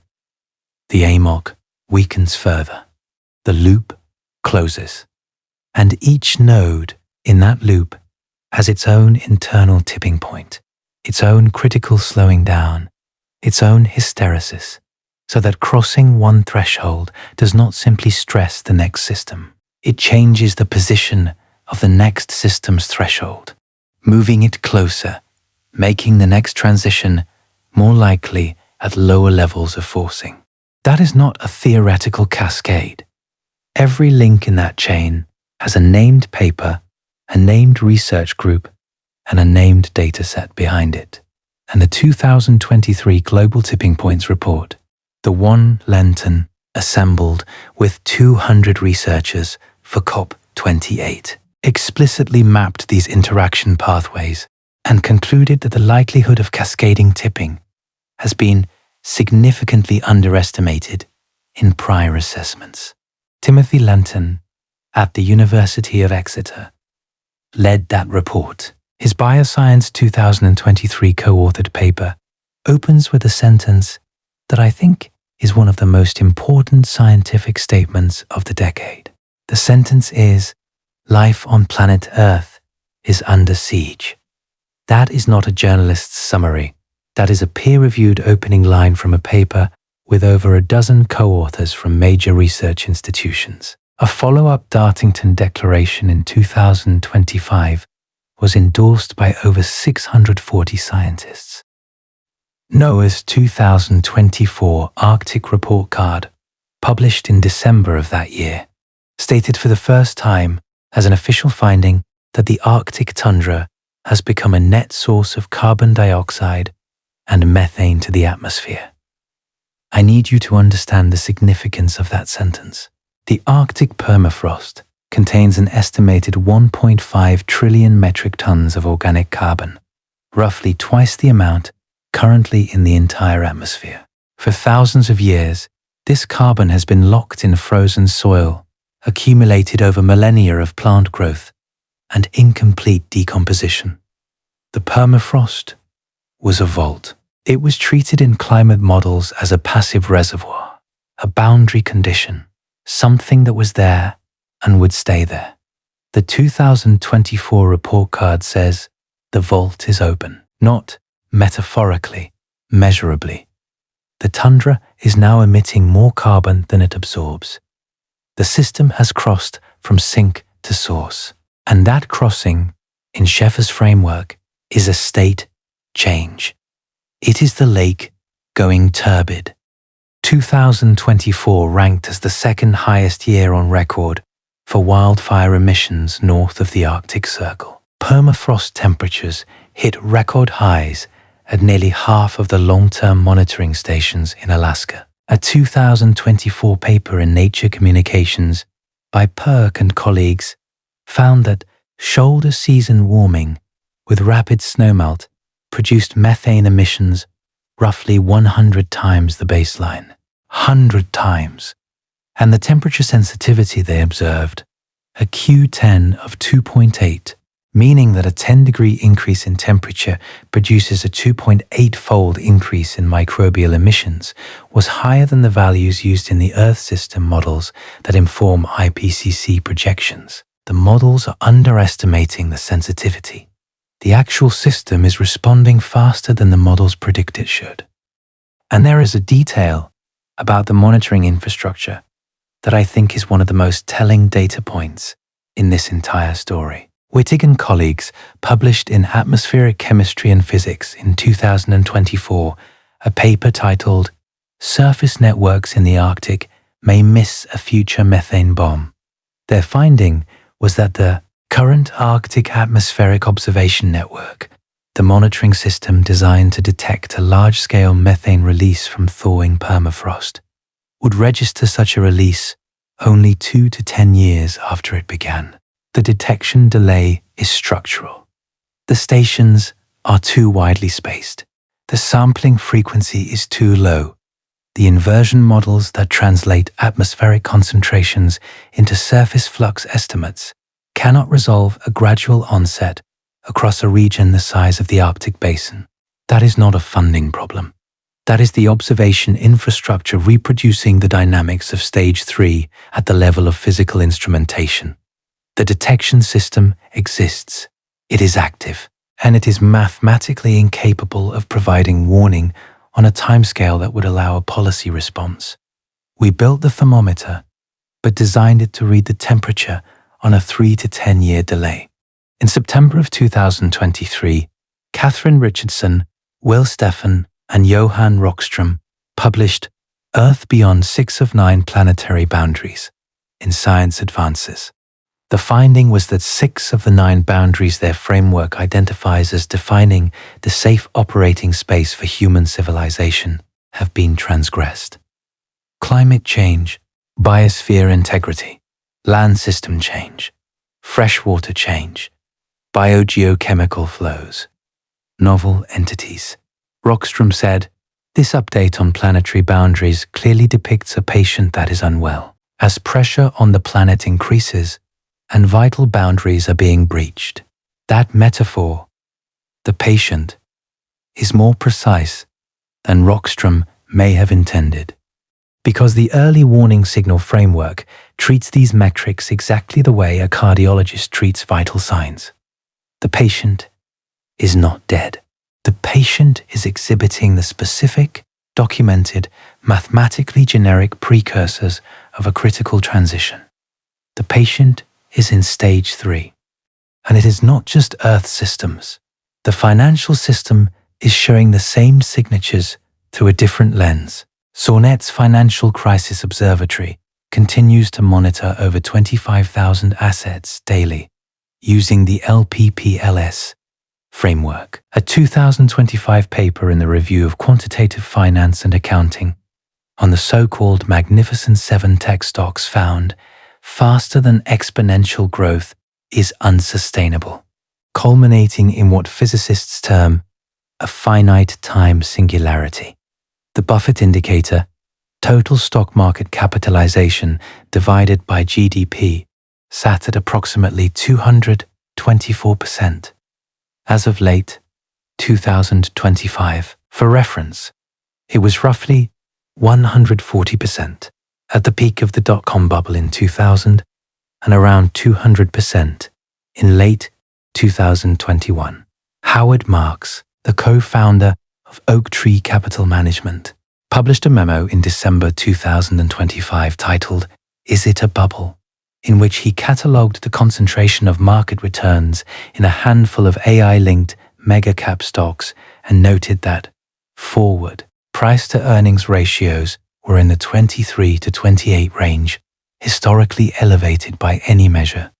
The AMOC weakens further. The loop closes. And each node in that loop has its own internal tipping point, its own critical slowing down, its own hysteresis, so that crossing one threshold does not simply stress the next system. It changes the position of the next system's threshold, moving it closer, making the next transition more likely at lower levels of forcing. That is not a theoretical cascade. Every link in that chain has a named paper, a named research group, and a named dataset behind it. And the 2023 Global Tipping Points report, the one Lenton assembled with 200 researchers for COP28, explicitly mapped these interaction pathways and concluded that the likelihood of cascading tipping has been significantly underestimated in prior assessments. Timothy Lenton at the University of Exeter led that report. His Bioscience 2023 co-authored paper opens with a sentence that I think is one of the most important scientific statements of the decade. The sentence is, "Life on planet Earth is under siege." That is not a journalist's summary. That is a peer-reviewed opening line from a paper with over a dozen co-authors from major research institutions. A follow-up Dartington Declaration in 2025 was endorsed by over 640 scientists. NOAA's 2024 Arctic Report Card, published in December of that year, stated for the first time as an official finding that the Arctic tundra has become a net source of carbon dioxide and methane to the atmosphere. I need you to understand the significance of that sentence. The Arctic permafrost contains an estimated 1.5 trillion metric tons of organic carbon, roughly twice the amount currently in the entire atmosphere. For thousands of years, this carbon has been locked in frozen soil, accumulated over millennia of plant growth and incomplete decomposition. The permafrost was a vault. It was treated in climate models as a passive reservoir, a boundary condition, something that was there and would stay there. The 2024 report card says the vault is open, not metaphorically, measurably. The tundra is now emitting more carbon than it absorbs. The system has crossed from sink to source, and that crossing, in Scheffer's framework, is a state change. It is the lake going turbid. 2024 ranked as the second highest year on record for wildfire emissions north of the Arctic Circle. Permafrost temperatures hit record highs at nearly half of the long-term monitoring stations in Alaska. A 2024 paper in Nature Communications by Perk and colleagues found that shoulder season warming with rapid snowmelt produced methane emissions roughly 100 times the baseline. 100 times. And the temperature sensitivity they observed, a Q10 of 2.8, meaning that a 10-degree increase in temperature produces a 2.8-fold increase in microbial emissions, was higher than the values used in the Earth system models that inform IPCC projections. The models are underestimating the sensitivity. The actual system is responding faster than the models predict it should. And there is a detail about the monitoring infrastructure that I think is one of the most telling data points in this entire story. Wittig and colleagues published in Atmospheric Chemistry and Physics in 2024 a paper titled "Surface Networks in the Arctic May Miss a Future Methane Bomb." Their finding was that the current Arctic Atmospheric Observation Network, the monitoring system designed to detect a large-scale methane release from thawing permafrost, would register such a release only 2 to 10 years after it began. The detection delay is structural. The stations are too widely spaced. The sampling frequency is too low. The inversion models that translate atmospheric concentrations into surface flux estimates cannot resolve a gradual onset across a region the size of the Arctic basin. That is not a funding problem. That is the observation infrastructure reproducing the dynamics of stage 3 at the level of physical instrumentation. The detection system exists. It is active, and it is mathematically incapable of providing warning on a timescale that would allow a policy response. We built the thermometer, but designed it to read the temperature on a 3 to 10 year delay. In September of 2023, Catherine Richardson, Will Stephan, and Johan Rockström published Earth Beyond 6 of 9 Planetary Boundaries in Science Advances. The finding was that 6 of the 9 boundaries their framework identifies as defining the safe operating space for human civilization have been transgressed. Climate change, biosphere integrity, land system change, freshwater change, biogeochemical flows, novel entities. Rockström said, "This update on planetary boundaries clearly depicts a patient that is unwell. As pressure on the planet increases and vital boundaries are being breached, that metaphor, the patient, is more precise than Rockström may have intended, because the early warning signal framework treats these metrics exactly the way a cardiologist treats vital signs. The patient is not dead. The patient is exhibiting the specific, documented, mathematically generic precursors of a critical transition. The patient is in stage 3. And it is not just Earth systems. The financial system is showing the same signatures through a different lens. Sornette's Financial Crisis Observatory continues to monitor over 25,000 assets daily using the LPPLS framework. A 2025 paper in the Review of Quantitative Finance and Accounting on the so-called Magnificent 7 tech stocks found faster than exponential growth is unsustainable, culminating in what physicists term a finite time singularity. The Buffett indicator, total stock market capitalization divided by GDP, sat at approximately 224%. As of late 2025, for reference, it was roughly 140%. at the peak of the dot-com bubble in 2000 and around 200% in late 2021. Howard Marks, the co-founder of Oak Tree Capital Management, published a memo in December 2025 titled, "Is It a Bubble?", in which he catalogued the concentration of market returns in a handful of AI-linked mega-cap stocks and noted that, forward, price-to-earnings ratios were in the 23 to 28 range, historically elevated by any measure.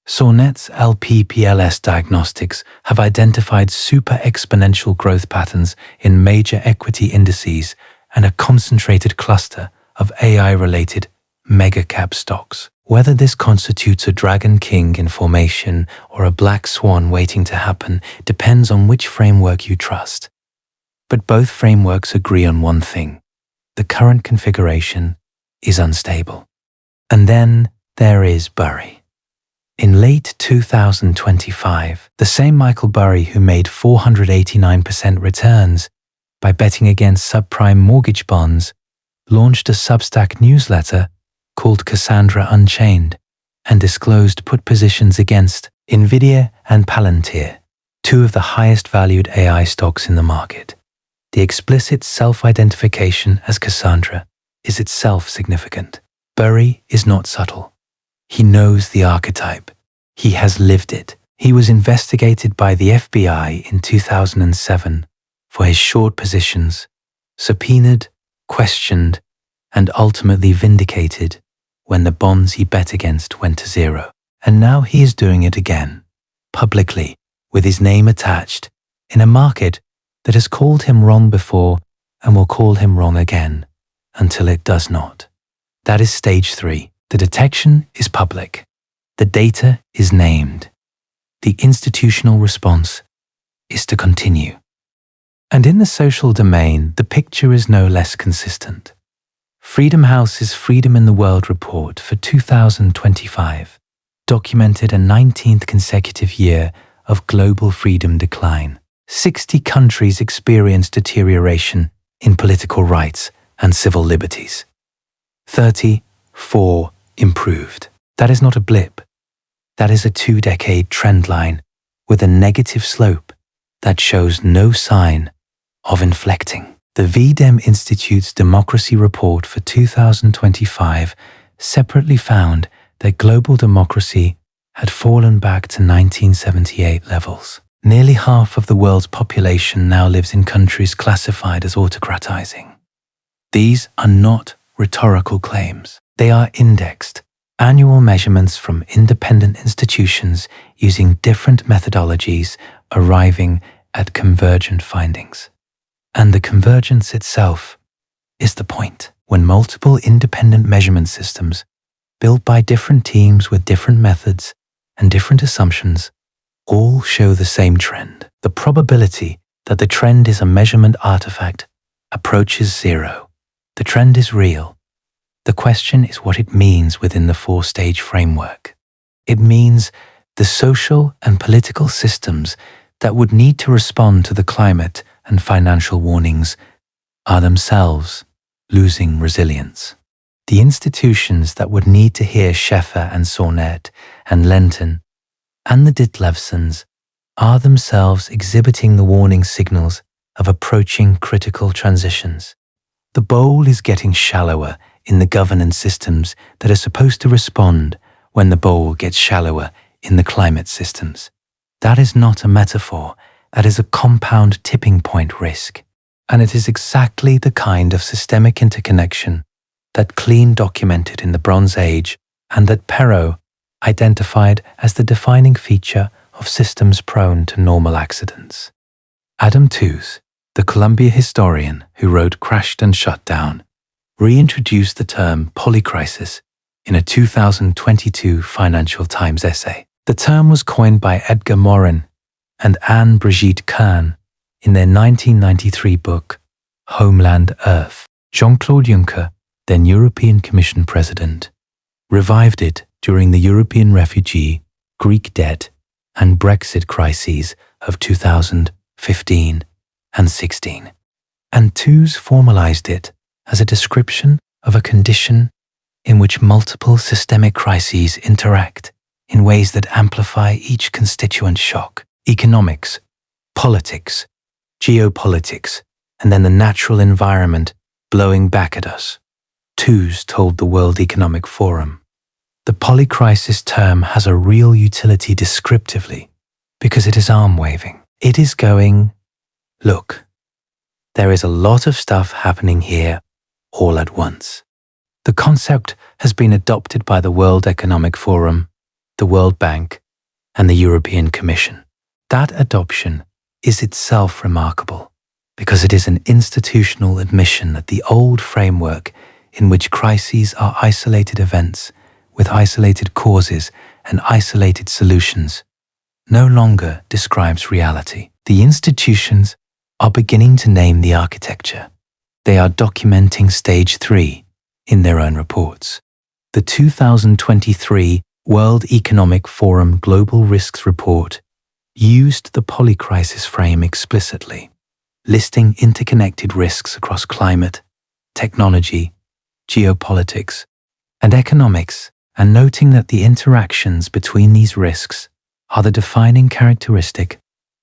Sornette's LPPLS diagnostics have identified super-exponential growth patterns in major equity indices and a concentrated cluster of AI-related mega-cap stocks. Whether this constitutes a Dragon King in formation or a black swan waiting to happen depends on which framework you trust. But both frameworks agree on one thing: the current configuration is unstable. And then there is Burry. In late 2025, the same Michael Burry who made 489% returns by betting against subprime mortgage bonds launched a Substack newsletter called Cassandra Unchained and disclosed put positions against Nvidia and Palantir, two of the highest valued AI stocks in the market. The explicit self-identification as Cassandra is itself significant. Burry is not subtle. He knows the archetype. He has lived it. He was investigated by the FBI in 2007 for his short positions, subpoenaed, questioned, and ultimately vindicated when the bonds he bet against went to zero. And now he is doing it again, publicly, with his name attached, in a market that has called him wrong before and will call him wrong again until it does not. That is stage 3. The detection is public. The data is named. The institutional response is to continue. And in the social domain, the picture is no less consistent. Freedom House's Freedom in the World report for 2025 documented a 19th consecutive year of global freedom decline. 60 countries experienced deterioration in political rights and civil liberties. 34 improved. That is not a blip. That is a 2-decade trend line with a negative slope that shows no sign of inflecting. The VDEM Institute's Democracy Report for 2025 separately found that global democracy had fallen back to 1978 levels. Nearly half of the world's population now lives in countries classified as autocratizing. These are not rhetorical claims. They are indexed, annual measurements from independent institutions using different methodologies arriving at convergent findings. And the convergence itself is the point. When multiple independent measurement systems, built by different teams with different methods and different assumptions, all show the same trend, the probability that the trend is a measurement artifact approaches zero. The trend is real. The question is what it means within the 4-stage framework. It means the social and political systems that would need to respond to the climate and financial warnings are themselves losing resilience. The institutions that would need to hear Scheffer and Sornette and Lenton and the Ditlevsons are themselves exhibiting the warning signals of approaching critical transitions. The bowl is getting shallower in the governance systems that are supposed to respond when the bowl gets shallower in the climate systems. That is not a metaphor. That is a compound tipping point risk. And it is exactly the kind of systemic interconnection that Klein documented in the Bronze Age and that Perrow identified as the defining feature of systems prone to normal accidents. Adam Tooze, the Columbia historian who wrote Crashed and Shut Down, reintroduced the term polycrisis in a 2022 Financial Times essay. The term was coined by Edgar Morin and Anne Brigitte Kern in their 1993 book, Homeland Earth. Jean-Claude Juncker, then European Commission President, revived it during the European refugee, Greek debt, and Brexit crises of 2015 and 16. And Tooze formalized it as a description of a condition in which multiple systemic crises interact in ways that amplify each constituent shock. Economics, politics, geopolitics, and then the natural environment blowing back at us. Twos told the World Economic Forum. The polycrisis term has a real utility descriptively because it is arm-waving. It is going, look, there is a lot of stuff happening here all at once. The concept has been adopted by the World Economic Forum, the World Bank, and the European Commission. That adoption is itself remarkable because it is an institutional admission that the old framework in which crises are isolated events with isolated causes and isolated solutions no longer describes reality. The institutions are beginning to name the architecture. They are documenting stage 3 in their own reports. The 2023 World Economic Forum Global Risks Report used the polycrisis frame explicitly, listing interconnected risks across climate, technology, geopolitics, and economics, and noting that the interactions between these risks are the defining characteristic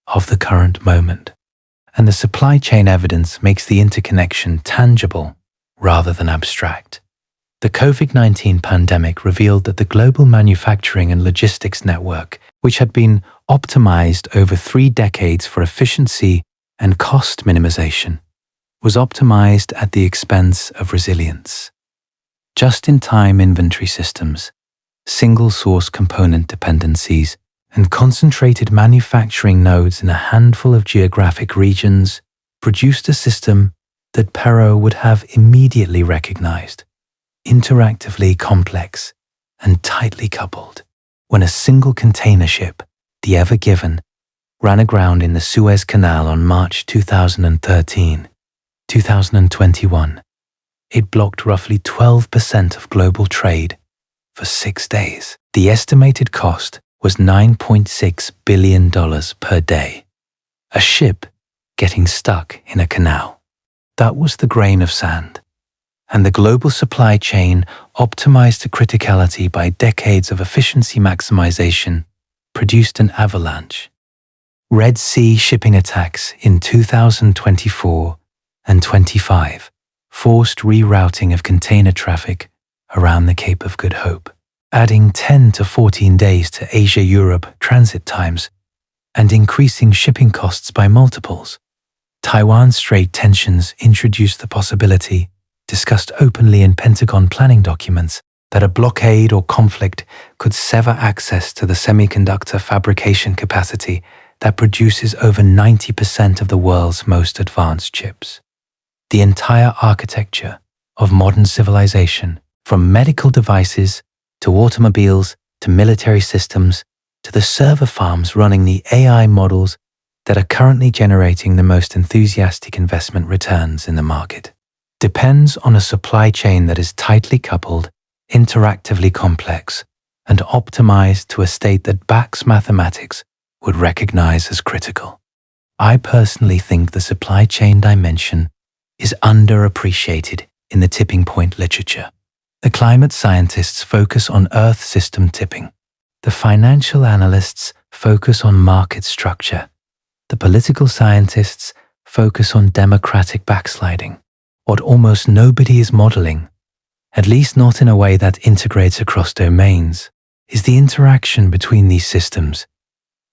of the current moment. And the supply chain evidence makes the interconnection tangible rather than abstract. The COVID-19 pandemic revealed that the global manufacturing and logistics network, which had been optimized over 3 decades for efficiency and cost minimization, was optimized at the expense of resilience. Just-in-time inventory systems, single-source component dependencies, and concentrated manufacturing nodes in a handful of geographic regions produced a system that Perot would have immediately recognized, interactively complex and tightly coupled. When a single container ship, the Ever Given, ran aground in the Suez Canal on March 2021, it blocked roughly 12% of global trade for 6 days. The estimated cost was $9.6 billion per day. A ship getting stuck in a canal. That was the grain of sand. And the global supply chain, optimized to criticality by decades of efficiency maximization, produced an avalanche. Red Sea shipping attacks in 2024 and 25 forced rerouting of container traffic around the Cape of Good Hope, adding 10 to 14 days to Asia-Europe transit times and increasing shipping costs by multiples. Taiwan Strait tensions introduced the possibility, discussed openly in Pentagon planning documents, that a blockade or conflict could sever access to the semiconductor fabrication capacity that produces over 90% of the world's most advanced chips. The entire architecture of modern civilization, from medical devices to automobiles to military systems to the server farms running the AI models that are currently generating the most enthusiastic investment returns in the market, depends on a supply chain that is tightly coupled, interactively complex, and optimized to a state that Bach's mathematics would recognize as critical. I personally think the supply chain dimension is underappreciated in the tipping point literature. The climate scientists focus on Earth system tipping. The financial analysts focus on market structure. The political scientists focus on democratic backsliding. What almost nobody is modeling, at least not in a way that integrates across domains, is the interaction between these systems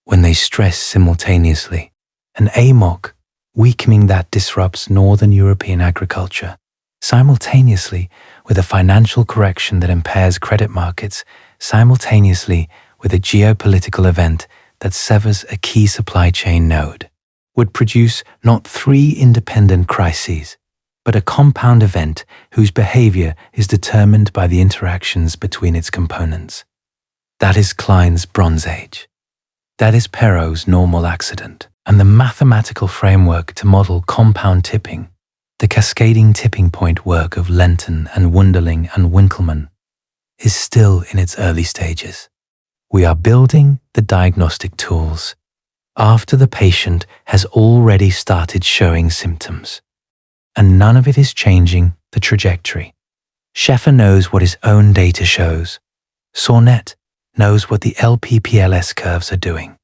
when they stress simultaneously. An AMOC weakening that disrupts Northern European agriculture, simultaneously with a financial correction that impairs credit markets, simultaneously with a geopolitical event that severs a key supply chain node, would produce not 3 independent crises, but a compound event whose behavior is determined by the interactions between its components. That is Klein's Bronze Age. That is Perot's normal accident. And the mathematical framework to model compound tipping, the cascading tipping point work of Lenton and Wunderling and Winkelmann, is still in its early stages. We are building the diagnostic tools after the patient has already started showing symptoms, and none of it is changing the trajectory. Scheffer knows what his own data shows. Sornette knows what the LPPLS curves are doing.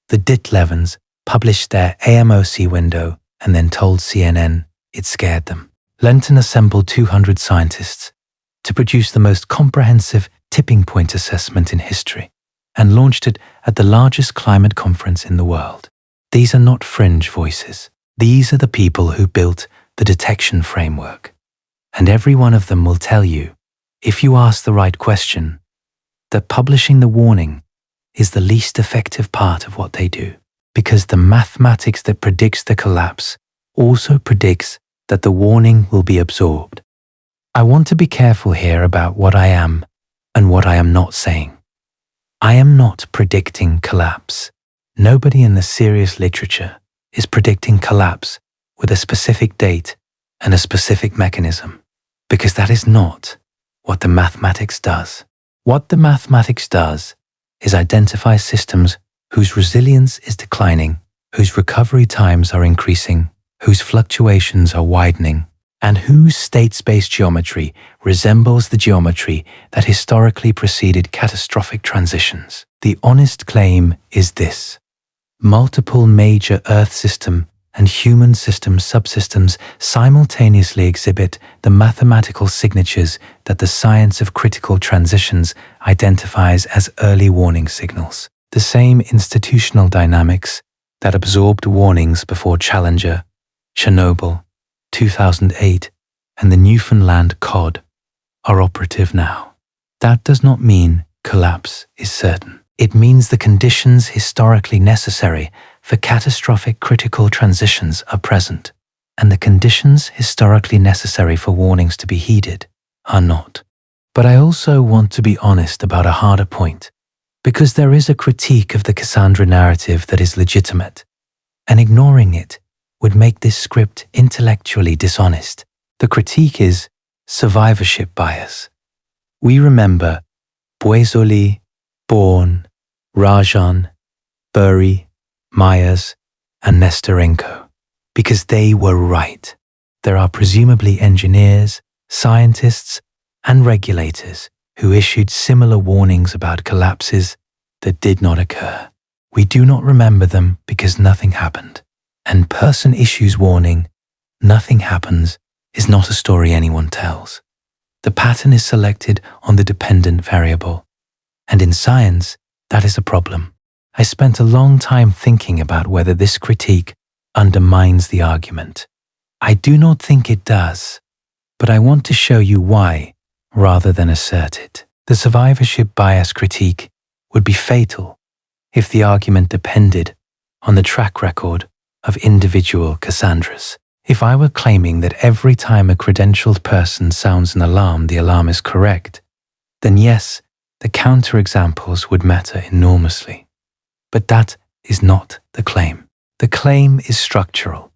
The Ditlevens published their AMOC window and then told CNN it scared them. Lenton assembled 200 scientists to produce the most comprehensive tipping point assessment in history and launched it at the largest climate conference in the world. These are not fringe voices. These are the people who built the detection framework. And every one of them will tell you, if you ask the right question, that publishing the warning is the least effective part of what they do, because the mathematics that predicts the collapse also predicts that the warning will be absorbed. I want to be careful here about what I am and what I am not saying. I am not predicting collapse. Nobody in the serious literature is predicting collapse with a specific date and a specific mechanism, because that is not what the mathematics does. What the mathematics does is identify systems whose resilience is declining, whose recovery times are increasing, whose fluctuations are widening, and whose state-space geometry resembles the geometry that historically preceded catastrophic transitions. The honest claim is this: multiple major Earth system and human system subsystems simultaneously exhibit the mathematical signatures that the science of critical transitions identifies as early warning signals. The same institutional dynamics that absorbed warnings before Challenger, Chernobyl, 2008, and the Newfoundland cod are operative now. That does not mean collapse is certain. It means the conditions historically necessary for catastrophic critical transitions are present, and the conditions historically necessary for warnings to be heeded are not. But I also want to be honest about a harder point, because there is a critique of the Cassandra narrative that is legitimate, and ignoring it would make this script intellectually dishonest. The critique is survivorship bias. We remember Boisjoly, Born, Rajan, Bury, Myers, and Nesterenko, because they were right. There are presumably engineers, scientists, and regulators who issued similar warnings about collapses that did not occur. We do not remember them because nothing happened. And person issues warning, nothing happens, is not a story anyone tells. The pattern is selected on the dependent variable. And in science, that is a problem. I spent a long time thinking about whether this critique undermines the argument. I do not think it does, but I want to show you why rather than assert it. The survivorship bias critique would be fatal if the argument depended on the track record of individual Cassandras. If I were claiming that every time a credentialed person sounds an alarm, the alarm is correct, then yes, the counterexamples would matter enormously. But that is not the claim. The claim is structural.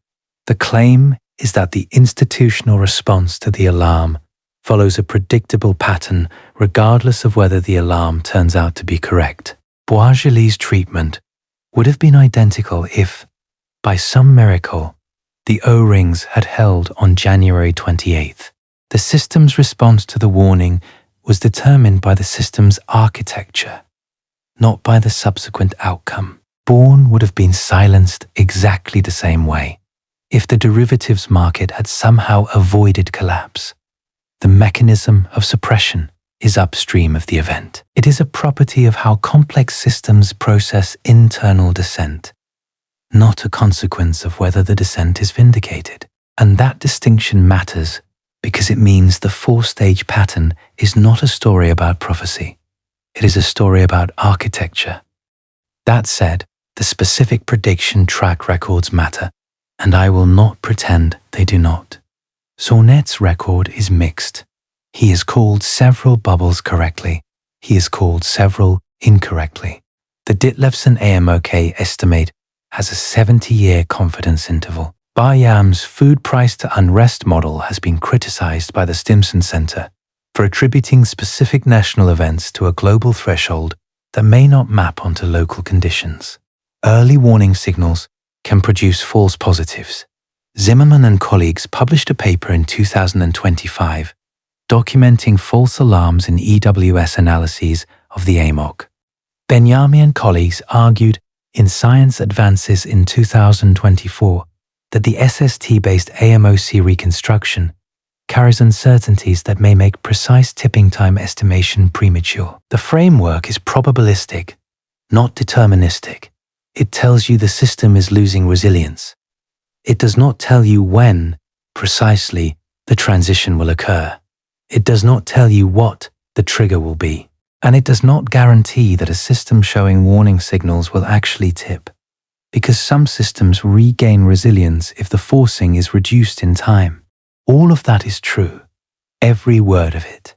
The claim is that the institutional response to the alarm follows a predictable pattern regardless of whether the alarm turns out to be correct. Boisjoly's treatment would have been identical if, by some miracle, the O-rings had held on January 28th. The system's response to the warning was determined by the system's architecture, not by the subsequent outcome. Bourne would have been silenced exactly the same way if the derivatives market had somehow avoided collapse. The mechanism of suppression is upstream of the event. It is a property of how complex systems process internal descent, not a consequence of whether the descent is vindicated. And that distinction matters because it means the four-stage pattern is not a story about prophecy. It is a story about architecture. That said, the specific prediction track records matter, and I will not pretend they do not. Sornette's record is mixed. He has called several bubbles correctly. He has called several incorrectly. The Ditlevsen AMOC estimate has a 70-year confidence interval. Bayam's food price to unrest model has been criticized by the Stimson Center for attributing specific national events to a global threshold that may not map onto local conditions. Early warning signals can produce false positives. Zimmerman and colleagues published a paper in 2025 documenting false alarms in EWS analyses of the AMOC. Benyami and colleagues argued in Science Advances in 2024 that the SST-based AMOC reconstruction carries uncertainties that may make precise tipping time estimation premature. The framework is probabilistic, not deterministic. It tells you the system is losing resilience. It does not tell you when, precisely, the transition will occur. It does not tell you what the trigger will be. And it does not guarantee that a system showing warning signals will actually tip, because some systems regain resilience if the forcing is reduced in time. All of that is true, every word of it,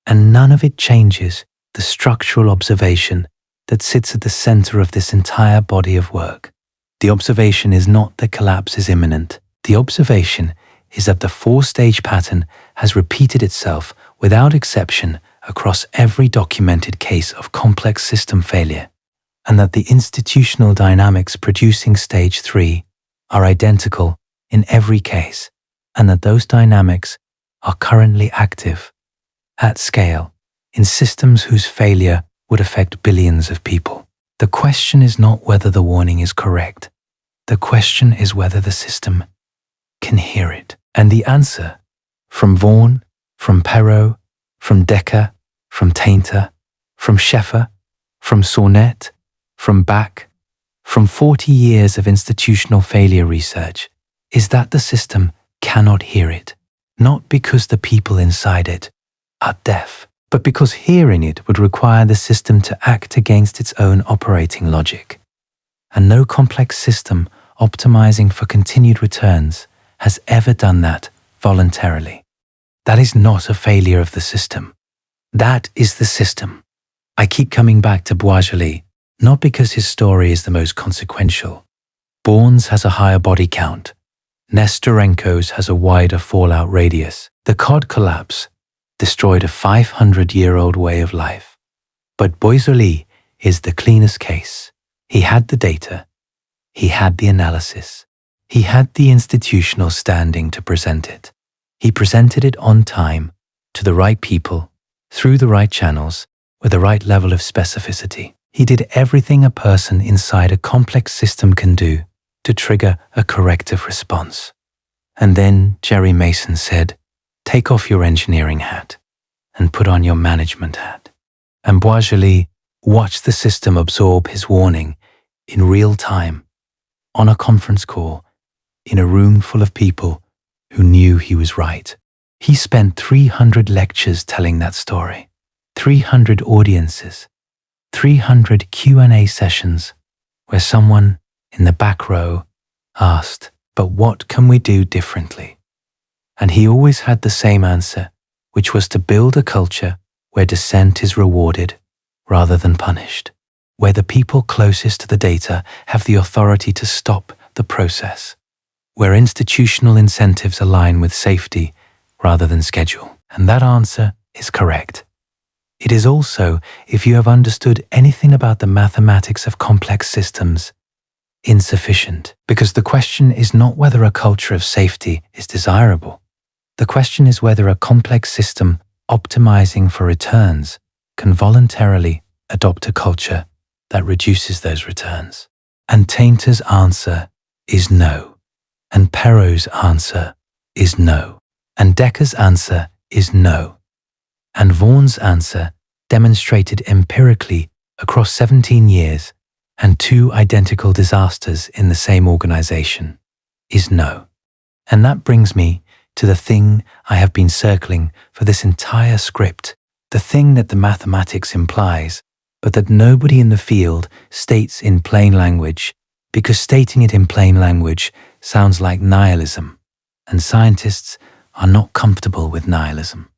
and none of it changes the structural observation that sits at the center of this entire body of work. The observation is not that collapse is imminent. The observation is that the four-stage pattern has repeated itself without exception across every documented case of complex system failure, and that the institutional dynamics producing stage 3 are identical in every case, and that those dynamics are currently active, at scale, in systems whose failure would affect billions of people. The question is not whether the warning is correct. The question is whether the system can hear it. And the answer, from Vaughan, from Perot, from Decker, from Tainter, from Scheffer, from Sornette, from Bach, from 40 years of institutional failure research, is that the system cannot hear it, not because the people inside it are deaf, but because hearing it would require the system to act against its own operating logic. And no complex system optimizing for continued returns has ever done that voluntarily. That is not a failure of the system. That is the system. I keep coming back to Boisjoly, not because his story is the most consequential. Born's has a higher body count. Nesterenko's has a wider fallout radius. The cod collapse destroyed a 500-year-old way of life. But Boisjoly is the cleanest case. He had the data. He had the analysis. He had the institutional standing to present it. He presented it on time, to the right people, through the right channels, with the right level of specificity. He did everything a person inside a complex system can do to trigger a corrective response. And then Jerry Mason said, "Take off your engineering hat and put on your management hat." And Boisjoly watched the system absorb his warning in real time, on a conference call, in a room full of people who knew he was right. He spent 300 lectures telling that story, 300 audiences, 300 Q&A sessions where someone in the back row asked, "But what can we do differently?" And he always had the same answer, which was to build a culture where dissent is rewarded rather than punished, where the people closest to the data have the authority to stop the process, where institutional incentives align with safety rather than schedule. And that answer is correct. It is also, if you have understood anything about the mathematics of complex systems, insufficient, because the question is not whether a culture of safety is desirable. The question is whether a complex system optimizing for returns can voluntarily adopt a culture that reduces those returns. And Tainter's answer is no. And Perot's answer is no. And Decker's answer is no. And Vaughan's answer, demonstrated empirically across 17 years and 2 identical disasters in the same organization, is no. And that brings me to the thing I have been circling for this entire script, the thing that the mathematics implies, but that nobody in the field states in plain language, because stating it in plain language sounds like nihilism, and scientists are not comfortable with nihilism.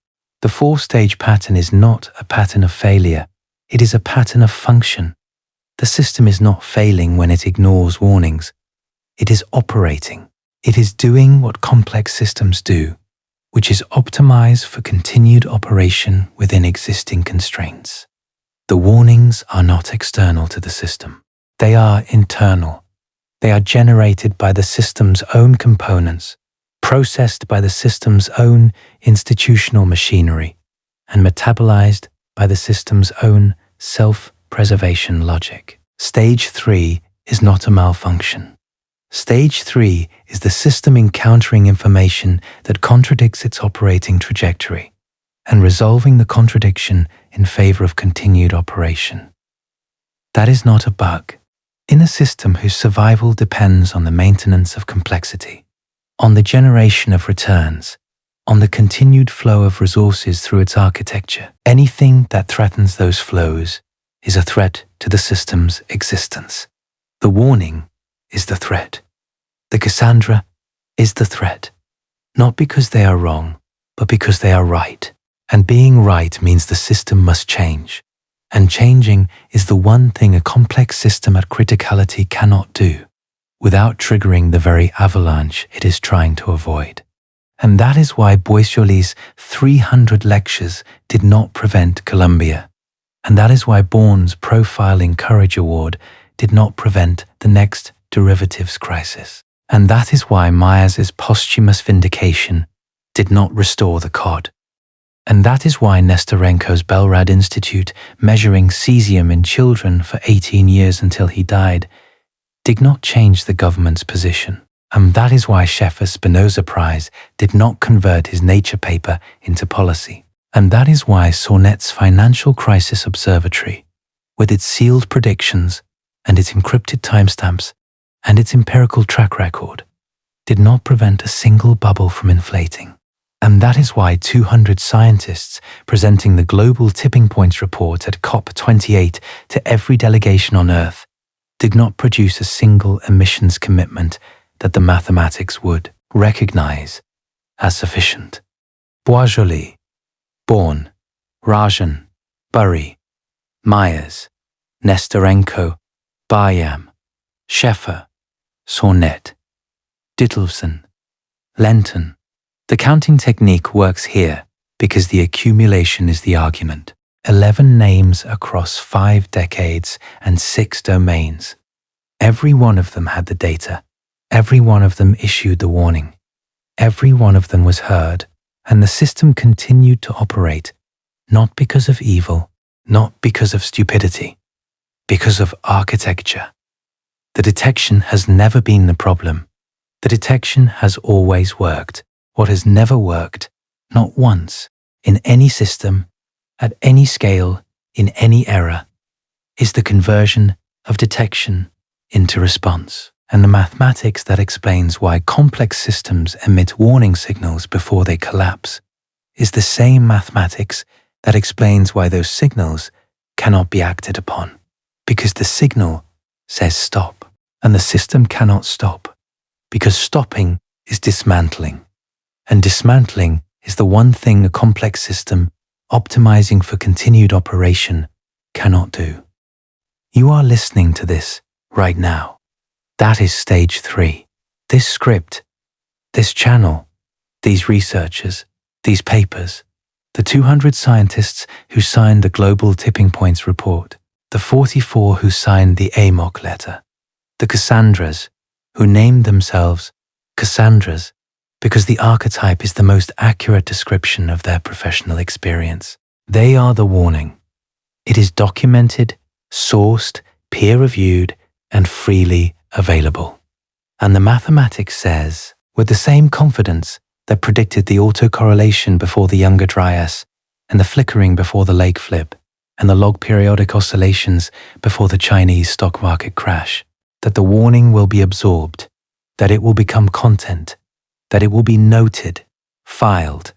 The 4-stage pattern is not a pattern of failure, it is a pattern of function. The system is not failing when it ignores warnings. It is operating. It is doing what complex systems do, which is optimize for continued operation within existing constraints. The warnings are not external to the system. They are internal. They are generated by the system's own components, processed by the system's own institutional machinery, and metabolized by the system's own self-preservation logic. Stage 3 is not a malfunction. Stage 3 is the system encountering information that contradicts its operating trajectory and resolving the contradiction in favor of continued operation. That is not a bug. In a system whose survival depends on the maintenance of complexity, on the generation of returns, on the continued flow of resources through its architecture, anything that threatens those flows is a threat to the system's existence. The warning is the threat. The Cassandra is the threat, not because they are wrong, but because they are right. And being right means the system must change. And changing is the one thing a complex system at criticality cannot do without triggering the very avalanche it is trying to avoid. And that is why Boisjoly's 300 lectures did not prevent Columbia. And that is why Bourne's Profiling Courage Award did not prevent the next derivatives crisis. And that is why Myers's posthumous vindication did not restore the cod. And that is why Nesterenko's Belrad Institute, measuring cesium in children for 18 years until he died, did not change the government's position. And that is why Scheffer's Spinoza Prize did not convert his Nature paper into policy. And that is why Sornette's Financial Crisis Observatory, with its sealed predictions and its encrypted timestamps and its empirical track record, did not prevent a single bubble from inflating. And that is why 200 scientists presenting the Global Tipping Points report at COP28 to every delegation on Earth did not produce a single emissions commitment that the mathematics would recognize as sufficient. Boisjoly, Born, Rajan, Burry, Myers, Nesterenko, Bayam, Scheffer, Sornette, Dittelson, Lenton. The counting technique works here because the accumulation is the argument. 11 names across 5 decades and 6 domains. Every one of them had the data. Every one of them issued the warning. Every one of them was heard, and the system continued to operate, not because of evil, not because of stupidity, because of architecture. The detection has never been the problem. The detection has always worked. What has never worked, not once, in any system, at any scale, in any era, is the conversion of detection into response. And the mathematics that explains why complex systems emit warning signals before they collapse is the same mathematics that explains why those signals cannot be acted upon, because the signal says stop, and the system cannot stop, because stopping is dismantling. And dismantling is the one thing a complex system, optimizing for continued operation, cannot do. You are listening to this right now. That is stage 3. This script, this channel, these researchers, these papers, the 200 scientists who signed the Global Tipping Points report, the 44 who signed the AMOC letter, the Cassandras who named themselves Cassandras because the archetype is the most accurate description of their professional experience. They are the warning. It is documented, sourced, peer-reviewed, and freely available. And the mathematics says, with the same confidence that predicted the autocorrelation before the Younger Dryas, and the flickering before the lake flip, and the log periodic oscillations before the Chinese stock market crash, that the warning will be absorbed, that it will become content, that it will be noted, filed,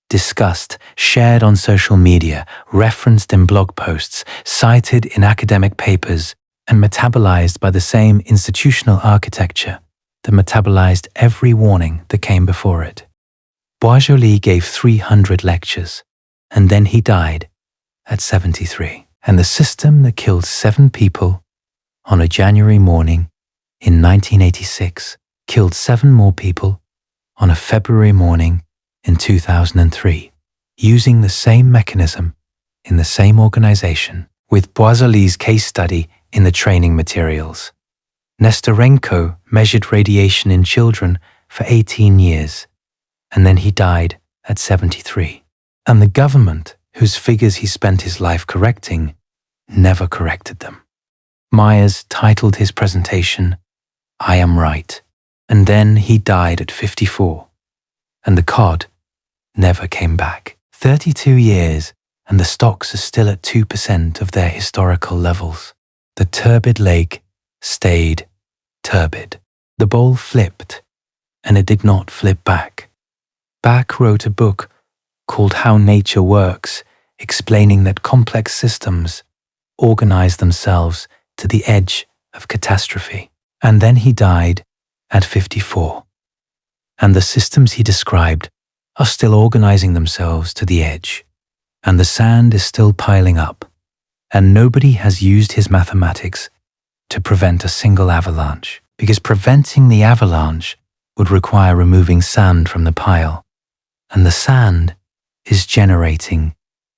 discussed, shared on social media, referenced in blog posts, cited in academic papers, and metabolized by the same institutional architecture that metabolized every warning that came before it. Boisjoly gave 300 lectures, and then he died at 73. And the system that killed 7 people on a January morning in 1986 killed 7 more people on a February morning in 2003, using the same mechanism in the same organization, with Boisjoly's case study in the training materials. Nesterenko measured radiation in children for 18 years, and then he died at 73. And the government, whose figures he spent his life correcting, never corrected them. Myers titled his presentation, "I Am Right," and then he died at 54. And the cod never came back. 32 years, and the stocks are still at 2% of their historical levels. The turbid lake stayed turbid. The bowl flipped, and it did not flip back. Bach wrote a book called How Nature Works, explaining that complex systems organize themselves to the edge of catastrophe. And then he died at 54. And the systems he described are still organizing themselves to the edge. And the sand is still piling up. And nobody has used his mathematics to prevent a single avalanche, because preventing the avalanche would require removing sand from the pile. And the sand is generating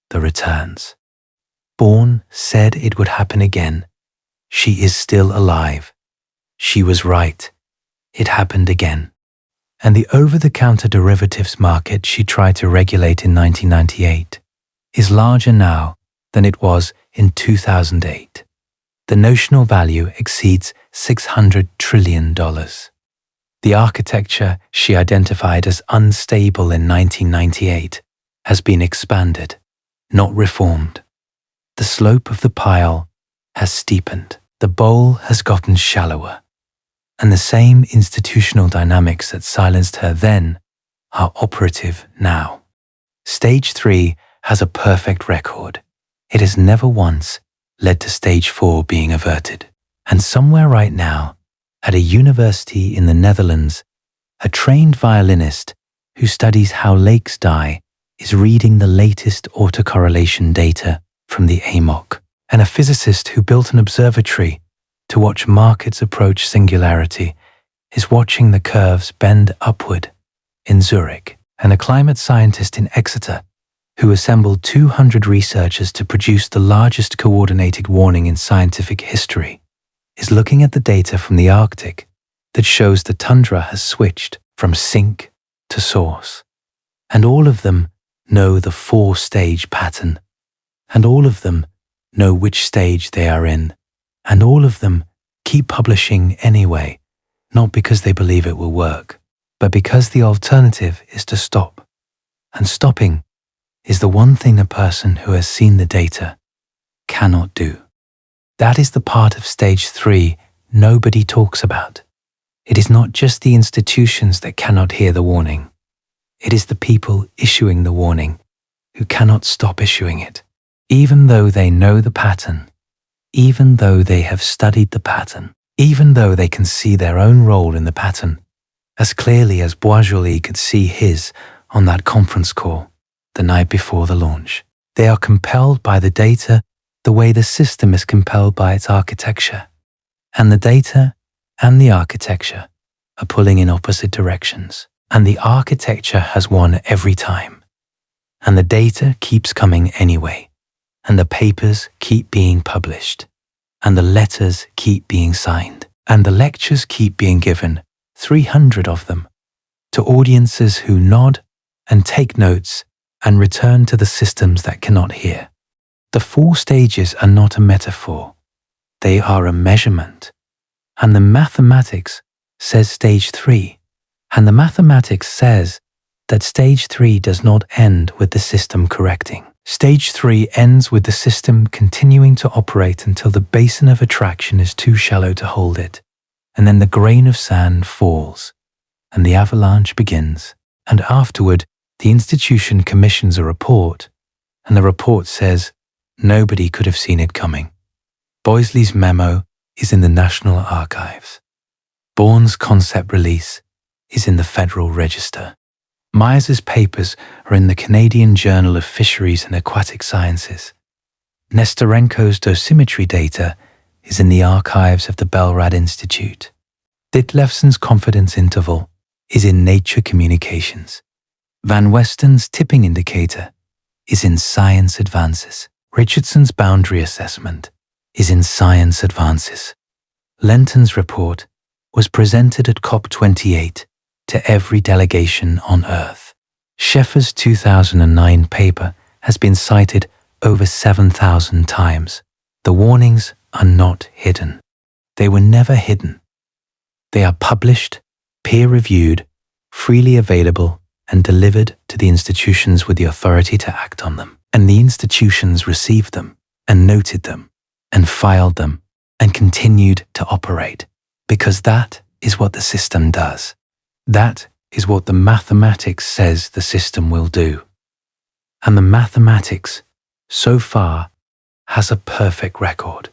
the returns. Bourne said it would happen again. She is still alive. She was right. It happened again. And the over-the-counter derivatives market she tried to regulate in 1998 is larger now than it was in 2008. The notional value exceeds $600 trillion. The architecture she identified as unstable in 1998 has been expanded, not reformed. The slope of the pile has steepened. The bowl has gotten shallower. And the same institutional dynamics that silenced her then are operative now. Stage 3 has a perfect record. It has never once led to Stage 4 being averted. And somewhere right now, at a university in the Netherlands, a trained violinist who studies how lakes die is reading the latest autocorrelation data from the AMOC. And a physicist who built an observatory to watch markets approach singularity is watching the curves bend upward in Zurich. And a climate scientist in Exeter who assembled 200 researchers to produce the largest coordinated warning in scientific history is looking at the data from the Arctic that shows the tundra has switched from sink to source. And all of them know the 4-stage pattern. And all of them know which stage they are in. And all of them keep publishing anyway, not because they believe it will work, but because the alternative is to stop. And stopping is the one thing a person who has seen the data cannot do. That is the part of Stage 3 nobody talks about. It is not just the institutions that cannot hear the warning. It is the people issuing the warning who cannot stop issuing it, even though they know the pattern, even though they have studied the pattern, even though they can see their own role in the pattern, as clearly as Boisjoly could see his on that conference call the night before the launch. They are compelled by the data the way the system is compelled by its architecture. And the data and the architecture are pulling in opposite directions. And the architecture has won every time. And the data keeps coming anyway. And the papers keep being published. And the letters keep being signed. And the lectures keep being given, 300 of them, to audiences who nod and take notes and return to the systems that cannot hear. The 4 stages are not a metaphor. They are a measurement. And the mathematics says Stage 3. And the mathematics says that Stage 3 does not end with the system correcting. Stage 3 ends with the system continuing to operate until the basin of attraction is too shallow to hold it. And then the grain of sand falls, and the avalanche begins. And afterward, the institution commissions a report, and the report says, nobody could have seen it coming. Boisjoly's memo is in the National Archives. Bourne's concept release is in the Federal Register. Myers's papers are in the Canadian Journal of Fisheries and Aquatic Sciences. Nesterenko's dosimetry data is in the archives of the Belrad Institute. Ditlevson's confidence interval is in Nature Communications. Van Westen's tipping indicator is in Science Advances. Richardson's boundary assessment is in Science Advances. Lenton's report was presented at COP28 to every delegation on Earth. Scheffer's 2009 paper has been cited over 7,000 times. The warnings are not hidden. They were never hidden. They are published, peer-reviewed, freely available, and delivered to the institutions with the authority to act on them. And the institutions received them, and noted them, and filed them, and continued to operate, because that is what the system does. That is what the mathematics says the system will do. And the mathematics, so far, has a perfect record.